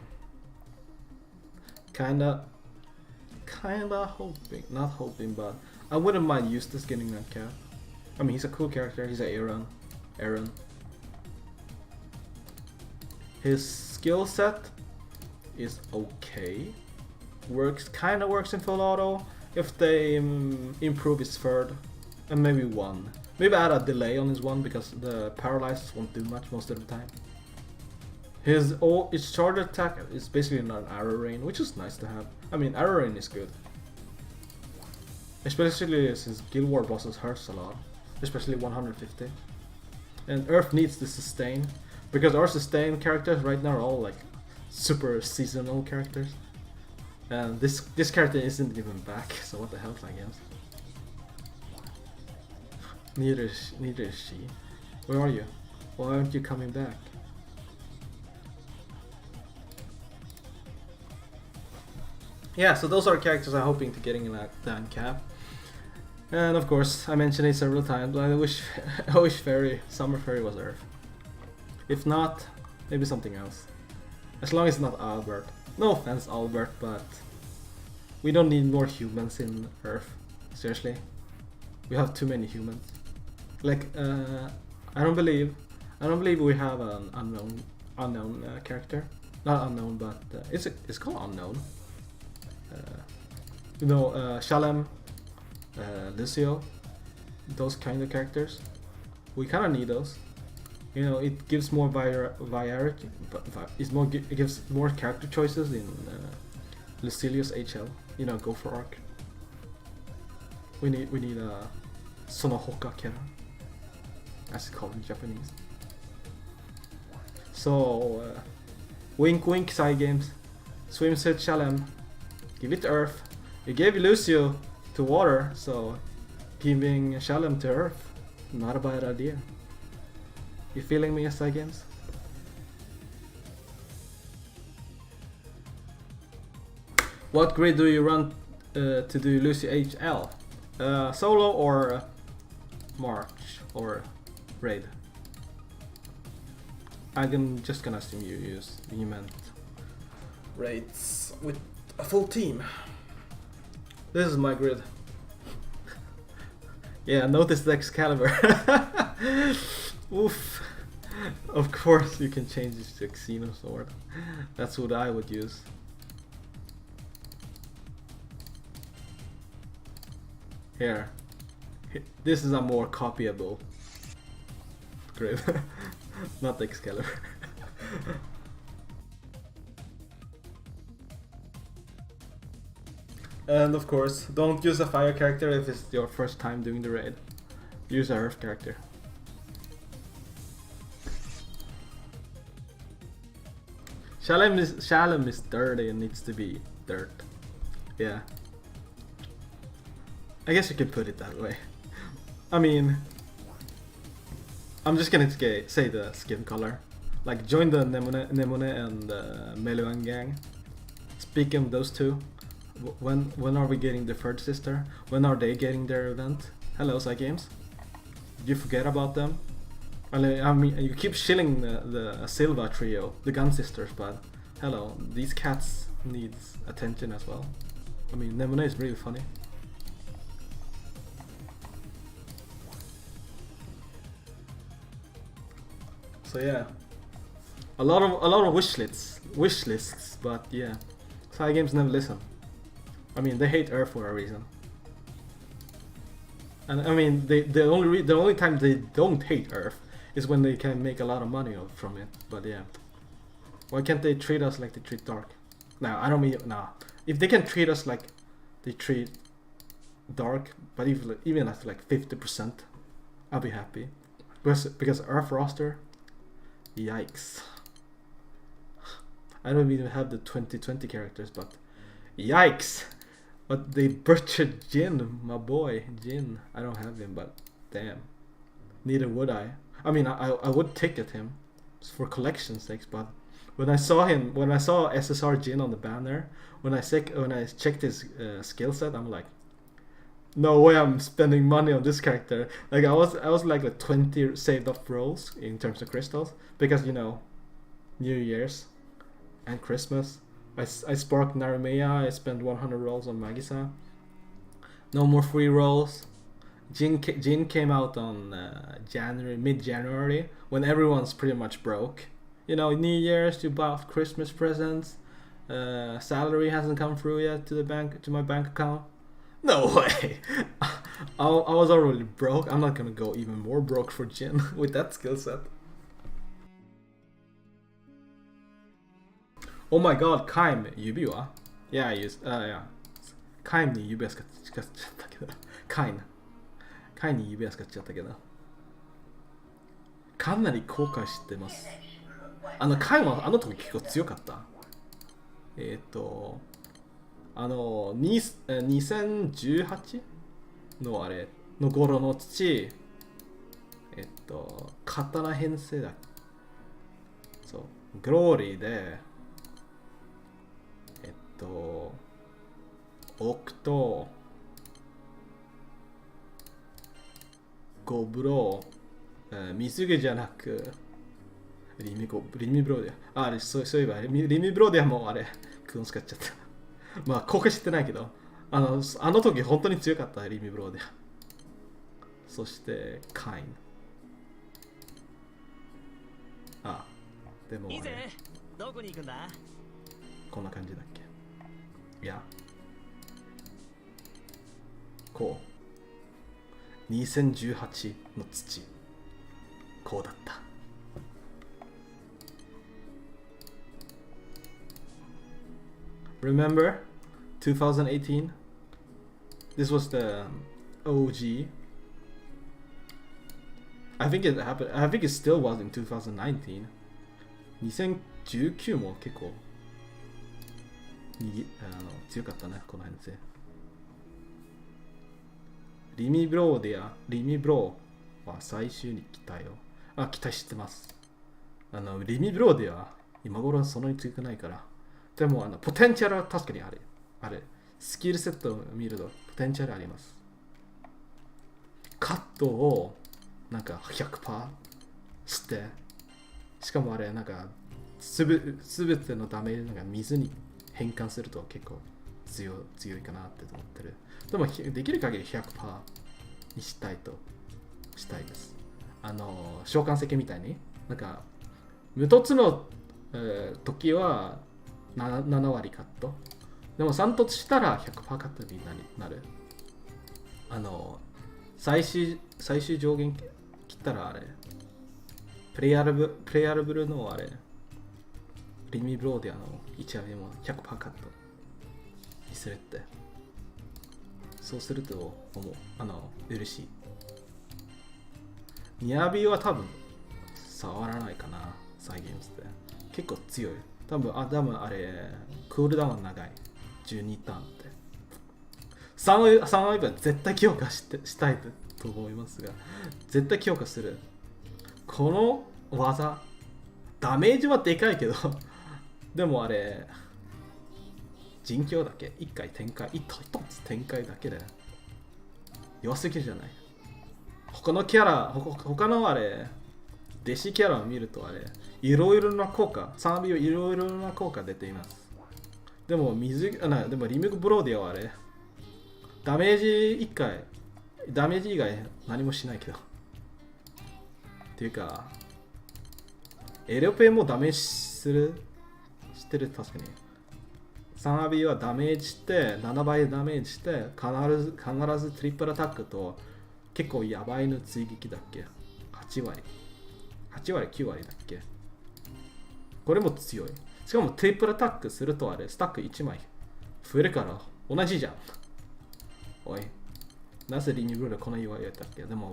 Kinda hoping, not hoping, but I wouldn't mind Eustace getting uncap. I mean, he's a cool character. He's a Aaron. His skill set is okay. Kinda works in full auto if they improve his third and maybe one. Maybe add a delay on his one because the paralyzed won't do much most of the time. His charge attack is basically not an arrow rain, which is nice to have. I mean, arrow rain is good, especially since Guild War bosses hurts a lot, especially 150. And Earth needs the sustain because our sustain characters right now are all like super seasonal characters, and this character isn't even back. So what the hell, I guess. Neither is she. Where are you? Why aren't you coming back? Yeah, so those are characters I'm hoping to getting in that uncap. And of course, I mentioned it several times, but I wish Summer Fairy was Earth. If not, maybe something else. As long as it's not Albert. No offense, Albert, but we don't need more humans in Earth. Seriously, we have too many humans. Like, I don't believe we have an unknown character. Not unknown, but it's called unknown. You know, Shalem, Lucio, those kind of characters. We kind of need those. You know, it gives more variety, but it gives more character choices in Lucilius HL. You know, go for arc. We need a Sonohoka Kera, as it's called in Japanese. So, wink wink, side games. Swimsuit Shalem, give it to Earth. You gave Lucio to water, so giving Shalem to Earth, not a bad idea. You feeling me, side games? What grid do you run to do Lucio HL? Solo or March or raid? I'm just gonna assume you meant raids with a full team. This is my grid. Yeah, notice the Excalibur. Oof. Of course you can change this to Xeno Sword. That's what I would use. Here. This is a more copyable grid. Not the Excalibur. And of course, don't use a fire character if it's your first time doing the raid. Use a earth character. Shalem is dirty and needs to be dirt. Yeah. I guess you could put it that way. I mean, I'm just gonna say the skin color. Like, join the Nemone and Meluan gang. Speaking of those two, when are we getting the third sister? When are they getting their event? Hello, Psy Games. Did you forget about them? I mean, you keep shilling the Silva trio, the Gun Sisters, but hello, these cats needs attention as well. I mean, Nemone is really funny. So yeah, a lot of wish lists, but yeah, Psy Games never listen. I mean, they hate Earth for a reason. And I mean, the only time they don't hate Earth is when they can make a lot of money from it. But yeah, why can't they treat us like they treat Dark? Now, I don't mean, nah. If they can treat us like they treat Dark, but even at like 50%, I'll be happy. because Earth roster, yikes. I don't even have the 2020 characters, but yikes. But they butchered Jin, my boy, Jin. I don't have him, but damn. Neither would I. I mean, I would ticket him for collection sakes, but when I saw SSR Jin on the banner, when I checked his skill set, I'm like, no way I'm spending money on this character. Like I was like 20 saved up rolls in terms of crystals, because you know, New Year's and Christmas. I sparked Narumea, I spent 100 rolls on Magisa. No more free rolls. Jin came out on mid-January, when everyone's pretty much broke. You know, New Year's, you bought Christmas presents, salary hasn't come through yet to my bank account. No way! I was already broke. I'm not gonna go even more broke for Jin with that skill set. Oh my god, Kaim 指輪? Yeah, I used, yeah. Kaim に指輪使っちゃったけど。Kaim に指輪使っちゃったけど。かなり後悔してます。Kaim はあの時結構強かった。2018のあれの頃の土、刀編成だ。そう、グローリーで、オクとゴブロー、水着じゃなくリミブローディア。あれ、そういえばリミブローディアもあれ、クオン使っちゃった。まあ、公開してないけど、あの時本当に強かったリミブローディア。そして、カイン。あ、でもあれ、どこに行くんだ？こんな感じだっけ？いや、こう2018の土、こうだった。Remember 2018? This was the OG. I think it happened. I think it still was in 2019. 2019も結構強かったね、この編成。リミブローは最終に来たよ。あ、期待してます。リミブローディア今頃はそんなに強くないから。でもポテンシャルは確かにあれ。スキルセットを見るとポテンシャルあります。カットをなんか 100% して、しかもあれなんかすべてのダメージが水に変換すると結構強いかなって思ってる。でもできる限り 100% にしたいです。召喚石みたいになんか無凸の、時は7割カット。でも3凸したら 100% カットになる。最終上限切ったらあれプレイアラブルのあれリミブローディアの1割も 100% カットにするって。そうすると思う。嬉しい。ニアビは多分触らないかな。サイゲームズで結構強い。多分あれクールダウン長い。12ターンって3ウェーブは絶対強化したいと思いますが、絶対強化する。この技ダメージはでかいけどでもあれ人強だけ1回展開1つ展開だけで弱すぎるじゃない。他のあれ弟子キャラを見るとあれいろいろな効果3秒いろいろな効果出ています。でもリムブローディアはあれダメージ以外何もしないけどっていうかエレオペもダメージしてる。確かに3アビはダメージして7倍ダメージして必ずトリプルアタックと結構やばいの追撃だっけ。8割9割だっけ。これも強い。しかもトリプルアタックするとあれスタック1枚増えるから同じじゃん。おい、なぜリミブローでこの言われたっけ。でも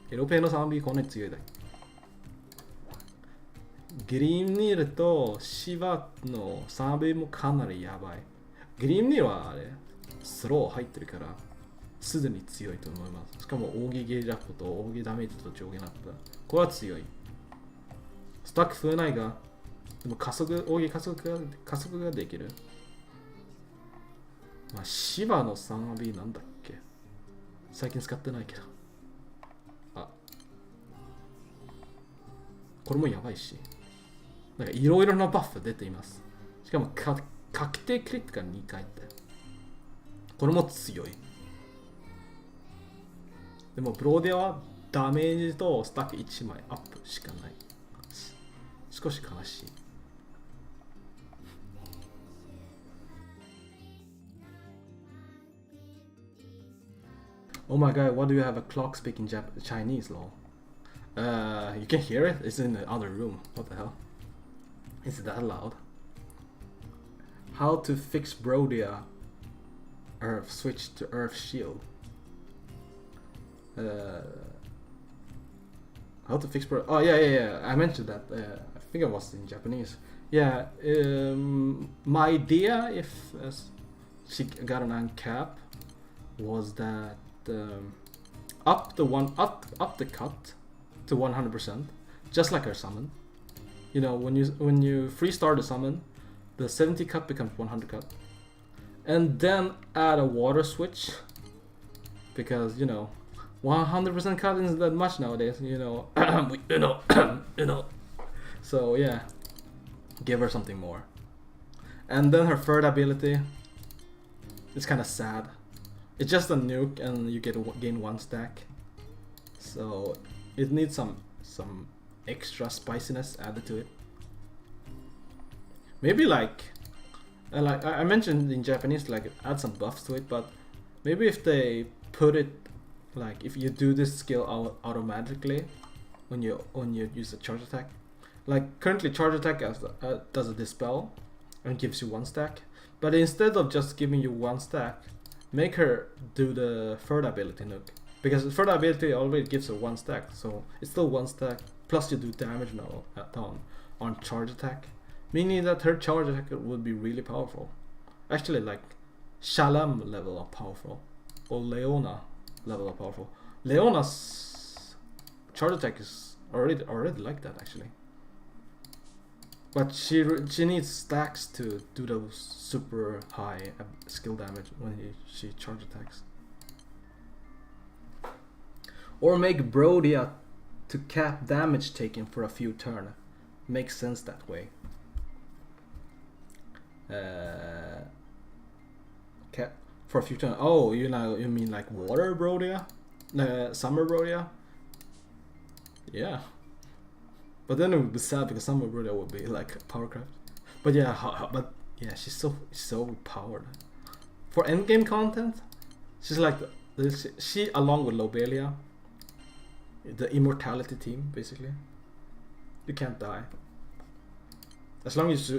エロペの 3B こんなに強いだグリーンニールとシバの 3B もかなりやばい。グリーンニールはあれスロー入ってるからすでに強いと思います。しかも扇ゲージアップと扇ダメージと上限アップ、これは強い。スタック増えないがでも扇加速ができる。まあシバの 3B なんだっけ、最近使ってないけど、あこれもやばいし、なんかいろいろなバフ出ています。しかも確定クリットが2回って、これも強い。でもブローディアはダメージとスタック1枚アップしかない。少し悲しい。Oh my god, what do you have a clock speaking Chinese, lol? You can hear it? It's in the other room. What the hell? Is it that loud? How to fix Brodia Earth switch to Earth Shield. How to fix Brodia. Oh yeah. I mentioned that. I think it was in Japanese. Yeah. My idea, if she got an uncap, was that up the cut to 100%, just like her summon. You know, when you free start a summon, the 70 cut becomes 100 cut, and then add a water switch, because you know 100% cut isn't that much nowadays. You know, you know. So yeah, give her something more. And then her third ability is kind of sad. It's just a nuke, and you gain 1 stack. So it needs some extra spiciness added to it. Maybe like I mentioned in Japanese, like add some buffs to it, but maybe if they put it like if you do this skill automatically when you use a charge attack, like currently charge attack does a dispel and gives you 1 stack, but instead of just giving you 1 stack, make her do the third ability nuke, because the third ability already gives her 1 stack, so it's still 1 stack plus you do damage now on charge attack, meaning that her charge attack would be really powerful. Actually, like Shalam level of powerful, or Leona level of powerful. Leona's charge attack is already like that actually, but she needs stacks to do those super high skill damage when she charge attacks. Or make Brodia to cap damage taken for a few turns. Makes sense that way. Cap for a few turns. Oh, you mean like water Brodia? Summer Brodia? Yeah. But then it would be sad because Summer Brodia would be like powercraft. But yeah, she's so powered. For endgame content, she's like she along with Lobelia, the immortality team basically. You can't die as long as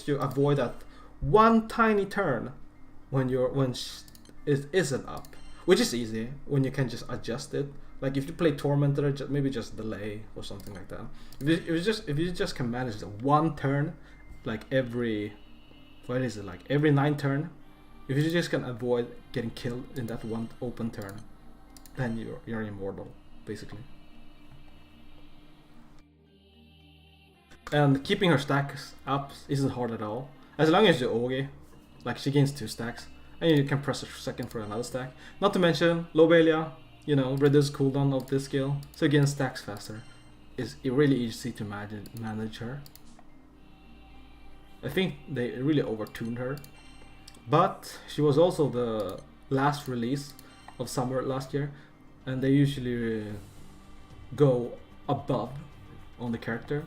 you avoid that one tiny turn when it isn't up, which is easy when you can just adjust it. Like if you play Tormentor, maybe just delay or something like that. If you just can manage the 1 turn, like every 9 turn, if you just can avoid getting killed in that 1 open turn, then you're immortal basically. And keeping her stacks up isn't hard at all, as long as you Ogi, like she gains 2 stacks, and you can press a second for another stack. Not to mention Lobelia, you know, reduce cooldown of this skill, so again stacks faster. It's really easy to manage her. I think they really overtuned her, but she was also the last release of summer last year, and they usually go above on the character.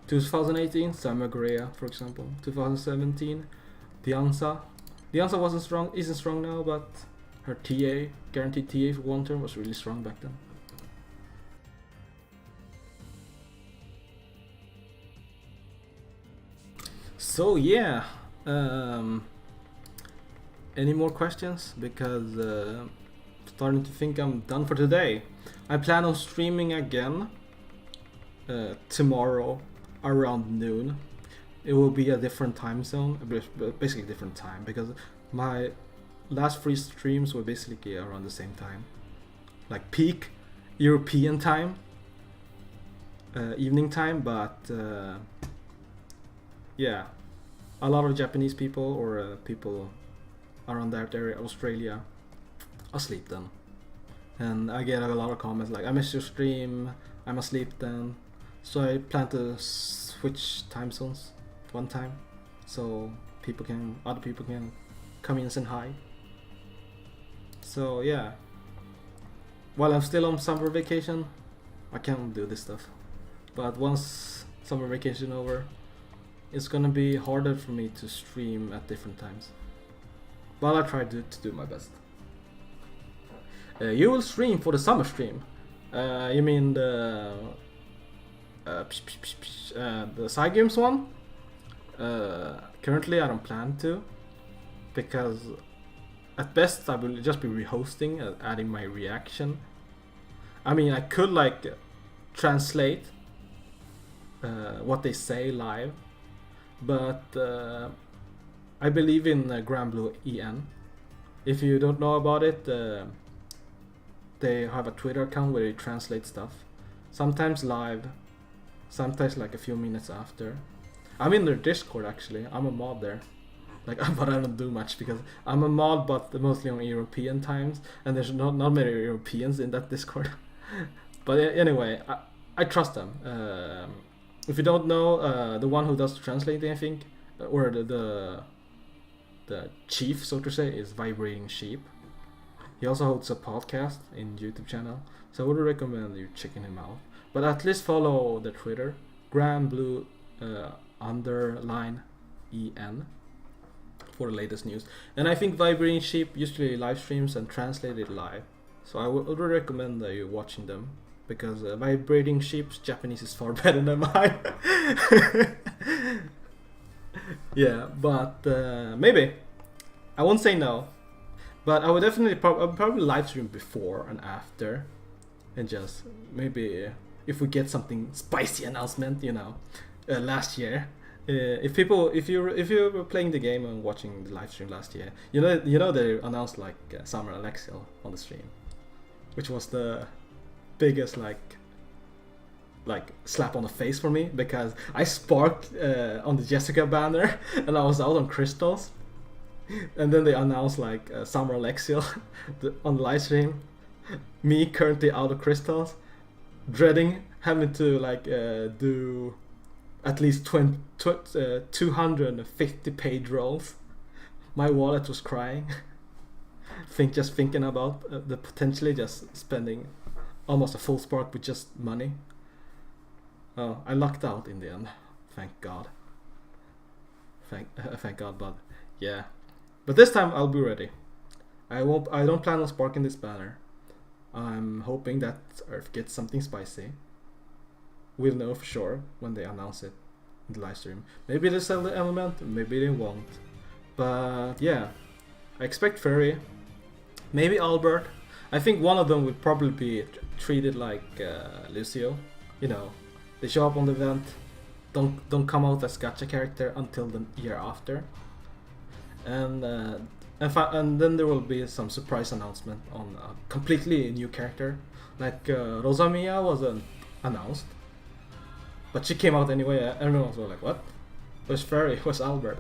2018, Summer Grea, for example. 2017, Dianza. Dianza isn't strong now, but her TA, guaranteed TA for 1 turn, was really strong back then. So yeah, any more questions? Because starting to think I'm done for today. I plan on streaming again tomorrow around noon. It will be a different time zone, basically different time, because my last 3 streams were basically around the same time, like peak European time, evening time. But yeah, a lot of Japanese people or people around that area, Australia, asleep then, and I get a lot of comments like, I miss your stream, I'm asleep then. So I plan to switch time zones one time, so other people can come in and say hi. So yeah, while I'm still on summer vacation, I can't do this stuff. But once summer vacation over, it's gonna be harder for me to stream at different times. But I try to do my best. You will stream for the summer stream. You mean the side games one? Currently I don't plan to, because at best I will just be rehosting, adding my reaction. I mean, I could like translate what they say live, but I believe in Granblue EN. If you don't know about it, they have a Twitter account where they translate stuff, sometimes live, sometimes like a few minutes after. I'm in their Discord actually. I'm a mod there, like, but I don't do much because I'm a mod, but mostly on European times, and there's not many Europeans in that Discord. But anyway, I trust them. If you don't know, the one who does the translating, I think, or the chief, so to say, is Vibrating Sheep. He also hosts a podcast in YouTube channel, so I would recommend you checking him out. But at least follow the Twitter, Granblue _EN, for the latest news. And I think Vibrating Sheep usually live streams and translate it live, so I would recommend you watching them, because Vibrating Sheep's Japanese is far better than mine. Yeah, but maybe I won't say no, but I would definitely I'll probably live stream before and after, and just maybe if we get something spicy announcement, you know, last year. If you were playing the game and watching the live stream last year, you know they announced like Summer Alexiel on the stream, which was the biggest like slap on the face for me, because I sparked on the Jessica banner and I was out on crystals, and then they announced like Summer Alexiel on the live stream, me currently out of crystals, dreading having to like do at least 250 page rolls. My wallet was crying. Just thinking about the potentially just spending almost a full spark with just money. Oh, I lucked out in the end. Thank God. Thank God. But yeah. But this time I'll be ready. I don't plan on sparking this banner. I'm hoping that Earth gets something spicy. We'll know for sure when they announce it in the live stream. Maybe they'll sell the element, maybe they won't. But yeah, I expect Fairy, maybe Albert. I think one of them would probably be treated like Lucio. You know, they show up on the event, don't come out as gacha character until the year after, and then there will be some surprise announcement on a completely new character. Like Rosamia wasn't announced, but she came out anyway. Everyone was like, what? Where's Fairy? Where's Albert?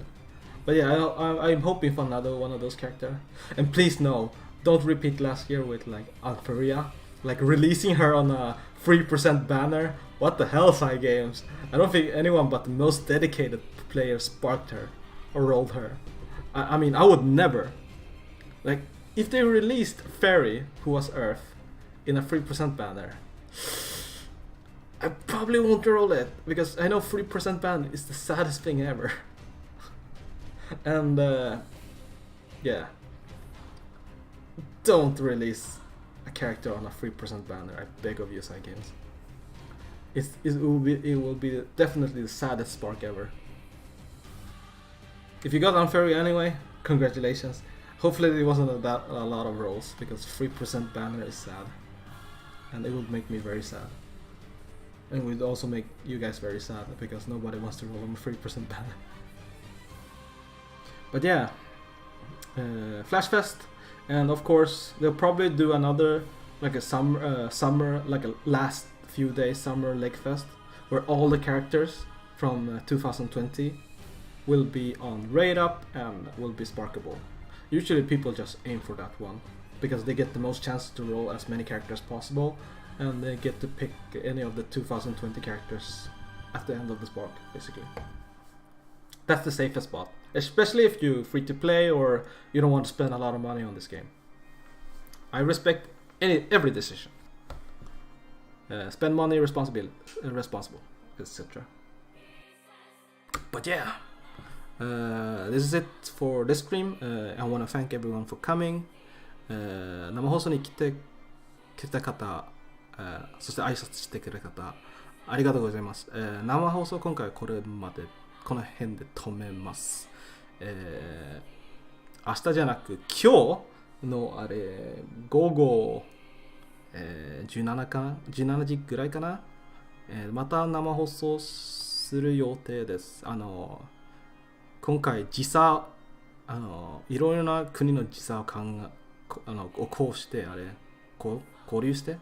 But yeah, I'm hoping for another one of those characters. And please no, don't repeat last year with like Alperia, like releasing her on a 3% banner. What the hell, Side Games? I don't think anyone but the most dedicated player sparked her or rolled her. I mean, I would never. Like, if they released Fairy, who was Earth, in a 3% banner, I probably won't roll it, because I know 3% ban is the saddest thing ever. And yeah, don't release a character on a 3% banner, I beg of you, Side Games. It will be definitely the saddest spark ever. If you got on Fairy anyway, congratulations. Hopefully it wasn't a lot of rolls, because 3% banner is sad. And it would make me very sad. And it would also make you guys very sad, because nobody wants to roll on a 3% banner. But yeah, Flash Fest, and of course they'll probably do another, like a summer, like a last few days summer Lake Fest, where all the characters from 2020 will be on Raid Up and will be sparkable. Usually people just aim for that one, because they get the most chance to roll as many characters as possible, and they get to pick any of the 2020 characters at the end of the spark, basically. That's the safest spot, especially if you're free to play or you don't want to spend a lot of money on this game. I respect every decision. Spend money responsible, etc. But yeah, this is it for this stream. I want to thank everyone for coming. 生放送に来てくれた方、そして挨拶してくれた方、ありがとうございます。生放送今回はこれまでこの辺で止めます。明日じゃなく今日のあれ午後、17時ぐらいかな、また生放送する予定です。今回時差、いろいろな国の時差をこうして交流して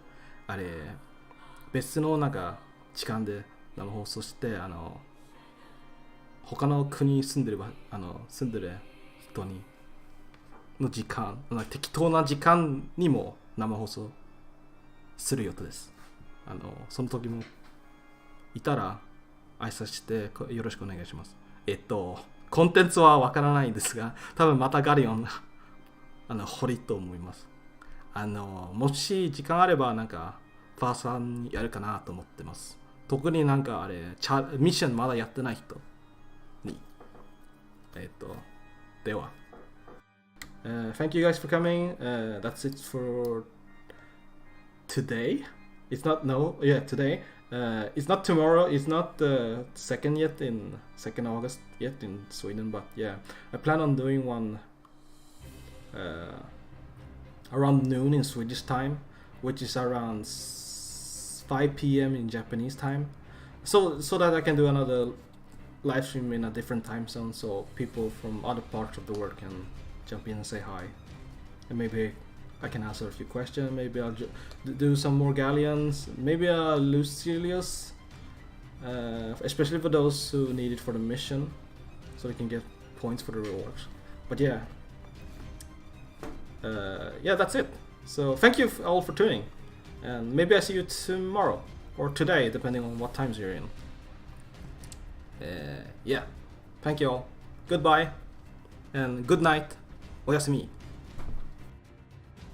別のなんか時間で生放送して他の国に住んでる人の時間、適当な時間にも生放送する予定です。その時もいたら挨拶してよろしくお願いします。コンテンツはわからないんですが、多分またガリオン掘りと思います。もし時間あればなんかファーさんやるかなと思ってます。特になんかミッションまだやってない人に。では。Thank you guys for coming. That's it for today. It's not today. It's not tomorrow. It's not second August yet in Sweden. But yeah, I plan on doing one around noon in Swedish time, which is around 5 p.m. in Japanese time. So that I can do another live stream in a different time zone, so people from other parts of the world can jump in and say hi, and maybe I can answer a few questions. Maybe I'll do some more Galleons, maybe a Lucilius, especially for those who need it for the mission, so they can get points for the rewards. But yeah, that's it. So thank you all for tuning, and maybe I see you tomorrow or today, depending on what times you're in. Thank you all. Goodbye and good night. おやすみ。